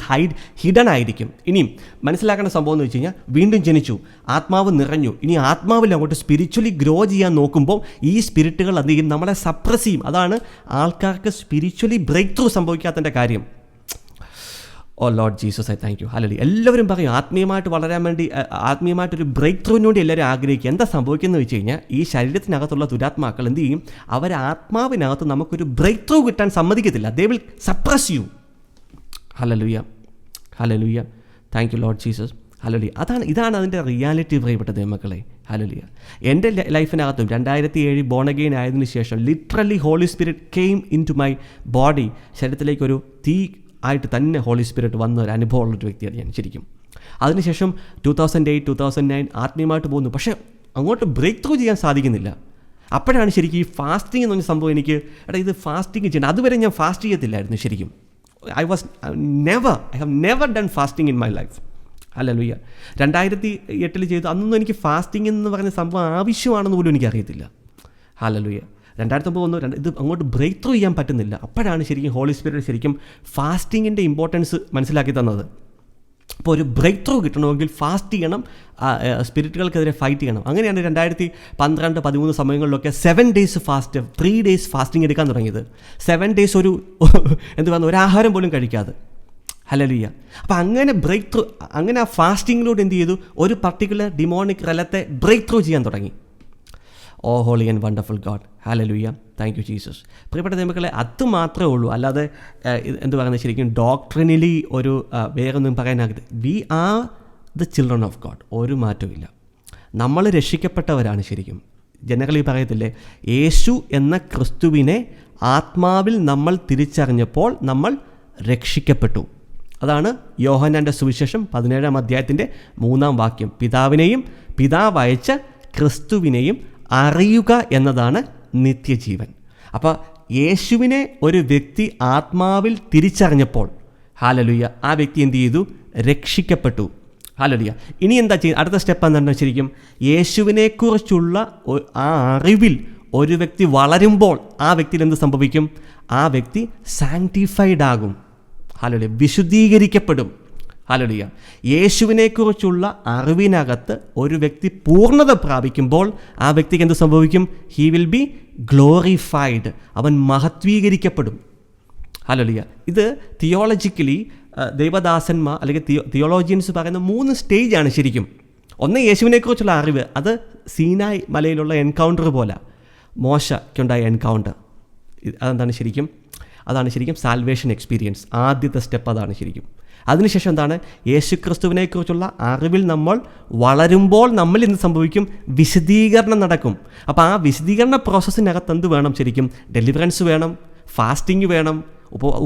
ഹിഡൻ ആയിരിക്കും. ഇനിയും മനസ്സിലാക്കേണ്ട സംഭവം എന്ന് വെച്ച് കഴിഞ്ഞാൽ, വീണ്ടും ജനിച്ചു, ആത്മാവ് നിറഞ്ഞു, ഇനി ആത്മാവിൽ അങ്ങോട്ട് സ്പിരിച്വലി ഗ്രോ ചെയ്യാൻ നോക്കുമ്പോൾ ഈ സ്പിരിറ്റുകൾ എന്ത് ചെയ്യും? നമ്മളെ സപ്രസ് ചെയ്യും. അതാണ് ആൾക്കാർക്ക് സ്പിരിച്വലി ബ്രേക്ക് ത്രൂ സംഭവിക്കാത്തതിൻ്റെ കാര്യം. Oh Lord Jesus, I thank you. Hallelujah. എല്ലാവരും പറയും ആത്മീയമായിട്ട് വളരാൻ വേണ്ടി, ആത്മീയമായിട്ടൊരു ബ്രേക്ക് ത്രൂവിന് വേണ്ടി എല്ലാവരും ആഗ്രഹിക്കുക. എന്താ സംഭവിക്കുന്നത് വെച്ച് കഴിഞ്ഞാൽ, ഈ ശരീരത്തിനകത്തുള്ള ദുരാത്മാക്കൾ എന്ത് ചെയ്യും? അവർ ആത്മാവിനകത്ത് നമുക്കൊരു ബ്രേക്ക് ത്രൂ കിട്ടാൻ സമ്മതിക്കത്തില്ല. They will suppress you. Hallelujah, hallelujah. Thank you Lord Jesus. Hallelujah. ഇതാണ് അതിൻ്റെ റിയാലിറ്റി പ്രിയപ്പെട്ട ദൈവമക്കളെ. ഹല്ലേലൂയ. എൻ്റെ ലൈഫിനകത്തും 2007 ബോൺ അഗെയിൻ ആയതിനു ശേഷം literally Holy Spirit came into my body. ശരീരത്തിലേക്കൊരു തീ ആയിട്ട് തന്നെ ഹോളി സ്പിരിറ്റ് വന്ന ഒരു അനുഭവമുള്ളൊരു വ്യക്തിയാണ് ഞാൻ ശരിക്കും. അതിനുശേഷം 2008, 2009 ആത്മീയമായിട്ട് പോകുന്നു. പക്ഷേ അങ്ങോട്ട് ബ്രേക്ക് ത്രൂ ചെയ്യാൻ സാധിക്കുന്നില്ല. അപ്പോഴാണ് ശരിക്കും ഈ ഫാസ്റ്റിംഗ് എന്ന് പറഞ്ഞ സംഭവം എനിക്ക്, ഇത് ഫാസ്റ്റിംഗ് ചെയ്യണം. അതുവരെ ഞാൻ ഫാസ്റ്റ് ചെയ്യത്തില്ലായിരുന്നു ശരിക്കും. I have never done fasting in my life. Hallelujah. 2008 ചെയ്തു. അന്നൊന്നും എനിക്ക് ഫാസ്റ്റിംഗ് എന്ന് പറഞ്ഞ സംഭവം ആവശ്യമാണെന്ന് പോലും എനിക്കറിയത്തില്ല. ഹല്ലേലൂയ. 2009 വന്നു. ഇത് അങ്ങോട്ട് ബ്രേക്ക് ത്രൂ ചെയ്യാൻ പറ്റുന്നില്ല. അപ്പോഴാണ് ശരിക്കും ഹോളി സ്പിരിറ്റ് ശരിക്കും ഫാസ്റ്റിങ്ങിൻ്റെ ഇമ്പോർട്ടൻസ് മനസ്സിലാക്കി തന്നത്. അപ്പോൾ ഒരു ബ്രേക്ക് ത്രൂ കിട്ടണമെങ്കിൽ ഫാസ്റ്റ് ചെയ്യണം, സ്പിരിറ്റുകൾക്കെതിരെ ഫൈറ്റ് ചെയ്യണം. അങ്ങനെയാണ് 2012, 2013 സമയങ്ങളിലൊക്കെ 7 days ഫാസ്റ്റ്, 3 days ഫാസ്റ്റിംഗ് എടുക്കാൻ തുടങ്ങിയത്. 7 days ഒരു ആഹാരം പോലും കഴിക്കാതെ. ഹല്ലേലൂയ. അപ്പോൾ അങ്ങനെ ബ്രേക്ക് ത്രൂ, അങ്ങനെ ആ ഫാസ്റ്റിങ്ങിലൂടെ എന്ത് ചെയ്തു? ഒരു പർട്ടിക്കുലർ ഡിമോണിക് റലത്തെ ബ്രേക്ക് ത്രൂ ചെയ്യാൻ തുടങ്ങി. Oh holy and wonderful God. Hallelujah. Thank you Jesus. പ്രിയപ്പെട്ട ദൈവമക്കളെ, അത് മാത്രമേ ഉള്ളൂ. അല്ലാതെ പറയുന്നത് ശരിക്കും ഡോക്ട്രിനലി ഒരു വേറൊന്നും പറയാനാകരുത്. We are the children of God. ഒരു മാറ്റവും ഇല്ല. നമ്മൾ രക്ഷിക്കപ്പെട്ടവരാണ് ശരിക്കും. ജനറലി പറയത്തില്ലേ, യേശു എന്ന ക്രിസ്തുവിനെ ആത്മാവിൽ നമ്മൾ തിരിച്ചറിഞ്ഞപ്പോൾ നമ്മൾ രക്ഷിക്കപ്പെട്ടു. അതാണ് യോഹന്നാൻ്റെ സുവിശേഷം 17-ാം അധ്യായത്തിൻ്റെ 3-ാം വാക്യം. പിതാവിനെയും പിതാവയച്ച ക്രിസ്തുവിനെയും അറിയുക എന്നതാണ് നിത്യജീവൻ. അപ്പോൾ യേശുവിനെ ഒരു വ്യക്തി ആത്മാവിൽ തിരിച്ചറിഞ്ഞപ്പോൾ, ഹല്ലേലൂയ, ആ വ്യക്തി എന്ത് ചെയ്തു? രക്ഷിക്കപ്പെട്ടു. ഹല്ലേലൂയ. ഇനി എന്താ ചെയ്യുക? അടുത്ത സ്റ്റെപ്പ് എന്താണ്? ശരിക്കും യേശുവിനെക്കുറിച്ചുള്ള ആ അറിവിൽ ഒരു വ്യക്തി വളരുമ്പോൾ ആ വ്യക്തിയിൽ എന്ത് സംഭവിക്കും? ആ വ്യക്തി സാങ്ക്ടിഫൈഡ് ആകും. ഹല്ലേലൂയ. വിശുദ്ധീകരിക്കപ്പെടും. ഹല്ലേലൂയ. യേശുവിനെക്കുറിച്ചുള്ള അറിവിനകത്ത് ഒരു വ്യക്തി പൂർണ്ണത പ്രാപിക്കുമ്പോൾ ആ വ്യക്തിക്ക് എന്ത് സംഭവിക്കും? He will be glorified. അവൻ മഹത്വീകരിക്കപ്പെടും. ഹല്ലേലൂയ. ഇത് തിയോളജിക്കലി ദൈവദാസന്മാർ അല്ലെങ്കിൽ തിയോളജിയൻസ് പറയുന്ന 3 സ്റ്റേജാണ് ശരിക്കും. ഒന്ന് യേശുവിനെക്കുറിച്ചുള്ള അറിവ്. അത് സീനായ് മലയിലുള്ള എൻകൗണ്ടർ പോലെ, മോശയ്ക്കുണ്ടായ എൻകൗണ്ടർ. അതാണ് ശരിക്കും സാൽവേഷൻ എക്സ്പീരിയൻസ്. ആദ്യത്തെ സ്റ്റെപ്പ് അതാണ് ശരിക്കും. അതിനുശേഷം എന്താണ്? യേശുക്രിസ്തുവിനെക്കുറിച്ചുള്ള അറിവിൽ നമ്മൾ വളരുമ്പോൾ നമ്മൾ എന്ത് സംഭവിക്കും? വിശദീകരണം നടക്കും. അപ്പോൾ ആ വിശദീകരണ പ്രോസസ്സിനകത്ത് എന്ത് വേണം? ശരിക്കും ഡെലിവറൻസ് വേണം, ഫാസ്റ്റിംഗ് വേണം,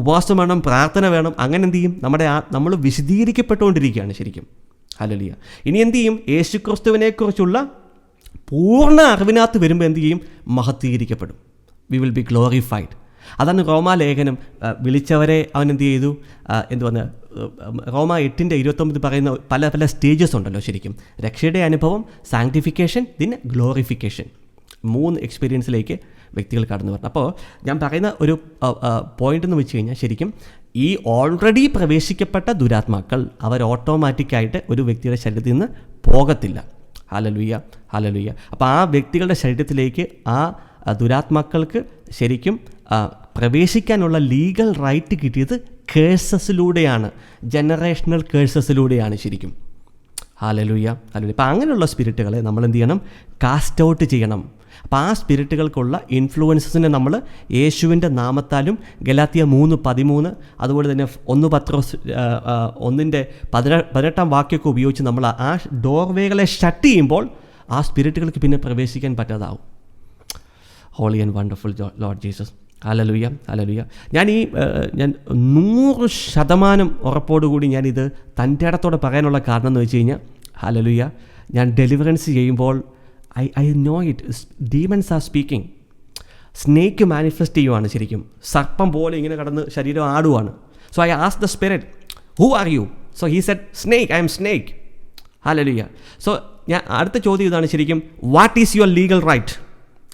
ഉപവാസം വേണം, പ്രാർത്ഥന വേണം. അങ്ങനെ എന്ത് ചെയ്യും? നമ്മൾ വിശദീകരിക്കപ്പെട്ടുകൊണ്ടിരിക്കുകയാണ് ശരിക്കും. ഹല്ലേലൂയ. ഇനി എന്ത് ചെയ്യും? യേശുക്രിസ്തുവിനെക്കുറിച്ചുള്ള പൂർണ്ണ അറിവിനകത്ത് വരുമ്പോൾ എന്ത് ചെയ്യും? മഹത്വീകരിക്കപ്പെടും. We will be glorified. അതാണ് റോമാലേഖനം വിളിച്ചവരെ അവൻ എന്ത് ചെയ്തു? റോമ 8:29 പറയുന്ന പല പല സ്റ്റേജസ് ഉണ്ടല്ലോ ശരിക്കും. രക്ഷയുടെ അനുഭവം, സാങ്ക്ടിഫിക്കേഷൻ, പിന്നെ ഗ്ലോറിഫിക്കേഷൻ. 3 എക്സ്പീരിയൻസിലേക്ക് വ്യക്തികൾ കടന്നു വരണം. അപ്പോൾ ഞാൻ പറയുന്ന ഒരു പോയിന്റ് എന്ന് വെച്ച് കഴിഞ്ഞാൽ ശരിക്കും ഈ ഓൾറെഡി പ്രവേശിക്കപ്പെട്ട ദുരാത്മാക്കൾ അവർ ഓട്ടോമാറ്റിക്കായിട്ട് ഒരു വ്യക്തിയുടെ ശരീരത്തിൽ നിന്ന് പോകത്തില്ല. Hallelujah, hallelujah. അപ്പോൾ ആ വ്യക്തികളുടെ ശരീരത്തിലേക്ക് ആ ദുരാത്മാക്കൾക്ക് ശരിക്കും പ്രവേശിക്കാനുള്ള ലീഗൽ റൈറ്റ് കിട്ടിയത് കേഴ്സസിലൂടെയാണ്, ജനറേഷണൽ കേഴ്സസിലൂടെയാണ് ശരിക്കും. Hallelujah, hallelujah. അപ്പോൾ അങ്ങനെയുള്ള സ്പിരിറ്റുകളെ നമ്മൾ എന്ത് ചെയ്യണം? കാസ്റ്റ് ഔട്ട് ചെയ്യണം. അപ്പോൾ ആ സ്പിരിറ്റുകൾക്കുള്ള ഇൻഫ്ലുവൻസസിനെ നമ്മൾ യേശുവിൻ്റെ നാമത്താലും ഗലാത്യ 3:13 അതുപോലെ തന്നെ 1 പത്രോസ് 1:18 വാക്യമൊക്കെ ഉപയോഗിച്ച് നമ്മൾ ആ ഡോർവേകളെ ഷട്ട് ചെയ്യുമ്പോൾ ആ സ്പിരിറ്റുകൾക്ക് പിന്നെ പ്രവേശിക്കാൻ പറ്റാതാവും. Holy and wonderful Lord Jesus. Hallelujah, hallelujah. ഞാൻ 100% ഉറപ്പോടുകൂടി ഞാനിത് തൻ്റെ ഇടത്തോടെ പറയാനുള്ള കാരണം എന്ന് വെച്ച് കഴിഞ്ഞാൽ, ഹല്ലേലൂയ, ഞാൻ ഡെലിവറൻസ് ചെയ്യുമ്പോൾ I know it, demons are speaking. Snake manifest ചെയ്യുവാണ് ശരിക്കും, സർപ്പം പോലെ ഇങ്ങനെ കടന്ന് ശരീരം ആടുവാണ്. So I ask the spirit, who are you? So he said snake, I'm snake. Hallelujah. So ഞാൻ അടുത്ത ചോദ്യം ഇതാണ് ശരിക്കും, what is your legal right?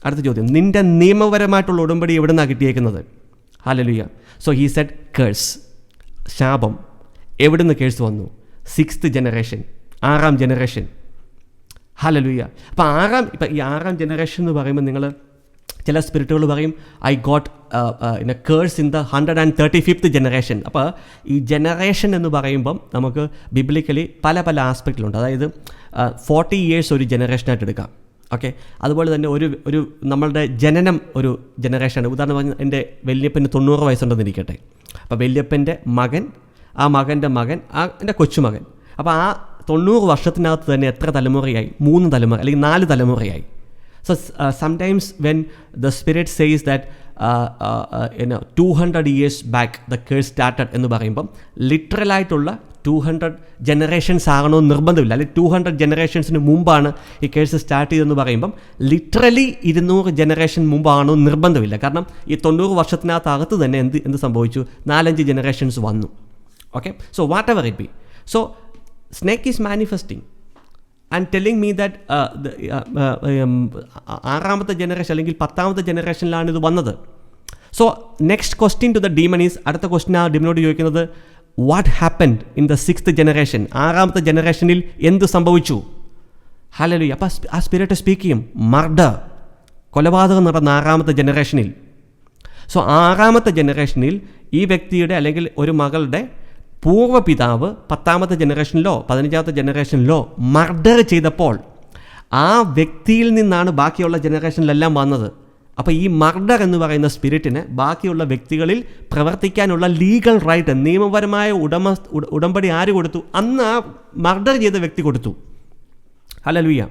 അടുത്ത ചോദ്യം, നിൻ്റെ നിയമപരമായിട്ടുള്ള ഉടമ്പടി എവിടെ നിന്നാണ് കിട്ടിയേക്കുന്നത്? Hallelujah. So he said curse, ശാപം. എവിടെ നിന്ന് കേഴ്സ് വന്നു? 6th generation, 6ാം generation. ഹല്ലേലൂയ. അപ്പോൾ ഈ 6ാം ജനറേഷൻ എന്ന് പറയുമ്പോൾ നിങ്ങൾ ചില സ്പിരിറ്റുകൾ പറയും I got curse in the 135th generation. അപ്പോൾ ഈ ജനറേഷൻ എന്ന് പറയുമ്പം നമുക്ക് ബിബ്ലിക്കലി പല ആസ്പെക്റ്റിലുണ്ട്. അതായത് 40 years ഒരു ജനറേഷനായിട്ട് എടുക്കാം. ഓക്കെ, അതുപോലെ തന്നെ ഒരു നമ്മളുടെ ജനനം ഒരു ജനറേഷനാണ്. ഉദാഹരണം പറഞ്ഞാൽ എൻ്റെ വല്യപ്പന് 90 വയസ്സുണ്ടെന്നിരിക്കട്ടെ. അപ്പോൾ വല്യപ്പൻ്റെ മകൻ, ആ മകൻ്റെ മകൻ, എൻ്റെ കൊച്ചുമകൻ. അപ്പോൾ ആ 90 വർഷത്തിനകത്ത് തന്നെ എത്ര തലമുറയായി? 3 തലമുറ അല്ലെങ്കിൽ 4 തലമുറയായി. So sometimes when the spirit says that 200 years back the curse started എന്ന് പറയുമ്പം ലിറ്ററലായിട്ടുള്ള 200 ജനറേഷൻസ് ആകണമെന്ന് നിർബന്ധമില്ല. അല്ലെങ്കിൽ 200 ജനറേഷൻസിന് മുമ്പാണ് ഈ കേഴ്സ് സ്റ്റാർട്ട് ചെയ്തതെന്ന് പറയുമ്പം ലിറ്ററലി 200 ജനറേഷൻ മുമ്പാണോ നിർബന്ധമില്ല. കാരണം ഈ 90 വർഷത്തിനകത്ത് തന്നെ എന്ത് സംഭവിച്ചു? 4-5 ജനറേഷൻസ് വന്നു. Okay, so whatever it be. So snake is manifesting and telling me that 6ാമത്തെ ജനറേഷൻ അല്ലെങ്കിൽ 10ാമത്തെ ജനറേഷനിലാണ് ഇത് വന്നത്. So next question to the demon is, അടുത്ത ക്വസ്റ്റ്യൻ ആ ഡീമനോട് ചോദിക്കുന്നത്, what happened in the 6th generation? 6ാമത്തെ ജനറേഷനിൽ എന്ത് സംഭവിച്ചു? ഹല്ലേലൂയ. അപ്പോൾ ആ സ്പിരിറ്റ് സ്പീക്ക് ചെയ്യും, മർഡർ, കൊലപാതകം നടന്ന 6ാമത്തെ ജനറേഷനിൽ. സോ 6ാമത്തെ ജനറേഷനിൽ ഈ വ്യക്തിയുടെ അല്ലെങ്കിൽ ഒരു മകളുടെ പൂർവ്വപിതാവ് 10ാമത്തെ ജനറേഷനിലോ 15ാമത്തെ ജനറേഷനിലോ മർഡർ ചെയ്തപ്പോൾ ആ വ്യക്തിയിൽ നിന്നാണ് ബാക്കിയുള്ള ജനറേഷനിലെല്ലാം വന്നത്. അപ്പോൾ ഈ മർഡർ എന്ന് പറയുന്ന സ്പിരിറ്റിന് ബാക്കിയുള്ള വ്യക്തികളിൽ പ്രവർത്തിക്കാനുള്ള ലീഗൽ റൈറ്റ്, നിയമപരമായ ഉടമ്പടി ആര് കൊടുത്തു? അന്ന് ആ മർഡർ ചെയ്ത വ്യക്തി കൊടുത്തു. ഹല്ലേലൂയ.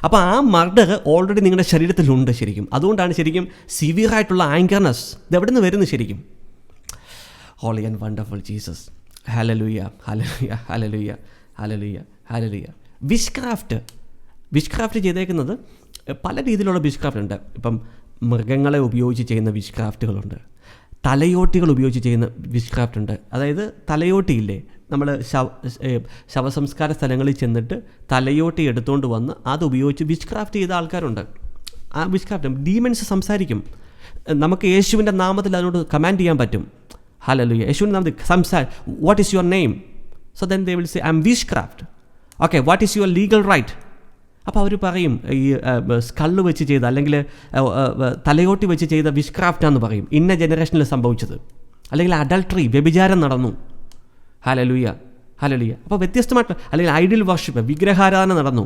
അപ്പോൾ ആ മർഡർ ഓൾറെഡി നിങ്ങളുടെ ശരീരത്തിലുണ്ട് ശരിക്കും. അതുകൊണ്ടാണ് ശരിക്കും സിവിയറായിട്ടുള്ള ആങ്കർനെസ് ഇത് എവിടെ നിന്ന് വരുന്നു ശരിക്കും? Holy and wonderful Jesus. Hallelujah, hallelujah, hallelujah, hallelujah, hallelujah. Witchcraft ചെയ്തേക്കുന്നത് പല രീതിയിലുള്ള വിഷ്ക്രാഫ്റ്റ് ഉണ്ട്. ഇപ്പം മൃഗങ്ങളെ ഉപയോഗിച്ച് ചെയ്യുന്ന വിഷ്ക്രാഫ്റ്റുകളുണ്ട്, തലയോട്ടികൾ ഉപയോഗിച്ച് ചെയ്യുന്ന വിഷ്ക്രാഫ്റ്റ് ഉണ്ട്. അതായത് തലയോട്ടിയില്ലേ, നമ്മൾ ശവസംസ്കാര സ്ഥലങ്ങളിൽ ചെന്നിട്ട് തലയോട്ടി എടുത്തുകൊണ്ട് വന്ന് അത് ഉപയോഗിച്ച് വിഷ്ക്രാഫ്റ്റ് ചെയ്ത ആൾക്കാരുണ്ട്. ആ വിഷ്ക്രാഫ്റ്റ് ഡീമൺസ് സംസാരിക്കും. നമുക്ക് യേശുവിൻ്റെ നാമത്തിൽ അതിനോട് കമാൻഡ് ചെയ്യാൻ പറ്റും. ഹല്ലേലൂയ. യേശുവിൻ്റെ നാമത്തിൽ what is your name? So then they will say I'm witchcraft. Okay, what is your legal right? അപ്പോൾ അവർ പറയും ഈ സ്കള്ള് വെച്ച് ചെയ്ത അല്ലെങ്കിൽ തലയോട്ടി വെച്ച് ചെയ്ത വിഷ്ക്രാഫ്റ്റാന്ന് പറയും, ഇന്ന ജനറേഷനിൽ സംഭവിച്ചത്. അല്ലെങ്കിൽ അഡൾട്ടറി, വ്യഭിചാരം നടന്നു. Hallelujah, hallelujah. അപ്പോൾ വ്യത്യസ്തമായിട്ട്, അല്ലെങ്കിൽ ഐഡിയൽ വർഷിപ്പ്, വിഗ്രഹാരാധന നടന്നു.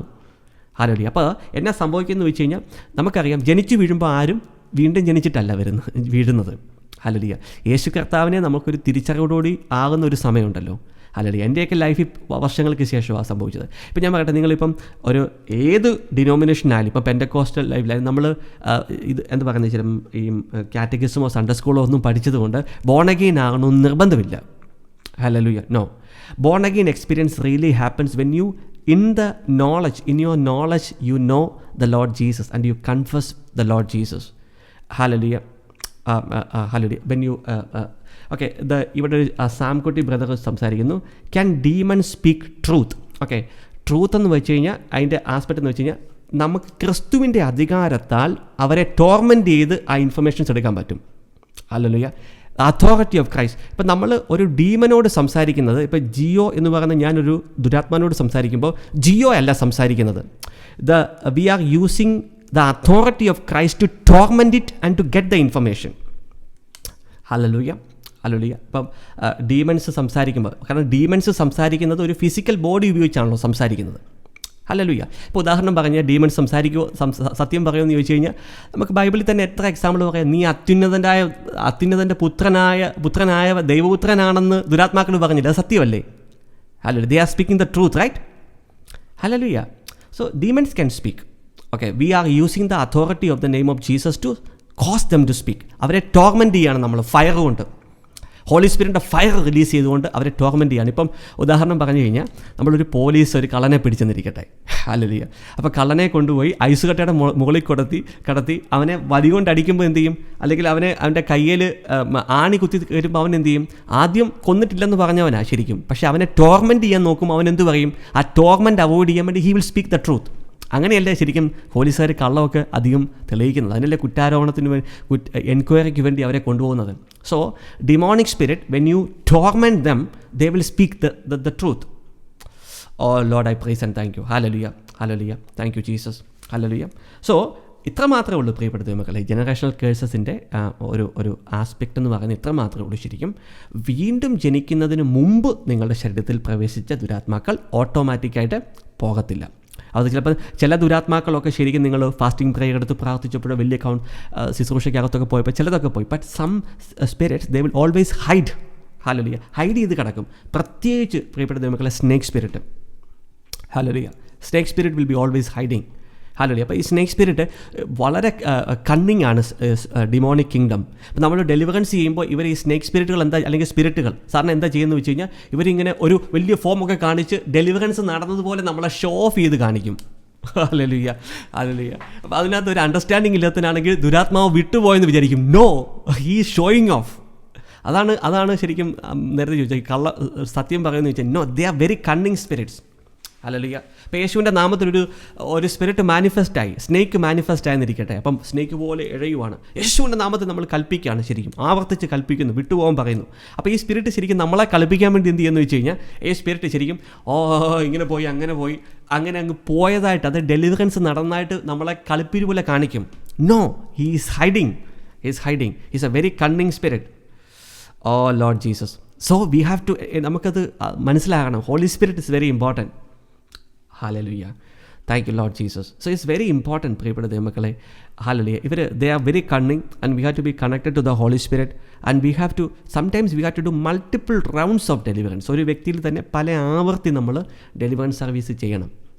ഹല്ലേലൂയ. അപ്പോൾ എന്നാ സംഭവിക്കുന്നത് വെച്ച് കഴിഞ്ഞാൽ നമുക്കറിയാം, ജനിച്ചു വീഴുമ്പോൾ ആരും വീണ്ടും ജനിച്ചിട്ടല്ല വീഴുന്നത്. ഹല്ലേലൂയ. യേശു കർത്താവിനെ നമുക്കൊരു തിരിച്ചറിവോടുകൂടി ആകുന്ന ഒരു സമയമുണ്ടല്ലോ. ഹല്ലേലൂയ. എൻ്റെയൊക്കെ ലൈഫിൽ വർഷങ്ങൾക്ക് ശേഷമാണ് സംഭവിച്ചത്. ഇപ്പം ഞാൻ പറയട്ടെ, നിങ്ങളിപ്പം ഒരു ഏത് ഡിനോമിനേഷനായാലും, ഇപ്പം പെൻറ്റക്കോസ്റ്റൽ ലൈഫിലായാലും നമ്മൾ ഇത് എന്ത് പറയുന്നത് വെച്ചാൽ ഈ കാറ്റഗിസമോ സൺഡേ സ്കൂളോ ഒന്നും പഠിച്ചത് കൊണ്ട് ബോൺ അഗെയിൻ ആകണമെന്ന് നിർബന്ധമില്ല. Hallelujah. No, born again experience really happens when you in your knowledge you know the Lord Jesus and you confess the Lord Jesus. Hallelujah. Hallelujah. When you okay, ഇവിടെ Samkutty brother സംസാരിക്കുന്നു, can demon speak truth? Okay, truth എന്ന് വെച്ച് കഴിഞ്ഞാൽ അതിൻ്റെ aspect എന്ന് വെച്ച് കഴിഞ്ഞാൽ നമുക്ക് ക്രിസ്തുവിൻ്റെ അധികാരത്താൽ അവരെ ടോർമെൻറ്റ് ചെയ്ത് ആ ഇൻഫർമേഷൻസ് എടുക്കാൻ പറ്റും. ഹല്ലേലൂയ. Authority of Christ. ഇപ്പം നമ്മൾ ഒരു ഡീമനോട് സംസാരിക്കുന്നത്, ഇപ്പം ജിയോ എന്ന് പറയുന്ന ഞാനൊരു ദുരാത്മാനോട് സംസാരിക്കുമ്പോൾ ജിയോ അല്ല സംസാരിക്കുന്നത്. We are using the authority of Christ to torment it and to get the information. Hallelujah, hallelujah. ഇപ്പം ഡീമൺസ് സംസാരിക്കുമ്പോൾ, കാരണം ഡീമൺസ് സംസാരിക്കുന്നത് ഒരു ഫിസിക്കൽ ബോഡി ഉപയോഗിച്ചാണല്ലോ സംസാരിക്കുന്നത്. ഹല്ലേലൂയ. ഇപ്പോൾ ഉദാഹരണം പറഞ്ഞാൽ ഡീമൺ സത്യം പറയുമെന്ന് ചോദിച്ചു കഴിഞ്ഞാൽ നമുക്ക് ബൈബിളിൽ തന്നെ എത്ര എക്സാമ്പിൾ പറയാം. നീ അത്യുന്നതൻ്റെ പുത്രനായ ദൈവപുത്രനാണെന്ന് ദുരാത്മാക്കൾ പറഞ്ഞില്ല, അത് സത്യമല്ലേ? Hallelujah. They are speaking the truth, right? Hallelujah. So demons can speak. Okay, we are using the authority of the name of Jesus to cause them to speak. അവരെ ടോർമെൻറ്റ് ചെയ്യാണ് നമ്മൾ ഫയർ കൊണ്ട്, ഹോളി സ്പിരിറ്റിൻ്റെ ഫയർ റിലീസ് ചെയ്തുകൊണ്ട് അവരെ torment ചെയ്യാണ്. ഇപ്പം ഉദാഹരണം പറഞ്ഞു കഴിഞ്ഞാൽ നമ്മളൊരു പോലീസ് ഒരു കള്ളനെ പിടിച്ചെന്നിരിക്കട്ടെ. ഹല്ലേലൂയ. അപ്പോൾ കള്ളനെ കൊണ്ടുപോയി ഐസ് കട്ടയുടെ മുകളിൽ കടത്തി അവനെ വടി കൊണ്ട് അടിക്കുമ്പോൾ എന്ത് ചെയ്യും? അല്ലെങ്കിൽ അവൻ്റെ കയ്യിൽ ആണി കുത്തി വരുമ്പോൾ അവൻ എന്ത് ചെയ്യും? ആദ്യം കൊന്നിട്ടില്ലെന്ന് പറഞ്ഞവനാ ശരിക്കും, പക്ഷേ അവനെ ടോർമെൻറ്റ് ചെയ്യാൻ നോക്കുമ്പോൾ അവൻ എന്ത് പറയും? ആ ടോർമെൻറ്റ് അവോയ്ഡ് ചെയ്യാൻ വേണ്ടി he will speak the truth. അങ്ങനെയല്ലേ ശരിക്കും പോലീസുകാർ കള്ളമൊക്കെ അധികം തെളിയിക്കുന്നത്. അതിനല്ലേ കുറ്റാരോപണത്തിന് എൻക്വയറിക്ക് വേണ്ടി അവരെ കൊണ്ടുപോകുന്നത്. So demonic spirit, when you torment them, they will speak the truth. Oh Lord, I praise and thank you. Hallelujah, hallelujah. Thank you Jesus. Hallelujah. So ഇത്ര മാത്രമേ ഉള്ളൂ പ്രിയപ്പെട്ട മക്കളെ, ജനറേഷണൽ കേഴ്സസിൻ്റെ ഒരു ആസ്പെക്റ്റ് എന്ന് പറയുന്നത് ഇത്ര മാത്രമേ ഉള്ളൂ. ശരിക്കും വീണ്ടും ജനിക്കുന്നതിന് മുമ്പ് നിങ്ങളുടെ ശരീരത്തിൽ പ്രവേശിച്ച ദുരാത്മാക്കൾ ഓട്ടോമാറ്റിക്കായിട്ട് പോകത്തില്ല. അത് ചിലപ്പോൾ ചില ദുരാത്മാക്കളൊക്കെ ശരിക്കും നിങ്ങൾ ഫാസ്റ്റിംഗ് പ്രേയർ എടുത്ത് പ്രാർത്ഥിച്ചപ്പോഴോ വലിയ ശുശ്രൂഷയ്ക്കകത്തൊക്കെ പോയപ്പോൾ ചിലതൊക്കെ പോയി. But some spirits they will always hide. Hallelujah. Hide ചെയ്ത് കിടക്കും. പ്രത്യേകിച്ച് പ്രിയപ്പെട്ട ദൈവമക്കളെ snake spirit. Hallelujah. Snake spirit will be always hiding. Hallelujah. അപ്പോൾ ഈ സ്നേക്ക് സ്പിരിറ്റ് വളരെ കണ്ണിങ് ആണ് ഡിമോണിക് കിങ്ഡം. അപ്പോൾ നമ്മൾ ഡെലിവറൻസ് ചെയ്യുമ്പോൾ ഇവർ ഈ സ്നേക്ക് സ്പിരിറ്റുകൾ അല്ലെങ്കിൽ സ്പിരിറ്റുകൾ സാറിന് എന്താ ചെയ്യുന്നത് വെച്ച് കഴിഞ്ഞാൽ ഇവരിങ്ങനെ ഒരു വലിയ ഫോമൊക്കെ കാണിച്ച് ഡെലിവറൻസ് നടന്നതുപോലെ നമ്മളെ ഷോ ഓഫ് ചെയ്ത് കാണിക്കും. Hallelujah, hallelujah. അപ്പോൾ അതിനകത്ത് ഒരു അണ്ടർസ്റ്റാൻഡിങ് ഇല്ലാത്തതിനാണെങ്കിൽ ദുരാത്മാവ് വിട്ടുപോയെന്ന് വിചാരിക്കും. No, he is showing off. അതാണ് ശരിക്കും നേരത്തെ ചോദിച്ചാൽ സത്യം പറയുന്നത് വെച്ചാൽ no, they are very cunning spirits. Hallelujah. ഇപ്പോൾ യേശുവിൻ്റെ നാമത്തിൽ ഒരു സ്പിരിറ്റ് മാനിഫെസ്റ്റായി, സ്നേക്ക് മാനിഫെസ്റ്റ് ആയെന്നിരിക്കട്ടെ. അപ്പം സ്നേക്ക് പോലെ ഇഴയുവാണ്. യേശുവിൻ്റെ നാമത്തിൽ നമ്മൾ കൽപ്പിക്കുകയാണ്, ശരിക്കും ആവർത്തിച്ച് കൽപ്പിക്കുന്നു, വിട്ടുപോകാൻ പറയുന്നു. അപ്പോൾ ഈ സ്പിരിറ്റ് ശരിക്കും നമ്മളെ കളിപ്പിക്കാൻ വേണ്ടി എന്ത് ചെയ്യുന്നു വെച്ച് കഴിഞ്ഞാൽ ഈ സ്പിരിറ്റ് ശരിക്കും ഇങ്ങനെ പോയി അങ്ങനെ അങ്ങ് പോയതായിട്ട്, അത് ഡെലിവറൻസ് നടന്നതായിട്ട് നമ്മളെ കളിപ്പിരി പോലെ കാണിക്കും. No, he is hiding. He's a very cunning spirit. Oh Lord Jesus. So we have to, നമുക്കത് മനസ്സിലാകണം. Holy Spirit is very important. Hallelujah. Thank you Lord Jesus. So it's very important പ്രിയപ്പെട്ട ദൈവമക്കളെ. Hallelujah. They are very cunning and we have to be connected to the Holy Spirit and we have to sometimes we have to do multiple rounds of deliverance. ഒരു വ്യക്തിയിൽ തന്നെ പല ആവർത്തി നമ്മൾ deliverance service ചെയ്യണം.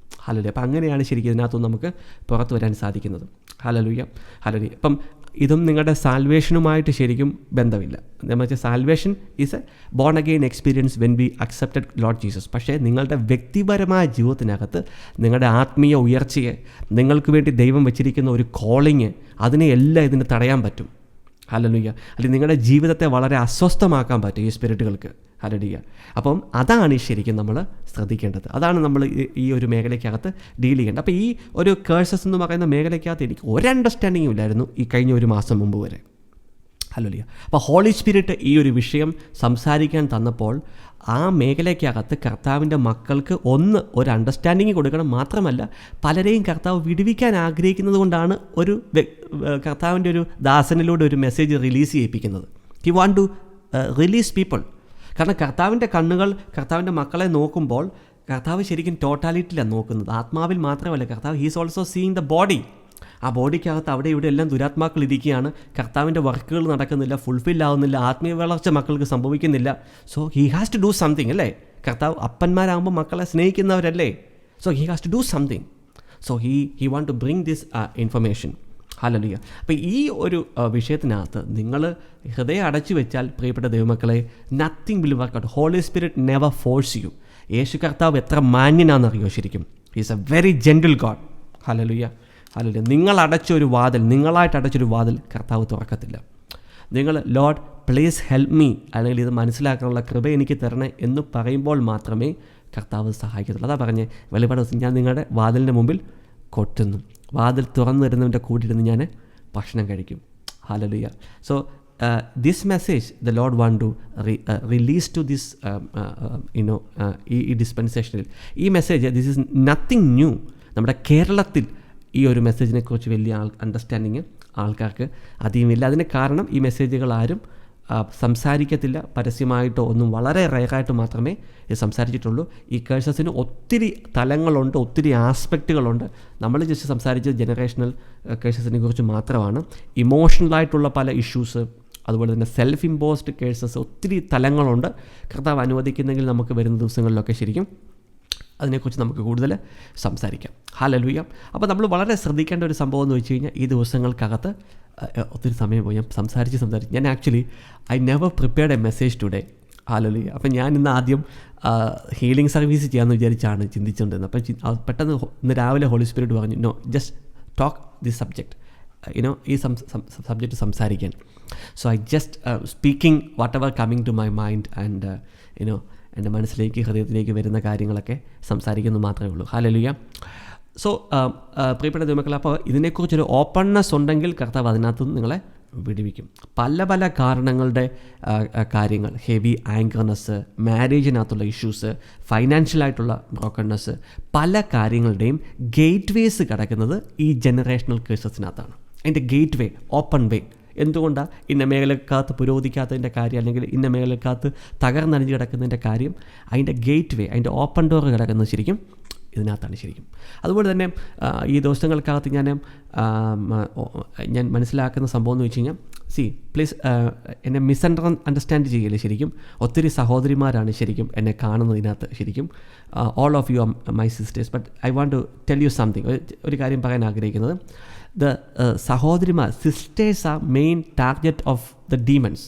Hallelujah. അപ്പം അങ്ങനെയാണ് ശരിക്കും ഇതിനകത്തുനിന്ന് നമുക്ക് പുറത്തു വരാൻ സാധിക്കുന്നത്. Hallelujah, hallelujah. ഇപ്പം ഇതും നിങ്ങളുടെ സാൽവേഷനുമായിട്ട് ശരിക്കും ബന്ധമില്ല. എന്ന് വെച്ചാൽ salvation is a born again experience when we accepted Lord Jesus. പക്ഷേ നിങ്ങളുടെ വ്യക്തിപരമായ ജീവിതത്തിനകത്ത് നിങ്ങളുടെ ആത്മീയ ഉയർച്ചയെ, നിങ്ങൾക്ക് വേണ്ടി ദൈവം വെച്ചിരിക്കുന്ന ഒരു കോളിങ്, അതിനെയെല്ലാം ഇതിന് തടയാൻ പറ്റും. ഹല്ലേലൂയ. അല്ലെങ്കിൽ നിങ്ങളുടെ ജീവിതത്തെ വളരെ അസ്വസ്ഥമാക്കാൻ പറ്റും ഈ സ്പിരിറ്റുകൾക്ക്. ഹല്ലേലൂയ. അപ്പം അതാണ് ശരിക്കും നമ്മൾ ശ്രദ്ധിക്കേണ്ടത്. അതാണ് നമ്മൾ ഈ ഒരു മേഖലയ്ക്കകത്ത് ഡീൽ ചെയ്യേണ്ടത്. അപ്പോൾ ഈ ഒരു കേഴ്സസ് എന്ന് പറയുന്ന മേഖലയ്ക്കകത്ത് എനിക്ക് ഒരു അണ്ടർസ്റ്റാൻഡിങ്ങും ഇല്ലായിരുന്നു ഈ കഴിഞ്ഞ ഒരു മാസം മുമ്പ് വരെ. ഹല്ലേലൂയ. അപ്പോൾ ഹോളി സ്പിരിറ്റ് ഈ ഒരു വിഷയം സംസാരിക്കാൻ തന്നപ്പോൾ ആ മേഖലയ്ക്കകത്ത് കർത്താവിൻ്റെ മക്കൾക്ക് ഒരു അണ്ടർസ്റ്റാൻഡിങ് കൊടുക്കണം. മാത്രമല്ല പലരെയും കർത്താവ് വിടുവിക്കാൻ ആഗ്രഹിക്കുന്നത് കൊണ്ടാണ് കർത്താവിൻ്റെ ഒരു ദാസനിലൂടെ ഒരു മെസ്സേജ് റിലീസ് ചെയ്യിപ്പിക്കുന്നത്. He want to release people. കാരണം കർത്താവിൻ്റെ കണ്ണുകൾ കർത്താവിൻ്റെ മക്കളെ നോക്കുമ്പോൾ കർത്താവ് ശരിക്കും ടോട്ടാലിറ്റിയിലാണ് നോക്കുന്നത്, ആത്മാവിൽ മാത്രമല്ല. കർത്താവ് he's also seeing the body. ആ ബോഡിക്കകത്ത് അവിടെ ഇവിടെ എല്ലാം ദുരാത്മാക്കൾ ഇരിക്കുകയാണ്. കർത്താവിൻ്റെ വർക്കുകൾ നടക്കുന്നില്ല, ഫുൾഫിൽ ആവുന്നില്ല, ആത്മീയ വളർച്ച മക്കൾക്ക് സംഭവിക്കുന്നില്ല. So he has to do something, അല്ലേ? കർത്താവ് അപ്പന്മാരാകുമ്പോൾ മക്കളെ സ്നേഹിക്കുന്നവരല്ലേ? So he has to do something. So he want to bring this information. Hallelujah. അപ്പോൾ ഈ ഒരു വിഷയത്തിനകത്ത് നിങ്ങൾ ഹൃദയം അടച്ചു വെച്ചാൽ പ്രിയപ്പെട്ട ദൈവമക്കളെ, nothing will work out. Holy Spirit never force you. യേശു കർത്താവ് എത്ര മാന്യനാണെന്നറിയോ ശരിക്കും? He's a very gentle God. Hallelujah, hallelujah. നിങ്ങളായിട്ട് അടച്ചൊരു വാതിൽ കർത്താവ് തുറക്കത്തില്ല. നിങ്ങൾ ലോർഡ് പ്ലീസ് ഹെൽപ്പ് മീ, അല്ലെങ്കിൽ ഇത് മനസ്സിലാക്കാനുള്ള കൃപ എനിക്ക് തരണേ എന്ന് പറയുമ്പോൾ മാത്രമേ കർത്താവ് സഹായിക്കത്തുള്ളൂ. അതാ പറഞ്ഞേ, വെളിപാട് ഞാൻ നിങ്ങളുടെ വാതിലിൻ്റെ മുമ്പിൽ കൊട്ടുന്നു, വാതിൽ തുറന്നു വരുന്നവൻ്റെ കൂടിയിരുന്ന് ഞാൻ ഭക്ഷണം കഴിക്കും. Hallelujah. So this message the Lord want to release to this ഈ ഡിസ്പെൻസേഷനിൽ. ഈ message this is nothing new. നമ്മുടെ കേരളത്തിൽ ഈ ഒരു മെസ്സേജിനെ കുറിച്ച് വലിയ അണ്ടർസ്റ്റാൻഡിങ് ആൾക്കാർക്ക് അധികമില്ല. അതിന് കാരണം ഈ മെസ്സേജുകൾ ആരും സംസാരിക്കത്തില്ല, പരസ്യമായിട്ടോ ഒന്നും, വളരെ റയറായിട്ട് മാത്രമേ ഇത് സംസാരിച്ചിട്ടുള്ളൂ. ഈ കേഴ്സസിന് ഒത്തിരി തലങ്ങളുണ്ട്, ഒത്തിരി ആസ്പെക്റ്റുകളുണ്ട്. നമ്മൾ ജസ്റ്റ് സംസാരിച്ചത് ജനറേഷണൽ കേഴ്സസിനെ കുറിച്ച് മാത്രമാണ്. ഇമോഷണലായിട്ടുള്ള പല ഇഷ്യൂസ്, അതുപോലെ തന്നെ സെൽഫ് ഇമ്പോസ്ഡ് കേഴ്സസ്, ഒത്തിരി തലങ്ങളുണ്ട്. കർത്താവ് അനുവദിക്കുന്നെങ്കിൽ നമുക്ക് വരുന്ന ദിവസങ്ങളിലൊക്കെ ശരിക്കും അതിനെക്കുറിച്ച് നമുക്ക് കൂടുതൽ സംസാരിക്കാം. ഹല്ലേലൂയ. അപ്പോൾ നമ്മൾ വളരെ ശ്രദ്ധിക്കേണ്ട ഒരു സംഭവം എന്ന് വെച്ച് കഴിഞ്ഞാൽ, ഈ ദിവസങ്ങൾക്കകത്ത് ഒത്തിരി സമയം പോയി ഞാൻ സംസാരിച്ച് ഞാൻ actually never prepared A message today. Hallelujah. അപ്പം ഞാൻ ഇന്ന് ആദ്യം ഹീലിംഗ് സർവീസ് ചെയ്യാമെന്ന് വിചാരിച്ചാണ് ചിന്തിച്ചുകൊണ്ടിരുന്നത്. അപ്പം പെട്ടെന്ന് ഇന്ന് രാവിലെ ഹോളി സ്പിരിറ്റ് പറഞ്ഞു, no, just talk this subject, ഈ സബ്ജക്റ്റ് സംസാരിക്കാൻ. So I just speaking whatever coming to my mind and എൻ്റെ മനസ്സിലേക്ക്, ഹൃദയത്തിലേക്ക് വരുന്ന കാര്യങ്ങളൊക്കെ സംസാരിക്കുന്നു മാത്രമേ ഉള്ളൂ. ഹല്ലേലൂയ. സോ പ്രിയപ്പെട്ട ദൈവമക്കളെ, അപ്പോൾ ഇതിനെക്കുറിച്ചൊരു ഓപ്പൺനെസ് ഉണ്ടെങ്കിൽ കർത്താവ് അതിനകത്ത് നിങ്ങളെ വിടുവിക്കും. പല പല കാരണങ്ങളുടെ കാര്യങ്ങൾ, ഹെവി ആങ്കർനെസ്, മാരേജിനകത്തുള്ള ഇഷ്യൂസ്, ഫൈനാൻഷ്യലായിട്ടുള്ള ബ്രോക്കൺനെസ്, പല കാര്യങ്ങളുടെയും ഗേറ്റ് വേസ് കിടക്കുന്നത് ഈ ജനറേഷണൽ കേഴ്സസിനകത്താണ്. അതിൻ്റെ ഗേറ്റ് വേ, ഓപ്പൺ വേ. എന്തുകൊണ്ടാണ് ഇന്ന മേഖലക്കകത്ത് പുരോഗതിക്കാത്തതിൻ്റെ കാര്യം, അല്ലെങ്കിൽ ഇന്ന മേഖലക്കകത്ത് തകർന്നടിഞ്ഞ് കിടക്കുന്നതിൻ്റെ കാര്യം, അതിൻ്റെ ഗേറ്റ് വേ, അതിൻ്റെ ഓപ്പൺ ഡോർ കിടക്കുന്നത് ശരിക്കും ഇതിനകത്താണ് ശരിക്കും. അതുപോലെ തന്നെ ഈ ദിവസങ്ങൾക്കകത്ത് ഞാൻ മനസ്സിലാക്കുന്ന സംഭവം എന്ന് വെച്ച് കഴിഞ്ഞാൽ, പ്ലീസ് എന്നെ അണ്ടർസ്റ്റാൻഡ് ചെയ്യില്ല. ശരിക്കും ഒത്തിരി സഹോദരിമാരാണ് ശരിക്കും എന്നെ കാണുന്നതിനകത്ത് ശരിക്കും. All of you are my sisters, but I want to tell you something. ഒരു കാര്യം പറയാൻ ആഗ്രഹിക്കുന്നത്, സഹോദരിമാർ, sisters are main target of the demons.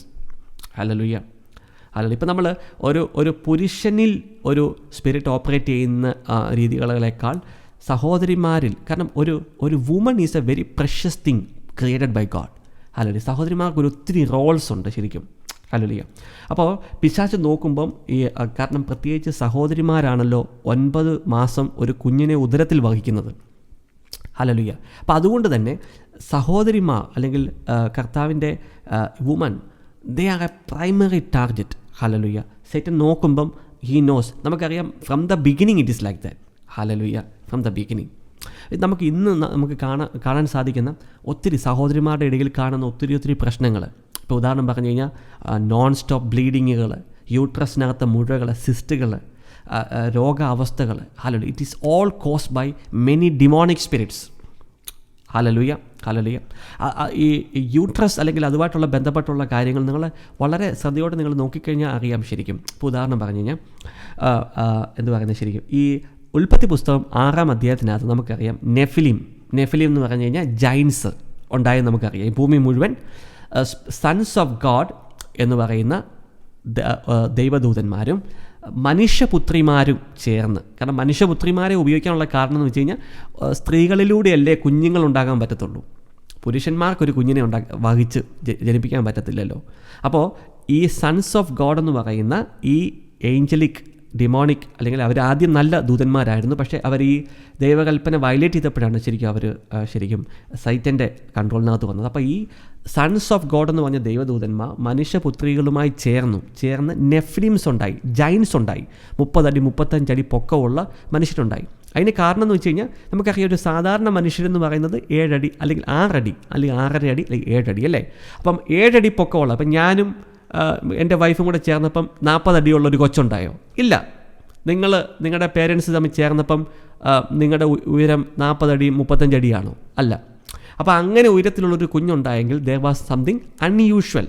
Hallelujah. അല്ല, ഇപ്പം നമ്മൾ ഒരു പുരുഷനിൽ ഒരു സ്പിരിറ്റ് ഓപ്പറേറ്റ് ചെയ്യുന്ന രീതികളേക്കാൾ സഹോദരിമാരിൽ, കാരണം ഒരു woman is a very precious thing created by God. Hallelujah. സഹോദരിമാർക്ക് ഒത്തിരി റോൾസ് ഉണ്ട് ശരിക്കും. ഹല്ലേലൂയ. അപ്പോൾ പിശാച് നോക്കുമ്പം കാരണം പ്രത്യേകിച്ച് സഹോദരിമാരാണല്ലോ 9 മാസം ഒരു കുഞ്ഞിനെ ഉദരത്തിൽ വഹിക്കുന്നത്. ഹല്ലേലൂയ. അപ്പോൾ അതുകൊണ്ട് തന്നെ സഹോദരിമാർ അല്ലെങ്കിൽ കർത്താവിൻ്റെ woman, they are A primary target. Hallelujah. Satan നോക്കുമ്പം ഹീ നോസ്, നമുക്കറിയാം from the beginning it is like that. Hallelujah. From the beginning നമുക്ക് ഇന്ന് കാണാൻ സാധിക്കുന്ന ഒത്തിരി സഹോദരിമാരുടെ ഇടയിൽ കാണുന്ന ഒത്തിരി പ്രശ്നങ്ങൾ. ഇപ്പോൾ ഉദാഹരണം പറഞ്ഞു കഴിഞ്ഞാൽ നോൺ സ്റ്റോപ്പ് ബ്ലീഡിങ്ങുകൾ, യൂട്രസിനകത്തെ മുഴകൾ, സിസ്റ്റുകൾ, രോഗാവസ്ഥകൾ. Hallelujah. It is all caused by many demonic spirits. Hallelujah. Hallelujah. ഈ യൂട്രസ് അല്ലെങ്കിൽ അതുമായിട്ടുള്ള ബന്ധപ്പെട്ടുള്ള കാര്യങ്ങൾ നിങ്ങൾ വളരെ ശ്രദ്ധയോടെ നിങ്ങൾ നോക്കിക്കഴിഞ്ഞാൽ അറിയാം ശരിക്കും. ഇപ്പോൾ ഉദാഹരണം പറഞ്ഞു കഴിഞ്ഞാൽ എന്ത് പറയുന്നത് ശരിക്കും, ഈ ഉൽപ്പത്തി പുസ്തകം 6-ാം അധ്യായത്തിനകത്ത് നമുക്കറിയാം നെഫിലിം എന്ന് പറഞ്ഞു കഴിഞ്ഞാൽ ജൈൻസ് ഉണ്ടായെന്ന് നമുക്കറിയാം. ഈ ഭൂമി മുഴുവൻ സൺസ് ഓഫ് ഗോഡ് എന്ന് പറയുന്ന ദൈവദൂതന്മാരും മനുഷ്യപുത്രിമാരും ചേർന്ന്, കാരണം മനുഷ്യപുത്രിമാരെ ഉപയോഗിക്കാനുള്ള കാരണം എന്ന് വെച്ച് കഴിഞ്ഞാൽ സ്ത്രീകളിലൂടെയല്ലേ കുഞ്ഞുങ്ങളുണ്ടാകാൻ പറ്റത്തുള്ളൂ. പുരുഷന്മാർക്കൊരു കുഞ്ഞിനെ വഹിച്ച് ജനിപ്പിക്കാൻ പറ്റത്തില്ലല്ലോ. അപ്പോൾ ഈ സൺസ് ഓഫ് ഗോഡ് എന്ന് പറയുന്ന ഈ ഏഞ്ചലിക് ഡിമോണിക്, അല്ലെങ്കിൽ അവർ ആദ്യം നല്ല ദൂതന്മാരായിരുന്നു, പക്ഷേ അവർ ഈ ദൈവകൽപ്പന വയലേറ്റ് ചെയ്തപ്പോഴാണ് ശരിക്കും സൈറ്റൻ്റെ കൺട്രോളിനകത്ത് വന്നത്. അപ്പോൾ ഈ സൺസ് ഓഫ് ഗോഡ് എന്ന് പറഞ്ഞ ദൈവദൂതന്മാർ മനുഷ്യപുത്രികളുമായി ചേർന്ന് നെഫ്ലിംസ് ഉണ്ടായി, ജൈൻസ് ഉണ്ടായി. 30 അടി 35 അടി പൊക്കമുള്ള മനുഷ്യരുണ്ടായി. അതിന് കാരണം എന്ന് വെച്ച് കഴിഞ്ഞാൽ നമുക്കറിയാം, ഒരു സാധാരണ മനുഷ്യരെന്ന് പറയുന്നത് 7 അടി അല്ലെങ്കിൽ 6 അടി അല്ലെങ്കിൽ 6.5 അടി അല്ലെങ്കിൽ 7 അടി അല്ലേ. അപ്പം 7 അടി പൊക്കമുള്ള, അപ്പം ഞാനും എൻ്റെ വൈഫും കൂടെ ചേർന്നപ്പം 40 അടിയുള്ളൊരു കൊച്ചുണ്ടായോ? ഇല്ല. നിങ്ങളുടെ പേരൻസ് തമ്മിൽ ചേർന്നപ്പം നിങ്ങളുടെ ഉയരം 40 അടി 35 അടിയാണോ? അല്ല. അപ്പോൾ അങ്ങനെ ഉയരത്തിലുള്ളൊരു കുഞ്ഞുണ്ടായെങ്കിൽ there was something unusual,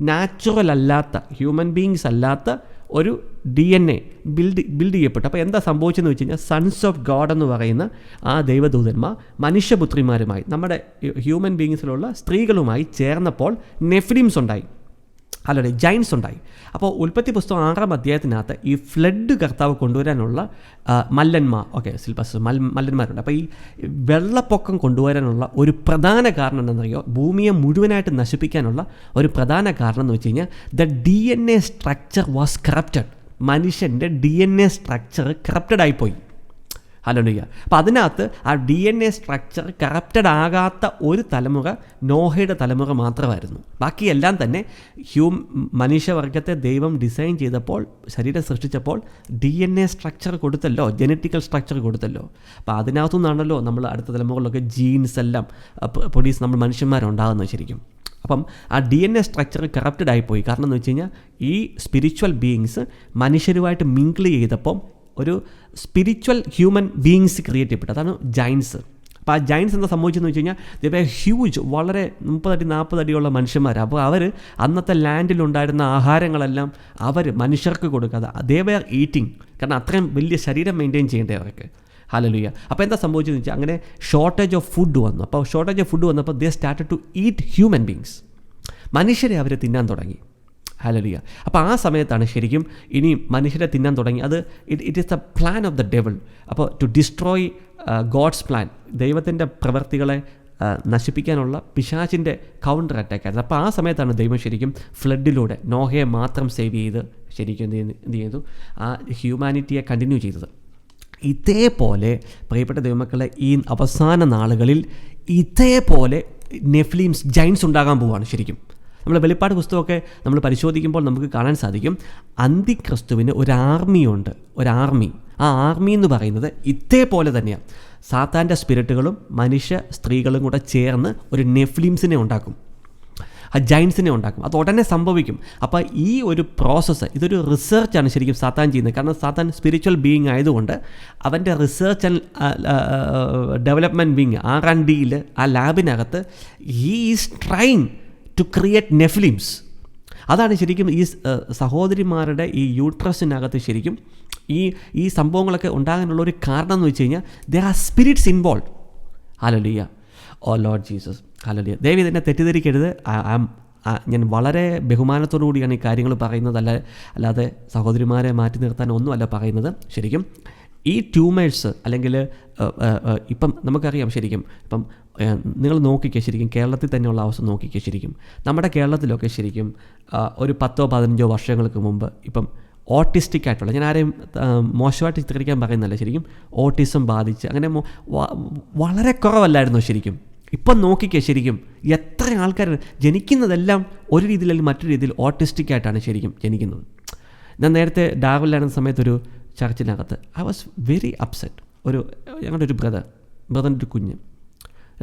natural അല്ലാത്ത, ഹ്യൂമൻ ബീയിങ്സ് അല്ലാത്ത ഒരു DNA ബിൽഡ് ചെയ്യപ്പെട്ടു. അപ്പോൾ എന്താ സംഭവിച്ചെന്ന് വെച്ച് കഴിഞ്ഞാൽ, സൺസ് ഓഫ് ഗോഡ് എന്ന് പറയുന്ന ആ ദൈവദൂതന്മാർ മനുഷ്യപുത്രിമാരുമായി, നമ്മുടെ ഹ്യൂമൻ ബീയിങ്സിലുള്ള സ്ത്രീകളുമായി ചേർന്നപ്പോൾ നെഫ്ലിംസ് ഉണ്ടായി, അല്ലെ ജൈൻസ് ഉണ്ടായി. അപ്പോൾ ഉൽപ്പത്തി പുസ്തകം 6-ാം അധ്യായത്തിനകത്ത് ഈ ഫ്ലഡ് കർത്താവ് കൊണ്ടുവരാനുള്ള മല്ലന്മാരുണ്ട്. അപ്പോൾ ഈ വെള്ളപ്പൊക്കം കൊണ്ടുവരാനുള്ള ഒരു പ്രധാന കാരണം എന്താണെന്നറിയോ? ഭൂമിയെ മുഴുവനായിട്ട് നശിപ്പിക്കാനുള്ള ഒരു പ്രധാന കാരണം എന്ന് വെച്ച് കഴിഞ്ഞാൽ, the DNA structure was corrupted. മനുഷ്യൻ്റെ DNA സ്ട്രക്ചർ കറപ്റ്റഡ് ആയിപ്പോയി. ഹല്ലേലൂയ. അപ്പോൾ അതിനകത്ത് ആ DNA സ്ട്രക്ചർ കറപ്റ്റഡ് ആകാത്ത ഒരു തലമുറ നോഹയുടെ തലമുറ മാത്രമായിരുന്നു. ബാക്കിയെല്ലാം തന്നെ മനുഷ്യവർഗത്തെ ദൈവം ഡിസൈൻ ചെയ്തപ്പോൾ, ശരീരം സൃഷ്ടിച്ചപ്പോൾ DNA സ്ട്രക്ചർ കൊടുത്തല്ലോ, ജനറ്റിക്കൽ സ്ട്രക്ചർ കൊടുത്തല്ലോ. അപ്പോൾ അതിനകത്തു നിന്നാണല്ലോ നമ്മൾ അടുത്ത തലമുറകളിലൊക്കെ ജീൻസ് എല്ലാം പ്രൊഡ്യൂസ് നമ്മൾ മനുഷ്യന്മാരുണ്ടാകുന്നത് ശരിക്കും. അപ്പം ആ DNA സ്ട്രക്ചർ കറപ്റ്റഡ് ആയിപ്പോയി. കാരണം എന്ന് വെച്ച് കഴിഞ്ഞാൽ ഈ സ്പിരിച്വൽ ബീയിങ്സ് മനുഷ്യരുമായിട്ട് മിങ്കിൾ ചെയ്തപ്പം ഒരു സ്പിരിച്വൽ ഹ്യൂമൻ ബീയിങ്സ് ക്രിയേറ്റ് ചെയ്യപ്പെട്ടു. അതാണ് ജൈൻസ്. അപ്പോൾ ആ ജൈൻസ് എന്താ സംഭവിച്ചെന്ന് വെച്ച് കഴിഞ്ഞാൽ ദേ വേ ഹ്യൂജ്, വളരെ 30 അടി 40 അടിയുള്ള മനുഷ്യന്മാർ. അപ്പോൾ അവർ അന്നത്തെ ലാൻഡിലുണ്ടായിരുന്ന ആഹാരങ്ങളെല്ലാം അവർ മനുഷ്യർക്ക് കൊടുക്കാതെ ദേ വേ ആർ ഈറ്റിംഗ്. കാരണം അത്രയും വലിയ ശരീരം മെയിൻറ്റെയിൻ ചെയ്യേണ്ടത് അവർക്ക്. ഹല്ലേലൂയ. അപ്പോൾ എന്താ സംഭവിച്ചതെന്ന് വെച്ചാൽ അങ്ങനെ ഷോർട്ടേജ് ഓഫ് ഫുഡ് വന്നു. അപ്പോൾ ഷോർട്ടേജ് ഓഫ് ഫുഡ് വന്നപ്പോൾ they started to eat human beings. മനുഷ്യരെ അവർ തിന്നാൻ തുടങ്ങി. ഹല്ലേലൂയ. അപ്പോൾ ആ സമയത്താണ് ശരിക്കും ഇനി മനുഷ്യരെ തിന്നാൻ തുടങ്ങി. അത് it is the plan of the devil. അപ്പോൾ ടു ഡിസ്ട്രോയ് ഗോഡ്സ് പ്ലാൻ, ദൈവത്തിൻ്റെ പ്രവൃത്തികളെ നശിപ്പിക്കാനുള്ള പിശാചിൻ്റെ കൗണ്ടർ അറ്റാക്ക് ആയിരുന്നു. അപ്പോൾ ആ സമയത്താണ് ദൈവം ശരിക്കും ഫ്ലഡിലൂടെ നോഹയെ മാത്രം സേവ് ചെയ്ത് ശരിക്കും എന്ത് ചെയ്തു, ആ ഹ്യൂമാനിറ്റിയെ കണ്ടിന്യൂ ചെയ്തത്. ഇതേപോലെ പ്രിയപ്പെട്ട ദൈവമക്കളെ, ഈ അവസാന നാളുകളിൽ ഇതേപോലെ നെഫ്ലീംസ്, ജൈൻസ് ഉണ്ടാകാൻ പോവുകയാണ് ശരിക്കും. നമ്മൾ വെളിപ്പാട് പുസ്തകമൊക്കെ നമ്മൾ പരിശോധിക്കുമ്പോൾ നമുക്ക് കാണാൻ സാധിക്കും, അന്തിക്രിസ്തുവിന് ഒരു ആർമിയുണ്ട്, ഒരാർമി. ആ ആർമി എന്ന് പറയുന്നത് ഇതേപോലെ തന്നെയാണ്. സാത്താൻ്റെ സ്പിരിറ്റുകളും മനുഷ്യ സ്ത്രീകളും കൂടെ ചേർന്ന് ഒരു നെഫ്ലീംസിനെ ഉണ്ടാക്കും, ആ ജൈൻസിനെ ഉണ്ടാക്കും. അത് ഉടനെ സംഭവിക്കും. അപ്പോൾ ഈ ഒരു പ്രോസസ്സ്, ഇതൊരു റിസർച്ചാണ് ശരിക്കും സാത്താൻ ചെയ്യുന്നത്. കാരണം സാത്താൻ സ്പിരിച്വൽ ബീയിങ് ആയതുകൊണ്ട് അവൻ്റെ റിസർച്ച് ആൻഡ് ഡെവലപ്മെൻറ്റ് വിങ് R&Dയിൽ, ആ ലാബിനകത്ത് he is trying to create nephilims. അതാണ് ശരിക്കും ഈ സഹോദരിമാരുടെ ഈ യൂട്രസിനകത്ത് ശരിക്കും ഈ സംഭവങ്ങളൊക്കെ ഉണ്ടാകാനുള്ള ഒരു കാരണം എന്ന് വെച്ച് കഴിഞ്ഞാൽ there are spirits involve. Hallelujah. Oh Lord Jesus. Hallelujah. ദയവ് ഇതിനെ തെറ്റിദ്ധരിക്കരുത്. ഞാൻ വളരെ ബഹുമാനത്തോടു കൂടിയാണ് ഈ കാര്യങ്ങൾ പറയുന്നത്. അല്ലാതെ സഹോദരിമാരെ മാറ്റി നിർത്താൻ ഒന്നുമല്ല പറയുന്നത്. ശരിക്കും ഈ ട്യൂമേഴ്സ് അല്ലെങ്കിൽ ഇപ്പം നമുക്കറിയാം ശരിക്കും, ഇപ്പം നിങ്ങൾ നോക്കിക്കുക ശരിക്കും കേരളത്തിൽ തന്നെയുള്ള അവസ്ഥ നോക്കിക്കുക ശരിക്കും. നമ്മുടെ കേരളത്തിലൊക്കെ ശരിക്കും ഒരു 10-15 വർഷങ്ങൾക്ക് മുമ്പ് ഇപ്പം ഓട്ടിസ്റ്റിക് ആയിട്ടുള്ള, ഞാൻ ആരെയും മോശമായിട്ട് ചിത്രീകരിക്കാൻ പറയുന്നല്ല, ശരിക്കും ഓട്ടിസം ബാധിച്ച് അങ്ങനെ വളരെ കുറവല്ലായിരുന്നു ശരിക്കും. ഇപ്പം നോക്കിക്കുക ശരിക്കും എത്ര ആൾക്കാർ ജനിക്കുന്നതെല്ലാം ഒരു രീതിയിൽ അല്ലെങ്കിൽ മറ്റൊരു രീതിയിൽ ഓട്ടിസ്റ്റിക് ആയിട്ടാണ് ശരിക്കും ജനിക്കുന്നത്. ഞാൻ നേരത്തെ ഡാർവിലായിരുന്ന സമയത്തൊരു ചർച്ചിനകത്ത് ഐ വാസ് വെരി അപ്സെറ്റ്. ഞങ്ങളുടെ ഒരു ബ്രദറിൻ്റെ ഒരു കുഞ്ഞ്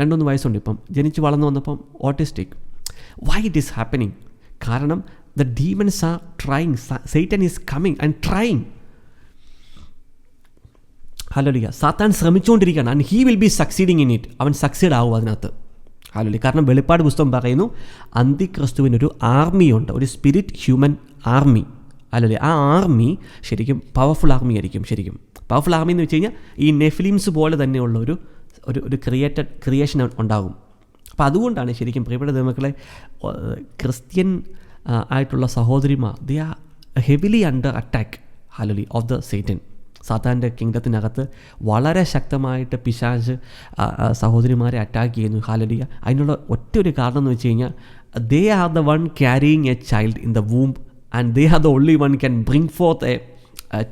2-3 വയസ്സുണ്ട്, ഇപ്പം ജനിച്ച് വളർന്നു വന്നപ്പം autistic. Why it is happening? കാരണം the demons are trying, Satan is coming and trying. Hallelujah. സാത്താൻ ശ്രമിച്ചുകൊണ്ടിരിക്കുകയാണ്. And he will be succeeding in it. അവൻ സക്സീഡ് ആവും അതിനകത്ത്. ഹല്ലേലൂയ. കാരണം വെളിപ്പാട് പുസ്തകം പറയുന്നു അന്തിക്രിസ്തുവിനൊരു ആർമിയുണ്ട്, ഒരു സ്പിരിറ്റ് ഹ്യൂമൻ ആർമി. അല്ലല്ലേ, ആ ആർമി ശരിക്കും പവർഫുൾ ആർമി ആയിരിക്കും. ശരിക്കും പവർഫുൾ ആർമി എന്ന് വെച്ച് കഴിഞ്ഞാൽ ഈ നെഫ്ലിംസ് പോലെ തന്നെയുള്ള ഒരു ക്രിയേഷൻ ഉണ്ടാകും. അപ്പോൾ അതുകൊണ്ടാണ് ശരിക്കും പ്രിയപ്പെട്ട ദൈവമക്കളെ, ക്രിസ്ത്യൻ ആയിട്ടുള്ള സഹോദരിമാർ they are heavily under attack. Hallelujah. Of the Satan. സാത്താൻ്റെ കിങ്ഡത്തിനകത്ത് വളരെ ശക്തമായിട്ട് പിശാച് സഹോദരിമാരെ അറ്റാക്ക് ചെയ്യുന്നു. ഹല്ലേലൂയ. അതിനുള്ള ഒറ്റ ഒരു കാരണം എന്ന് വെച്ച് കഴിഞ്ഞാൽ they are the one carrying A child in the womb and they are the only one can bring fourth A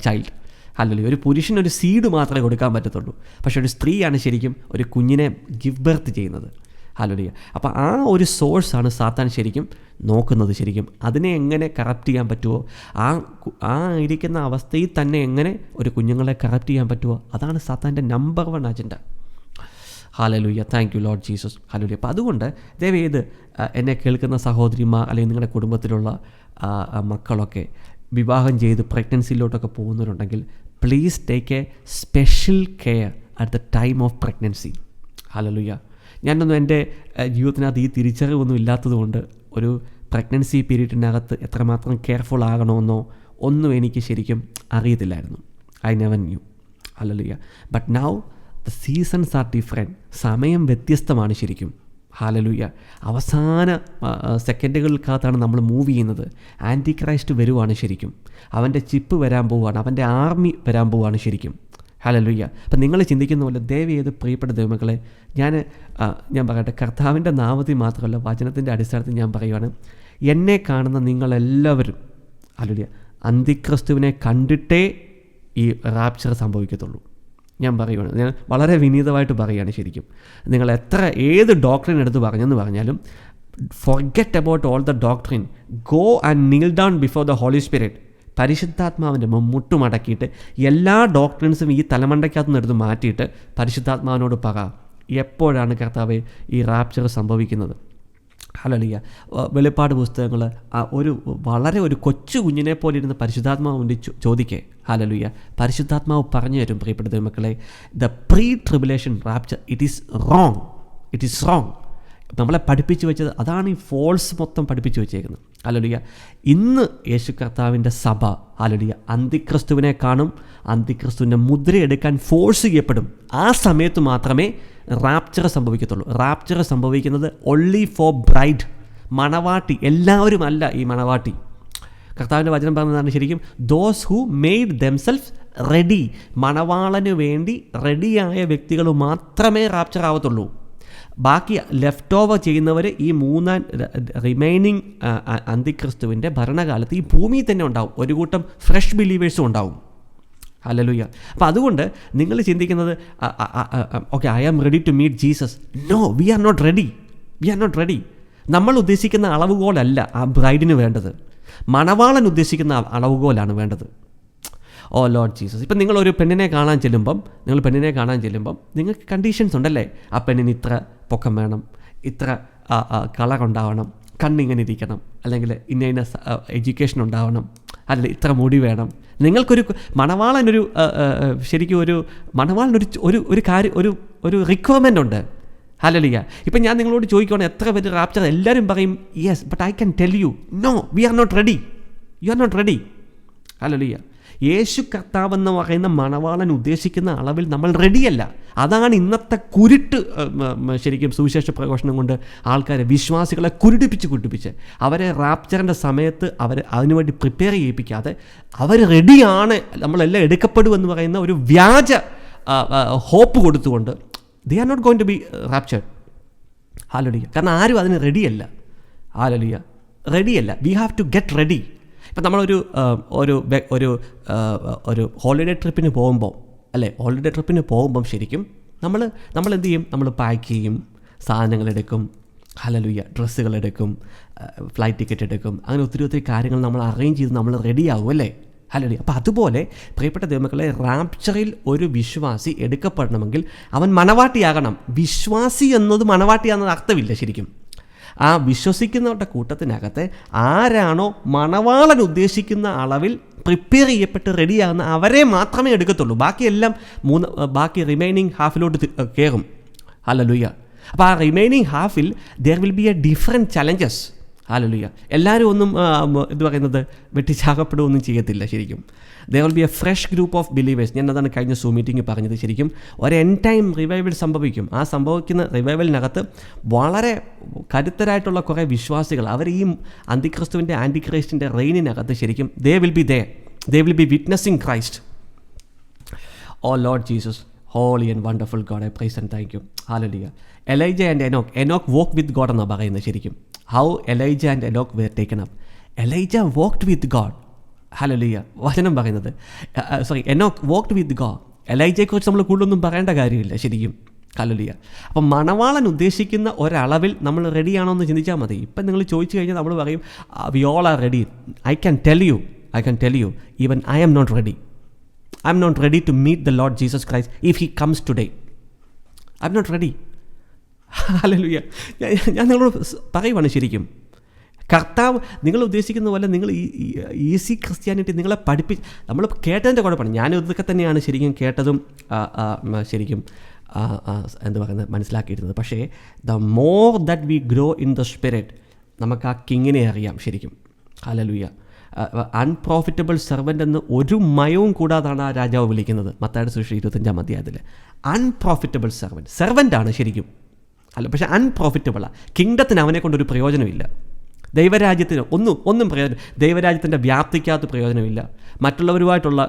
child. Hallelujah. ഒരു പുരുഷന് ഒരു സീഡ് മാത്രമേ കൊടുക്കാൻ പറ്റത്തുള്ളൂ, പക്ഷേ ഒരു സ്ത്രീയാണ് ശരിക്കും ഒരു കുഞ്ഞിനെ ഗിവ് ബർത്ത് ചെയ്യുന്നത്. ഹല്ലേലൂയ. അപ്പോൾ ആ ഒരു സോഴ്സാണ് സാത്താൻ ശരിക്കും നോക്കുന്നത്. ശരിക്കും അതിനെ എങ്ങനെ കറപ്റ്റ് ചെയ്യാൻ പറ്റുമോ, ആ ഇരിക്കുന്ന അവസ്ഥയിൽ തന്നെ എങ്ങനെ ഒരു കുഞ്ഞുങ്ങളെ കറപ്റ്റ് ചെയ്യാൻ പറ്റുമോ, അതാണ് സാത്താൻ്റെ number 1 agenda. Hallelujah. Thank you Lord Jesus. Hallelujah. അപ്പോൾ അതുകൊണ്ട് ദയവേത് എന്നെ കേൾക്കുന്ന സഹോദരിമാർ അല്ലെങ്കിൽ നിങ്ങളുടെ കുടുംബത്തിലുള്ള മക്കളൊക്കെ വിവാഹം ചെയ്ത് പ്രഗ്നൻസിയിലോട്ടൊക്കെ പോകുന്നവരുണ്ടെങ്കിൽ please take a special care at the time of pregnancy. Hallelujah. ഞാനൊന്നും എൻ്റെ ജീവിതത്തിനകത്ത് ഈ തിരിച്ചറിവൊന്നും ഇല്ലാത്തതുകൊണ്ട് ഒരു പ്രഗ്നൻസി പീരീഡിനകത്ത് എത്രമാത്രം കെയർഫുൾ ആകണമെന്നോ ഒന്നും എനിക്ക് ശരിക്കും അറിയത്തില്ലായിരുന്നു. I never knew. Hallelujah. But now the seasons are different. സമയം വ്യത്യസ്തമാണ് ശരിക്കും. ഹല്ലേലൂയ. അവസാന സെക്കൻഡുകൾക്കകത്താണ് നമ്മൾ മൂവ് ചെയ്യുന്നത്. ആൻറ്റി ക്രൈസ്റ്റ് വരുവാണ് ശരിക്കും. അവൻ്റെ ചിപ്പ് വരാൻ പോവുകയാണ്, അവൻ്റെ ആർമി വരാൻ പോവുകയാണ് ശരിക്കും. ഹല്ലേലൂയ. അപ്പം നിങ്ങൾ ചിന്തിക്കുന്ന പോലെ ദയവ് ചെയ്ത് പ്രിയപ്പെട്ട ദൈവമക്കളെ, ഞാൻ പറയട്ടെ, കർത്താവിൻ്റെ നാമത്തിൽ മാത്രമല്ല വചനത്തിൻ്റെ അടിസ്ഥാനത്തിൽ ഞാൻ പറയുവാണ്, എന്നെ കാണുന്ന നിങ്ങളെല്ലാവരും ഹല്ലേലൂയ അന്തിക്രിസ്തുവിനെ കണ്ടിട്ടേ ഈ റാപ്ചർ സംഭവിക്കത്തുള്ളൂ. ഞാൻ പറയുവാണ്, ഞാൻ വളരെ വിനീതമായിട്ട് പറയുകയാണ് ശരിക്കും. നിങ്ങൾ ഏത് ഡോക്ടറിൻ എടുത്ത് പറഞ്ഞെന്ന് പറഞ്ഞാലും forget about all the doctrine. Go and kneel down before the Holy Spirit. പരിശുദ്ധാത്മാവിൻ്റെ മുട്ടുമടക്കിയിട്ട് എല്ലാ ഡോക്ടറിൻസും ഈ തലമണ്ടയ്ക്കകത്ത് നിന്ന് എടുത്ത് മാറ്റിയിട്ട് പരിശുദ്ധാത്മാവിനോട് പറ, എപ്പോഴാണ് കർത്താവേ ഈ റാപ്ചർ സംഭവിക്കുന്നത്? ഹല്ലേലൂയ. വെളിപ്പാട് പുസ്തകങ്ങൾ വളരെ ഒരു കൊച്ചു കുഞ്ഞിനെ പോലെ ഇരുന്ന് പരിശുദ്ധാത്മാവ് വേണ്ടി ചോദിക്കേ. ഹല്ലേലൂയ. പരിശുദ്ധാത്മാവ് പറഞ്ഞു തരും പ്രിയപ്പെട്ട ദൈവമക്കളെ, the pre tribulation rapture it is wrong. നമ്മളെ പഠിപ്പിച്ചു വെച്ചത് അതാണ്. ഈ ഫോൾസ് മൊത്തം പഠിപ്പിച്ചു വെച്ചേക്കുന്നത്. ഹല്ലേലൂയ. ഇന്ന് യേശു കർത്താവിൻ്റെ സഭ ഹല്ലേലൂയ അന്തിക്രിസ്തുവിനെ കാണും. അന്തിക്രിസ്തുവിൻ്റെ മുദ്രയെടുക്കാൻ ഫോഴ്സ് ചെയ്യപ്പെടും. ആ സമയത്ത് മാത്രമേ റാപ്ചർ സംഭവിക്കത്തുള്ളൂ. റാപ്ചർ സംഭവിക്കുന്നത് ഒൺലി ഫോർ ബ്രൈഡ്, മണവാട്ടി. എല്ലാവരും അല്ല ഈ മണവാട്ടി. കർത്താവിൻ്റെ വചനം പറഞ്ഞതാണ് ശരിക്കും, those who made themselves ready. മണവാളന് വേണ്ടി റെഡിയായ വ്യക്തികൾ മാത്രമേ റാപ്ചർ ആവത്തുള്ളൂ. ബാക്കി ലെഫ്റ്റ് ഓവർ ചെയ്യുന്നവർ ഈ റിമൈനിങ് അന്തിക്രിസ്തുവിൻ്റെ ഭരണകാലത്ത് ഈ ഭൂമിയിൽ തന്നെ ഉണ്ടാവും. ഒരു കൂട്ടം ഫ്രഷ് ബിലീവേഴ്സും ഉണ്ടാവും. ഹല്ലേലൂയ. അപ്പോൾ അതുകൊണ്ട് നിങ്ങൾ ചിന്തിക്കുന്നത് okay, I am ready to meet Jesus. No, we are not ready. നമ്മൾ ഉദ്ദേശിക്കുന്ന അളവുകോലല്ല ആ ബ്രൈഡിന് വേണ്ടത്. മണവാളൻ ഉദ്ദേശിക്കുന്ന അളവുകോലാണ് വേണ്ടത്. ഓ ലോർഡ് ജീസസ്. ഇപ്പം നിങ്ങളൊരു പെണ്ണിനെ കാണാൻ ചെല്ലുമ്പം നിങ്ങൾക്ക് കണ്ടീഷൻസ് ഉണ്ടല്ലേ. ആ പെണ്ണിന് ഇത്ര പൊക്കം വേണം, ഇത്ര കളർ ഉണ്ടാവണം, കണ്ണിങ്ങനെ ഇരിക്കണം, അല്ലെങ്കിൽ ഇന്ന എഡ്യൂക്കേഷൻ ഉണ്ടാവണം, അല്ലെങ്കിൽ ഇത്ര മുടി വേണം. നിങ്ങൾക്കൊരു മണവാളനൊരു കാര്യം, ഒരു റിക്വയർമെൻ്റ് ഉണ്ട്. ഹല്ലേലൂയ. ഇപ്പം ഞാൻ നിങ്ങളോട് ചോദിക്കുകയാണ് എത്ര പേര് റാപ്ചർ, എല്ലാവരും പറയും yes, but I can tell you no, we are not ready. You are not ready. Hallelujah. Yesu കർത്താവെന്ന് പറയുന്ന മണവാളൻ ഉദ്ദേശിക്കുന്ന അളവിൽ നമ്മൾ റെഡിയല്ല. അതാണ് ഇന്നത്തെ കുരുട്ട്. ശരിക്കും സുവിശേഷ പ്രഘോഷണം കൊണ്ട് ആൾക്കാരെ, വിശ്വാസികളെ കുരുടിപ്പിച്ച് അവരെ റാപ്ചറിൻ്റെ സമയത്ത് അതിനുവേണ്ടി പ്രിപ്പയർ ചെയ്യിപ്പിക്കാതെ അവർ റെഡിയാണ്, നമ്മളെല്ലാം എടുക്കപ്പെടുമെന്ന് പറയുന്ന ഒരു വ്യാജ ഹോപ്പ് കൊടുത്തുകൊണ്ട് they are not going to be raptured. Hallelujah. കാരണം ആരും അതിന് റെഡിയല്ല. ഹല്ലേലൂയ. റെഡിയല്ല. We have to get ready. ഇപ്പം നമ്മളൊരു ഹോളിഡേ ട്രിപ്പിന് പോകുമ്പം ശരിക്കും നമ്മൾ എന്ത് ചെയ്യും? നമ്മൾ പാക്ക് ചെയ്യും, സാധനങ്ങളെടുക്കും, ഹല്ലേലൂയ, ഡ്രസ്സുകളെടുക്കും, ഫ്ലൈറ്റ് ടിക്കറ്റ് എടുക്കും, അങ്ങനെ ഒത്തിരി കാര്യങ്ങൾ നമ്മൾ അറേഞ്ച് ചെയ്ത് നമ്മൾ റെഡിയാകും അല്ലേ. ഹല്ലേലൂയ. അപ്പോൾ അതുപോലെ പ്രിയപ്പെട്ട ദൈവമക്കളെ, റാപ്ചറിൽ ഒരു വിശ്വാസി എടുക്കപ്പെടണമെങ്കിൽ അവൻ മണവാട്ടിയാകണം. വിശ്വാസി എന്നത് മണവാട്ടിയാണെന്നത് അർത്ഥമില്ല ശരിക്കും. ആ വിശ്വസിക്കുന്നവരുടെ കൂട്ടത്തിനകത്ത് ആരാണോ മണവാളൻ ഉദ്ദേശിക്കുന്ന അളവിൽ പ്രിപ്പയർ ചെയ്യപ്പെട്ട് റെഡിയാകുന്ന അവരെ മാത്രമേ എടുക്കത്തുള്ളൂ. ബാക്കി റിമൈനിങ് ഹാഫിലോട്ട് കയറും. ഹല്ലേലൂയ. അപ്പോൾ ആ remaining Hafil there will be A different challenges. Hallelujah. എല്ലാവരും ഒന്നും വെട്ടിച്ചാകപ്പെടുകയൊന്നും ചെയ്യത്തില്ല ശരിക്കും. There will be A fresh group of believers. ഞാൻ അതാണ് കഴിഞ്ഞ സൂം മീറ്റിംഗ് പറഞ്ഞത്. ശരിക്കും ഒരു എൻഡ് ടൈം റിവൈവൽ സംഭവിക്കും. ആ സംഭവിക്കുന്ന റിവൈവലിനകത്ത് വളരെ കരുത്തരായിട്ടുള്ള കുറേ വിശ്വാസികൾ, അവർ ഈ അന്തിക്രിസ്തുവിൻ്റെ ആൻറ്റിക്രൈസ്റ്റിൻ്റെ റെയിനിനകത്ത് ശരിക്കും they will be witnessing Christ. Oh Lord Jesus, holy and wonderful God, I praise and thank you. Hallelujah. Elijah and Enoch walk with God എന്നാണ് പറയുന്നത് ശരിക്കും. How Elijah and Enoch were taken up. Elijah walked with God. Hallelujah. വചനം പറയുന്നത് Enoch walked with God. എലൈജയെക്കുറിച്ച് നമ്മൾ കൂടുതലൊന്നും പറയേണ്ട കാര്യമില്ല ശരിക്കും. ഹല്ലേലൂയ. അപ്പം മണവാളൻ ഉദ്ദേശിക്കുന്ന ഒരളവിൽ നമ്മൾ റെഡിയാണോ എന്ന് ചിന്തിച്ചാൽ മതി. ഇപ്പം നിങ്ങൾ ചോദിച്ചു കഴിഞ്ഞാൽ നമ്മൾ പറയും we all are ready. I can tell you even I am not ready. I'm not ready to meet the Lord Jesus Christ if he comes today. I'm not ready. Hallelujah. ഞാൻ നിങ്ങളോട് പറയുവാണ് ശരിക്കും, കർത്താവ് നിങ്ങൾ ഉദ്ദേശിക്കുന്ന പോലെ നിങ്ങൾ easy Christianity നിങ്ങളെ നമ്മൾ കേട്ടതിൻ്റെ കുഴപ്പമാണ്. ഞാൻ ഇതൊക്കെ തന്നെയാണ് ശരിക്കും കേട്ടതും ശരിക്കും മനസ്സിലാക്കിയിരുന്നത്. പക്ഷേ the more that we grow in the spirit, നമുക്ക് ആ കിങ്ങിനെ അറിയാം ശരിക്കും. ഹല്ലേലൂയ. അൺപ്രോഫിറ്റബിൾ സെർവൻ്റ് എന്ന് ഒരു മയവും കൂടാതാണ് ആ രാജാവ് വിളിക്കുന്നത്. മത്തായിയുടെ സുവിശേഷം 25-ാം അധ്യായത്തിൽ അൺപ്രോഫിറ്റബിൾ സെർവൻ്റാണ് ശരിക്കും. അല്ല, പക്ഷേ അൺപ്രോഫിറ്റബിളാണ്. കിങ്ഡത്തിന് അവനെ കൊണ്ടൊരു പ്രയോജനമില്ല. ദൈവരാജ്യത്തിന് ഒന്നും പ്രയോജനം, ദൈവരാജ്യത്തിൻ്റെ വ്യാപ്തിക്കകത്ത് പ്രയോജനമില്ല. മറ്റുള്ളവരുമായിട്ടുള്ള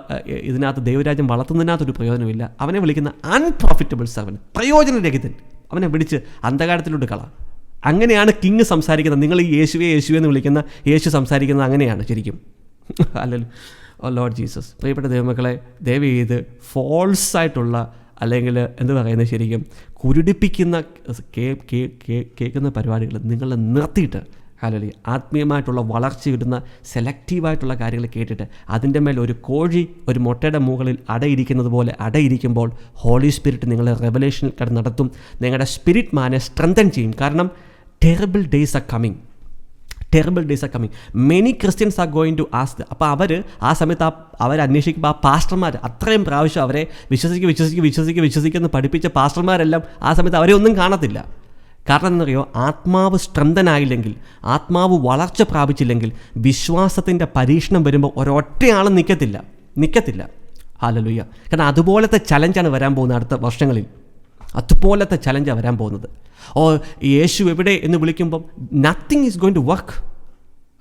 ഇതിനകത്ത് ദൈവരാജ്യം വളർത്തുന്നതിനകത്തൊരു പ്രയോജനമില്ല. അവനെ വിളിക്കുന്ന അൺപ്രോഫിറ്റബിൾ സെർവൻ്റ്, പ്രയോജനരഹിതൻ. അവനെ വിളിച്ച് അന്ധകാരത്തിലോട്ട് കളാം. അങ്ങനെയാണ് കിങ് സംസാരിക്കുന്നത്. നിങ്ങൾ ഈ യേശുവെ എന്ന് വിളിക്കുന്ന യേശു സംസാരിക്കുന്നത് അങ്ങനെയാണ് ശരിക്കും. അല്ലല്ലോ. ഓ ലോർഡ് ജീസസ്. പ്രിയപ്പെട്ട ദൈവമക്കളെ, ദയവ് ചെയ്ത് ഫോൾസായിട്ടുള്ള അല്ലെങ്കിൽ എന്ത് പറയുന്നത് ശരിക്കും കുരുടിപ്പിക്കുന്ന കേൾക്കുന്ന പരിപാടികൾ നിങ്ങൾ നിർത്തിയിട്ട് ഹല്ലേലൂയ ആത്മീയമായിട്ടുള്ള വളർച്ച കിട്ടുന്ന സെലക്റ്റീവായിട്ടുള്ള കാര്യങ്ങൾ കേട്ടിട്ട് അതിൻ്റെ മേൽ ഒരു കോഴി ഒരു മുട്ടയുടെ മുകളിൽ അടയിരിക്കുന്നത് പോലെ അടയിരിക്കുമ്പോൾ ഹോളി സ്പിരിറ്റ് നിങ്ങളെ റെവലേഷനിൽ നടത്തും. നിങ്ങളുടെ സ്പിരിറ്റ് മാനെ സ്ട്രെങ്തൻ ചെയ്യും. കാരണം terrible days are coming. Terrible days are coming. Many Christians are going to ask. അപ്പോൾ അവർ ആ സമയത്ത് അവർ അന്വേഷിക്കുമ്പോൾ ആ പാസ്റ്റർമാർ അത്രയും പ്രാവശ്യം അവരെ വിശ്വസിക്കുമെന്ന് പഠിപ്പിച്ച പാസ്റ്റർമാരെല്ലാം ആ സമയത്ത് അവരെ ഒന്നും കാണത്തില്ല. കാരണം എന്നറിയോ, ആത്മാവ് സ്ട്രെങ്തനായില്ലെങ്കിൽ, ആത്മാവ് വളർച്ച പ്രാപിച്ചില്ലെങ്കിൽ വിശ്വാസത്തിൻ്റെ പരീക്ഷണം വരുമ്പോൾ ഒരൊറ്റയാളും നിൽക്കത്തില്ല. ഹല്ലേലൂയ. കാരണം അതുപോലത്തെ ചലഞ്ചാണ് വരാൻ പോകുന്നത് അടുത്ത വർഷങ്ങളിൽ. അതുപോലത്തെ ചലഞ്ചാണ് വരാൻ പോകുന്നത്. ഓ യേശു എവിടെ എന്ന് വിളിക്കുമ്പം nothing is going to work.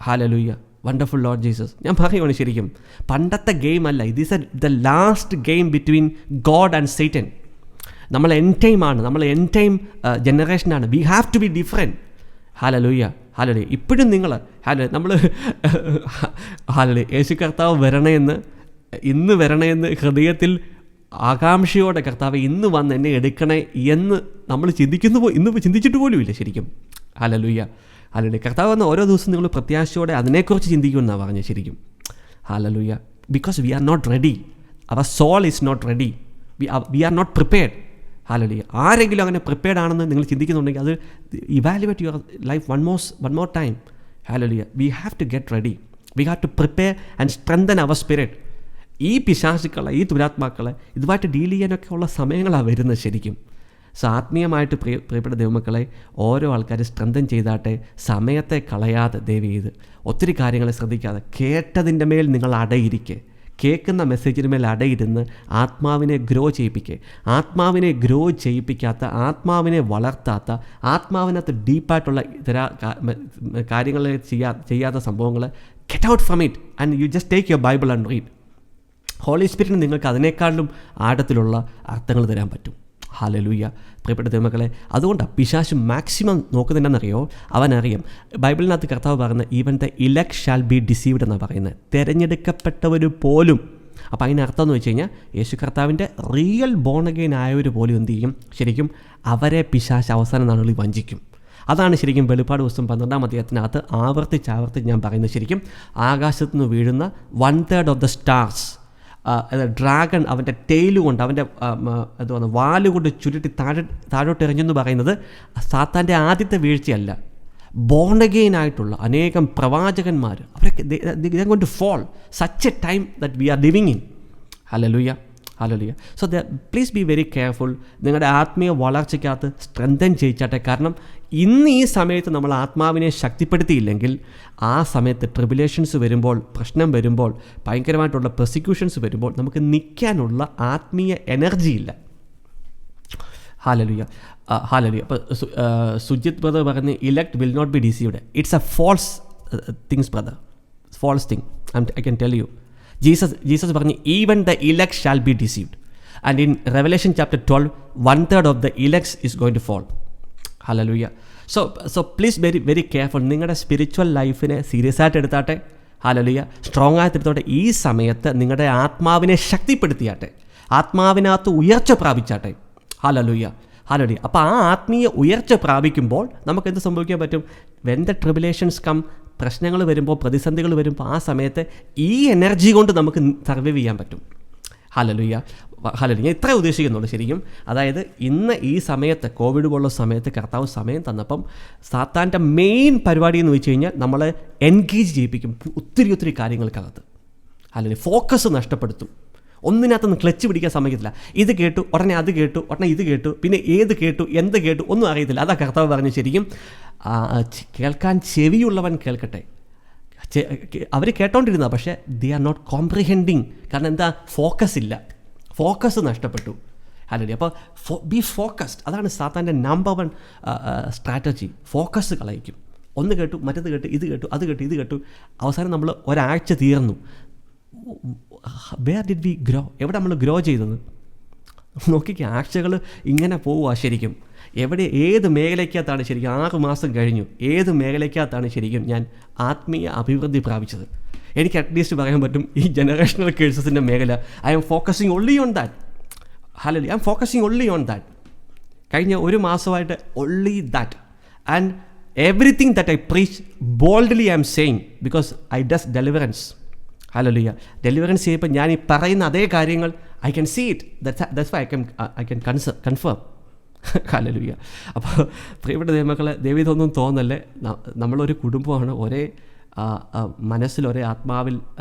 Hallelujah. Wonderful Lord Jesus. ഞാൻ പറയുവാണ്, ശരിക്കും പണ്ടത്തെ ഗെയിം അല്ല, ഇത് is the last game between God and Satan. നമ്മൾ എൻഡ് ടൈമാണ്, നമ്മൾ എൻഡ് ടൈം ജനറേഷനാണ്. We have to be different. Hallelujah. ഇപ്പോഴും നിങ്ങൾ നമ്മൾ യേശു കർത്താവ് ഇന്ന് വരണേന്ന് ഹൃദയത്തിൽ ആകാംക്ഷയോടെ കർത്താവ് ഇന്ന് വന്ന് എന്നെ എടുക്കണേ എന്ന് നമ്മൾ ഇന്ന് ചിന്തിച്ചിട്ട് പോലുമില്ല ശരിക്കും. ഹല്ലേലൂയ. കർത്താവ് വന്ന് ഓരോ ദിവസവും നിങ്ങൾ പ്രത്യാശയോടെ അതിനെക്കുറിച്ച് ചിന്തിക്കുമെന്നാണ് പറഞ്ഞത് ശരിക്കും. Hallelujah. Because we are not ready. Our soul is not ready. We are not prepared. Hallelujah. ആരെങ്കിലും അങ്ങനെ പ്രിപ്പയർഡ് ആണെന്ന് നിങ്ങൾ ചിന്തിക്കുന്നുണ്ടെങ്കിൽ അത് evaluate your life one more time. Hallelujah. We have to get ready. We have to prepare and strengthen our spirit. ഈ പിശാചുക്കളെ, ഈ ദുരാത്മാക്കളെ ഇതുമായിട്ട് ഡീൽ ചെയ്യാനൊക്കെ ഉള്ള സമയങ്ങളാണ് വരുന്നത് ശരിക്കും. സോ ആത്മീയമായിട്ട് പ്രിയപ്പെട്ട ദൈവമക്കളെ, ഓരോ ആൾക്കാർ സ്ട്രെങ്തൻ ചെയ്താട്ടെ. സമയത്തെ കളയാതെ ദയവ് ചെയ്ത് ഒത്തിരി കാര്യങ്ങളെ ശ്രദ്ധിക്കാതെ കേട്ടതിൻ്റെ മേൽ നിങ്ങൾ അടയിരിക്കെ, കേൾക്കുന്ന മെസ്സേജിന് മേൽ അടയിരുന്ന് ആത്മാവിനെ ഗ്രോ ചെയ്യിപ്പിക്കാത്ത, ആത്മാവിനെ വളർത്താത്ത, ആത്മാവിനകത്ത് ഡീപ്പായിട്ടുള്ള കാര്യങ്ങൾ ചെയ്യാത്ത സംഭവങ്ങൾ get out from it and you just take your Bible and read. Holy സ്പിരിറ്റിന് നിങ്ങൾക്ക് അതിനേക്കാളും ആഴത്തിലുള്ള അർത്ഥങ്ങൾ തരാൻ പറ്റും. ഹല്ലേലൂയ. പ്രിയപ്പെട്ട ദൈവമക്കളെ, അതുകൊണ്ടാണ് പിശാച് മാക്സിമം നോക്കുന്നതെന്നറിയോ, അവനറിയാം. ബൈബിളിനകത്ത് കർത്താവ് പറയുന്നത് even the elect shall be deceived എന്നാണ് പറയുന്നത്, തിരഞ്ഞെടുക്കപ്പെട്ടവർ പോലും. അപ്പോൾ അതിനർത്ഥം എന്ന് വെച്ച് കഴിഞ്ഞാൽ യേശു കർത്താവിൻ്റെ റിയൽ ബോൺ അഗെയിൻ ആയവർ പോലും എന്ത് ചെയ്യും, ശരിക്കും അവരെ പിശാച് അവസാന നാളുകളിൽ വഞ്ചിക്കും. അതാണ് ശരിക്കും വെളിപ്പാട് പുസ്തകം 12-ാം അധ്യായത്തിനകത്ത് ആവർത്തിച്ച് ഞാൻ പറയുന്നത്. ശരിക്കും ആകാശത്തു നിന്ന് വീഴുന്ന 1/3 ഓഫ് ദ സ്റ്റാർസ്, ഡ്രാഗൺ അവൻ്റെ ടെയില് കൊണ്ട്, അവൻ്റെ വാലുകൊണ്ട് ചുരുട്ടി താഴോട്ട് എറിഞ്ഞെന്ന് പറയുന്നത് സാത്താൻ്റെ ആദ്യത്തെ വീഴ്ചയല്ല. ബോൺ അഗെയിൻ ആയിട്ടുള്ള അനേകം പ്രവാചകന്മാർ, അവരൊക്കെ they are going to fall such a time that we are living in. Hallelujah. So please be very careful. നിങ്ങളുടെ ആത്മീയ വളർച്ചയ്ക്കകത്ത് സ്ട്രെങ്തൻ ചെയ്യിച്ചാട്ടെ. കാരണം ഇന്ന് ഈ സമയത്ത് നമ്മൾ ആത്മാവിനെ ശക്തിപ്പെടുത്തിയില്ലെങ്കിൽ ആ സമയത്ത് ട്രിബുലേഷൻസ് വരുമ്പോൾ, പ്രശ്നം വരുമ്പോൾ, ഭയങ്കരമായിട്ടുള്ള പെർസിക്യൂഷൻസ് വരുമ്പോൾ നമുക്ക് നിൽക്കാനുള്ള ആത്മീയ എനർജി ഇല്ല. ഹല്ലേലൂയ. അപ്പോൾ സുജിത് ബ്രദർ പറഞ്ഞ് elect will not be deceived. It's a false things brother, false thing. I can tell you. Jesus പറഞ്ഞു even the elect shall be deceived. And in Revelation chapter 12 1/3 of the elects is going to fall. Hallelujah. So please very very careful. നിങ്ങളുടെ spiritual ലൈഫിനെ serious ആയിട്ട് എടുത്താട്ടെ. Hallelujah. Strong ആയിട്ട് എടുത്തോട്ടെ. ഈ സമയത്ത് നിങ്ങളുടെ ആത്മാവിനെ ശക്തിപ്പെടുത്തിയാട്ടെ, ആത്മാവിനകത്ത് ഉയർച്ച പ്രാപിച്ചാട്ടെ. ഹല്ലേലൂയ. അപ്പോൾ ആ ആത്മീയ ഉയർച്ച പ്രാപിക്കുമ്പോൾ നമുക്ക് എന്ത് സംഭവിക്കാൻ പറ്റും? വെൻ ദ ട്രിബുലേഷൻസ് കം, പ്രശ്നങ്ങൾ വരുമ്പോൾ, പ്രതിസന്ധികൾ വരുമ്പോൾ, ആ സമയത്ത് ഈ എനർജി കൊണ്ട് നമുക്ക് സർവൈവ് ചെയ്യാൻ പറ്റും. ഹല്ലേലൂയ. ഞാൻ ഇത്രേ ഉദ്ദേശിക്കുന്നുള്ളൂ ശരിക്കും. അതായത് ഇന്ന് ഈ സമയത്ത്, കോവിഡ് പോലുള്ള സമയത്ത് കർത്താവ് സമയം തന്നപ്പം സാത്താൻ്റെ മെയിൻ പരിപാടി എന്ന് വെച്ച് കഴിഞ്ഞാൽ നമ്മളെ എൻഗേജ് ചെയ്യിപ്പിക്കും ഒത്തിരി കാര്യങ്ങൾക്കകത്ത്. അല്ലെങ്കിൽ ഫോക്കസ് നഷ്ടപ്പെടുത്തും. ഒന്നിനകത്തൊന്നും ക്ലച്ച് പിടിക്കാൻ സമ്മതിക്കത്തില്ല. ഇത് കേട്ടു ഉടനെ അത് കേട്ടു, ഉടനെ ഇത് കേട്ടു, പിന്നെ ഏത് കേട്ടു എന്ത് കേട്ടു ഒന്നും അറിയത്തില്ല. അതാ കർത്താവ് പറഞ്ഞു ശരിക്കും കേൾക്കാൻ ചെവിയുള്ളവൻ കേൾക്കട്ടെ. അവർ കേട്ടോണ്ടിരുന്ന, പക്ഷേ ദേ ആർ നോട്ട് കോംപ്രിഹെൻഡിങ്. കാരണം എന്താ? ഫോക്കസ് നഷ്ടപ്പെട്ടു. ഹല്ലേലൂയ. അപ്പോൾ ബി ഫോക്കസ്ഡ്. അതാണ് സാത്താൻ്റെ നമ്പർ 1 സ്ട്രാറ്റജി. ഫോക്കസ് കളയിക്കും. ഒന്ന് കേട്ടു, മറ്റേത് കേട്ടു, ഇത് കേട്ടു, അത് കേട്ടു, ഇത് കേട്ടു. അവസാനം നമ്മൾ ഒരാഴ്ച തീർന്നു. Where did we grow? എവിടെ നമ്മൾ ഗ്രോ ചെയ്തത്? നോക്കിക്കുക, ആഴ്ചകൾ ഇങ്ങനെ പോവുക ശരിക്കും. ഏത് മേഖലയ്ക്കകത്താണ് ശരിക്കും 6 മാസം കഴിഞ്ഞു, ഏത് മേഖലയ്ക്കകത്താണ് ശരിക്കും ഞാൻ ആത്മീയ അഭിവൃദ്ധി പ്രാപിച്ചത്? എനിക്ക് അറ്റ്ലീസ്റ്റ് പറയാൻ പറ്റും ഈ ജനറേഷണൽ കേഴ്സസിൻ്റെ മേഖല. I'm focusing only on that. Hallelujah. I'm focusing only on that. കഴിഞ്ഞ 1 മാസമായിട്ട് only that. And everything that I preach boldly I'm saying because I does deliverance. Hallelujah. Deliverance ചെയ്യുമ്പോൾ ഞാൻ ഈ പറയുന്ന അതേ കാര്യങ്ങൾ I can see it. That's why I can confirm. Hallelujah. അപ്പോൾ പ്രിയപ്പെട്ട ദൈവമക്കളെ, ദൈവം ഇതൊന്നും തോന്നല്ലേ. നമ്മളൊരു കുടുംബമാണ്, ഒരേ മനസ്സിൽ ഒരേ ആത്മാവിൽ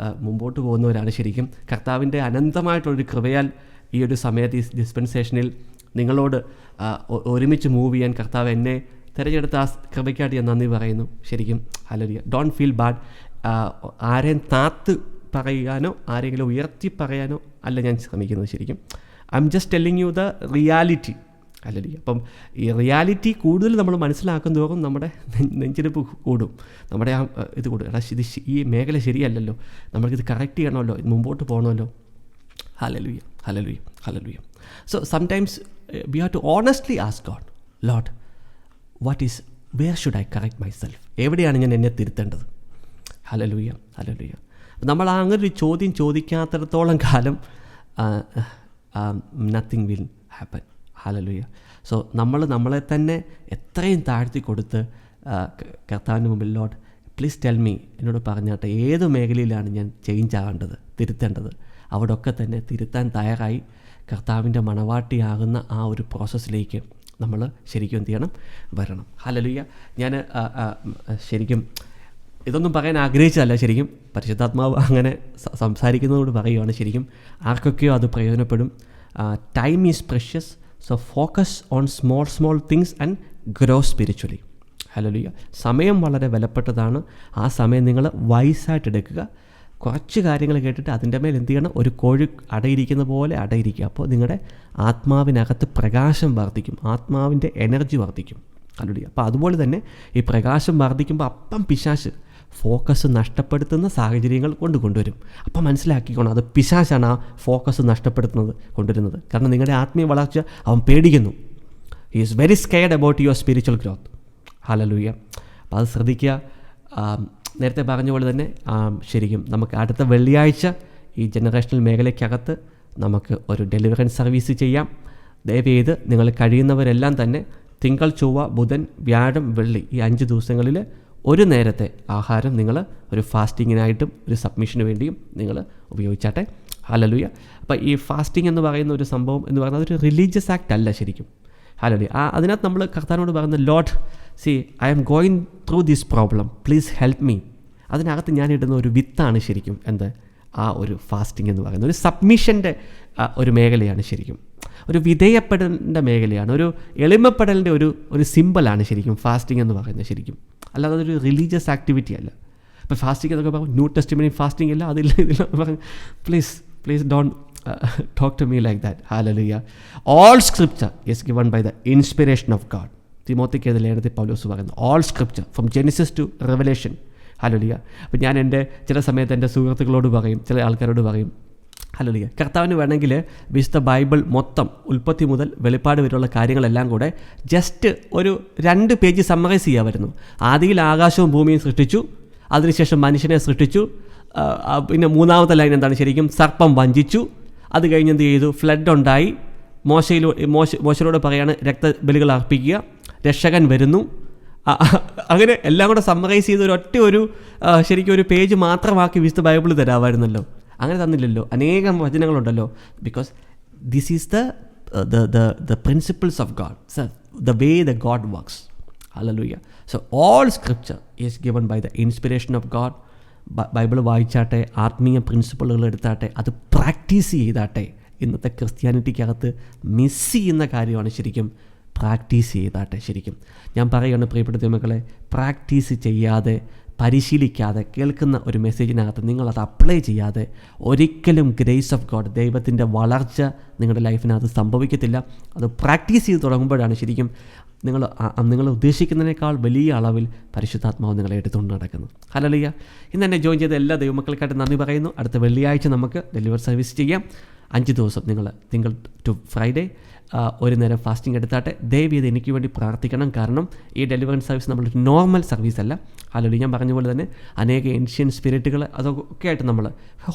മുമ്പോട്ട് പോകുന്നവരാണ് ശരിക്കും. കർത്താവിൻ്റെ അനന്തമായിട്ടുള്ളൊരു കൃപയാൽ ഈ ഒരു സമയത്ത് ഈ ഡിസ്പെൻസേഷനിൽ നിങ്ങളോട് ഒരുമിച്ച് മൂവ് ചെയ്യാൻ കർത്താവ് എന്നെ തിരഞ്ഞെടുത്ത ആ കൃപയ്ക്കായിട്ട് ഞാൻ നന്ദി പറയുന്നു ശരിക്കും. ഹല്ലേലൂയ. Don't feel bad. ആരെയും താത്ത് പറയാനോ ആരെങ്കിലും ഉയർത്തി പറയാനോ അല്ല ഞാൻ ശ്രമിക്കുന്നത് ശരിക്കും. I am just telling you the reality. Hallelujah. അപ്പം ഈ റിയാലിറ്റി കൂടുതൽ നമ്മൾ മനസ്സിലാക്കും തോറും നമ്മുടെ നെഞ്ചിരിപ്പ് കൂടും, നമ്മുടെ ആ ഇത് കൂടും. എടാ ഇത് ഈ മേഖല ശരിയല്ലല്ലോ, നമ്മൾക്കിത് കറക്റ്റ് ചെയ്യണമല്ലോ, ഇത് മുമ്പോട്ട് പോകണമല്ലോ. Hallelujah, hallelujah, hallelujah. So sometimes we have to honestly ask God, Lord where should I correct my self ഞാൻ എന്നെ തിരുത്തേണ്ടത്? Hallelujah, hallelujah. നമ്മൾ അങ്ങനെ ഒരു ചോദ്യം ചോദിക്കാത്തിടത്തോളം കാലം nothing will happen. Hallelujah. So നമ്മളെ തന്നെ എത്രയും താഴ്ത്തി കൊടുത്ത് കർത്താവിന് മുമ്പിൽ, ലോർഡ് പ്ലീസ് ടെൽ മീ, എന്നോട് പറഞ്ഞാട്ടെ ഏത് മേഖലയിലാണ് ഞാൻ ചേഞ്ച് ആകേണ്ടത്, തിരുത്തേണ്ടത്, അവിടെ ഒക്കെ തന്നെ തിരുത്താൻ തയ്യാറായി കർത്താവിൻ്റെ മണവാട്ടിയാകുന്ന ആ ഒരു പ്രോസസ്സിലേക്ക് നമ്മൾ ശരിക്കും എന്ത് ചെയ്യണം? വരണം. ഹല്ലേലൂയ. ഞാൻ ശരിക്കും ഇതൊന്നും പറയാൻ ആഗ്രഹിച്ചതല്ല, ശരിക്കും പരിശുദ്ധാത്മാവ് അങ്ങനെ സംസാരിക്കുന്നതോട് പറയുകയാണ്. ശരിക്കും ആർക്കൊക്കെയോ അത് പ്രയോജനപ്പെടും. Time is precious, so focus on small things and grow spiritually. Hallelujah. സമയം വളരെ വിലപ്പെട്ടതാണ്. ആ സമയം നിങ്ങൾ വൈസായിട്ട് എടുക്കുക. കുറച്ച് കാര്യങ്ങൾ കേട്ടിട്ട് അതിൻ്റെ മേൽ എന്ത് ചെയ്യണം? ഒരു കോഴി അടയിരിക്കുന്ന പോലെ അടയിരിക്കുക. അപ്പോൾ നിങ്ങളുടെ ആത്മാവിനകത്ത് പ്രകാശം വർദ്ധിക്കും, ആത്മാവിൻ്റെ എനർജി വർദ്ധിക്കും. ഹല്ലേലൂയ. അപ്പോൾ അതുപോലെ തന്നെ ഈ പ്രകാശം വർദ്ധിക്കുമ്പോൾ അപ്പം പിശാച് ഫോക്കസ് നഷ്ടപ്പെടുത്തുന്ന സാഹചര്യങ്ങൾ കൊണ്ടുവരും. അപ്പം മനസ്സിലാക്കിക്കോണം, അത് പിശാചാണ് ആ ഫോക്കസ് കൊണ്ടുവരുന്നത്. കാരണം നിങ്ങളുടെ ആത്മീയ വളർച്ച അവൻ പേടിക്കുന്നു. He is very scared about your spiritual growth. Hallelujah. അപ്പോൾ അത് ശ്രദ്ധിക്കുക. നേരത്തെ പറഞ്ഞ പോലെ തന്നെ ശരിക്കും നമുക്ക് അടുത്ത വെള്ളിയാഴ്ച ഈ ജനറേഷണൽ മേഖലയ്ക്കകത്ത് നമുക്ക് ഒരു ഡെലിവറൻസ് സർവീസ് ചെയ്യാം. ദയവേത് നിങ്ങൾ കഴിയുന്നവരെല്ലാം തന്നെ തിങ്കൾ, ചൊവ്വ, ബുധൻ, വ്യാഴം, വെള്ളി ഈ 5 ദിവസങ്ങളിൽ ഒരു നേരത്തെ ആഹാരം നിങ്ങൾ ഒരു ഫാസ്റ്റിങ്ങിനായിട്ടും ഒരു സബ്മിഷന് വേണ്ടിയും നിങ്ങൾ ഉപയോഗിച്ചാട്ടെ. ഹല്ലേലൂയ. അപ്പോൾ ഈ ഫാസ്റ്റിംഗ് എന്ന് പറയുന്ന ഒരു സംഭവം എന്ന് പറയുന്നത് ഒരു റിലീജിയസ് ആക്ട് അല്ല ശരിക്കും. ഹല്ലേലൂയ. അതിനകത്ത് നമ്മൾ കർത്താവിനോട് പറയുന്നത്, Lord see I am going through this problem, please help me. അതിനകത്ത് ഞാനിടുന്ന ഒരു വിത്താണ് ശരിക്കും ആ ഒരു ഫാസ്റ്റിംഗ് എന്ന് പറയുന്നത്. ഒരു സബ്മിഷൻ്റെ ഒരു മേഖലയാണ് ശരിക്കും, ഒരു വിധേയപ്പെടേണ്ട മേഖലയാണ്, ഒരു എളിമപ്പെടലിൻ്റെ ഒരു സിമ്പിളാണ് ശരിക്കും ഫാസ്റ്റിംഗ് എന്ന് പറയുന്നത് ശരിക്കും. അല്ലാതെ അതൊരു റിലീജിയസ് ആക്ടിവിറ്റി അല്ല. ഇപ്പോൾ ഫാസ്റ്റിംഗ് എന്നൊക്കെ പറയും, ന്യൂ ടെസ്റ്റ്മെൻ്റ് ഫാസ്റ്റിംഗ് ഇല്ല, അതില്ല ഇതില്ല പറയും. Please don't talk to me like that. Hallelujah. All scripture is given by the inspiration of God. തിമോത്തിക്ക് ലേഖനത്തിൽ പൗലോസ് പറയുന്നു, all scripture from Genesis to Revelation. Hallelujah. അപ്പോൾ ഞാൻ ചില സമയത്ത് എൻ്റെ സുഹൃത്തുക്കളോട് പറയും, ചില ആൾക്കാരോട് പറയും, ഹല്ലേലൂയ, കർത്താവിന് വേണമെങ്കിൽ വിശുദ്ധ ബൈബിൾ മൊത്തം ഉൽപ്പത്തി മുതൽ വെളിപ്പാട് വരെയുള്ള കാര്യങ്ങളെല്ലാം കൂടെ ജസ്റ്റ് ഒരു 2 പേജ് സമ്മറൈസ് ചെയ്യാമായിരുന്നു. ആദിയിൽ ആകാശവും ഭൂമിയും സൃഷ്ടിച്ചു, അതിനുശേഷം മനുഷ്യനെ സൃഷ്ടിച്ചു, പിന്നെ 3ാമത്തെ ലൈൻ എന്താണ് ശരിക്കും? സർപ്പം വഞ്ചിച്ചു, അത് കഴിഞ്ഞ് എന്ത് ചെയ്തു? ഫ്ലഡ് ഉണ്ടായി. മോശയോട് പറയാണ് രക്തബലികൾ അർപ്പിക്കുക, രക്ഷകൻ വരുന്നു. അങ്ങനെ എല്ലാം കൂടെ സമ്മറൈസ് ചെയ്ത് ശരിക്കും ഒരു പേജ് മാത്രമാക്കി വിശുദ്ധ ബൈബിൾ തരാമായിരുന്നല്ലോ. അങ്ങനെ തന്നില്ലല്ലോ, അനേകം വചനങ്ങളുണ്ടല്ലോ. Because this is the principles of God, the way the God works. Hallelujah. So all scripture is given by the inspiration of God. Bible വായിച്ചാട്ടെ, ആത്മീയ പ്രിൻസിപ്പിളുകൾ എടുത്താട്ടെ, അത് പ്രാക്ടീസ് ചെയ്താട്ടെ. ഇന്നത്തെ ക്രിസ്ത്യാനിറ്റിക്കകത്ത് മിസ് ചെയ്യുന്ന കാര്യമാണ് ശരിക്കും പ്രാക്ടീസ് ചെയ്താട്ടെ. ശരിക്കും ഞാൻ പറയുകയാണ് പ്രിയപ്പെട്ട മക്കളെ, പ്രാക്ടീസ് ചെയ്യാതെ, പരിശീലിക്കാതെ, കേൾക്കുന്ന ഒരു മെസ്സേജിനകത്ത് നിങ്ങളത് അപ്ലൈ ചെയ്യാതെ ഒരിക്കലും ഗ്രേസ് ഓഫ് ഗോഡ്, ദൈവത്തിൻ്റെ വളർച്ച നിങ്ങളുടെ ലൈഫിനകത്ത് സംഭവിക്കത്തില്ല. അത് പ്രാക്ടീസ് ചെയ്ത് തുടങ്ങുമ്പോഴാണ് ശരിക്കും നിങ്ങൾ ഉദ്ദേശിക്കുന്നതിനേക്കാൾ വലിയ അളവിൽ പരിശുദ്ധാത്മാവ് നിങ്ങളെ എടുത്തുകൊണ്ട് നടക്കുന്നത്. ഹല്ലേലൂയ. ഇന്ന് എന്നെ ജോയിൻ ചെയ്ത എല്ലാ ദൈവമക്കൾക്കായിട്ട് നന്ദി പറയുന്നു. അടുത്ത വെള്ളിയാഴ്ച നമുക്ക് ഡെലിവറി സർവീസ് ചെയ്യാം. 5 ദിവസം നിങ്ങൾ തിങ്കൾ ടു ഫ്രൈഡേ ഒരു നേരം ഫാസ്റ്റിംഗ് എടുത്താട്ടെ. ദയവ് ചെയ്ത് എനിക്ക് വേണ്ടി പ്രാർത്ഥിക്കണം. കാരണം ഈ ഡെലിവറൻസ് സർവീസ് നമ്മളൊരു നോർമൽ സർവീസ് അല്ല. ഹല്ലേലൂയ. ഞാൻ പറഞ്ഞ പോലെ തന്നെ അനേക ഏൻഷ്യൻ സ്പിരിറ്റുകൾ അതൊക്കെ ആയിട്ട് നമ്മൾ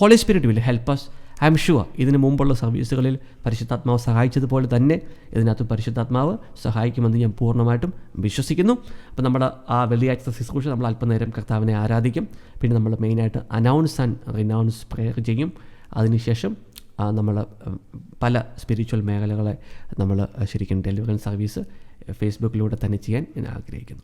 Holy Spirit will help us. I'm sure ഇതിന് മുമ്പുള്ള സർവീസുകളിൽ പരിശുദ്ധാത്മാവ് സഹായിച്ചതുപോലെ തന്നെ ഇതിനകത്ത് പരിശുദ്ധാത്മാവ് സഹായിക്കുമെന്ന് ഞാൻ പൂർണ്ണമായിട്ടും വിശ്വസിക്കുന്നു. അപ്പോൾ നമ്മുടെ ആ വെള്ളിയാഴ്ച ശുശ്രൂഷ നമ്മൾ അല്പനേരം കർത്താവിനെ ആരാധിക്കും. പിന്നെ നമ്മൾ മെയിനായിട്ട് അനൗൺസ് ആൻഡ് റിനൗൺസ് പ്രെയർ ചെയ്യും. അതിനുശേഷം നമ്മൾ പല സ്പിരിച്വൽ മേഖലകളെ നമ്മൾ ശരിക്കും ഡെലിവറൻസ് സർവീസ് ഫേസ്ബുക്കിലൂടെ തന്നെ ചെയ്യാൻ ഞാൻ ആഗ്രഹിക്കുന്നു.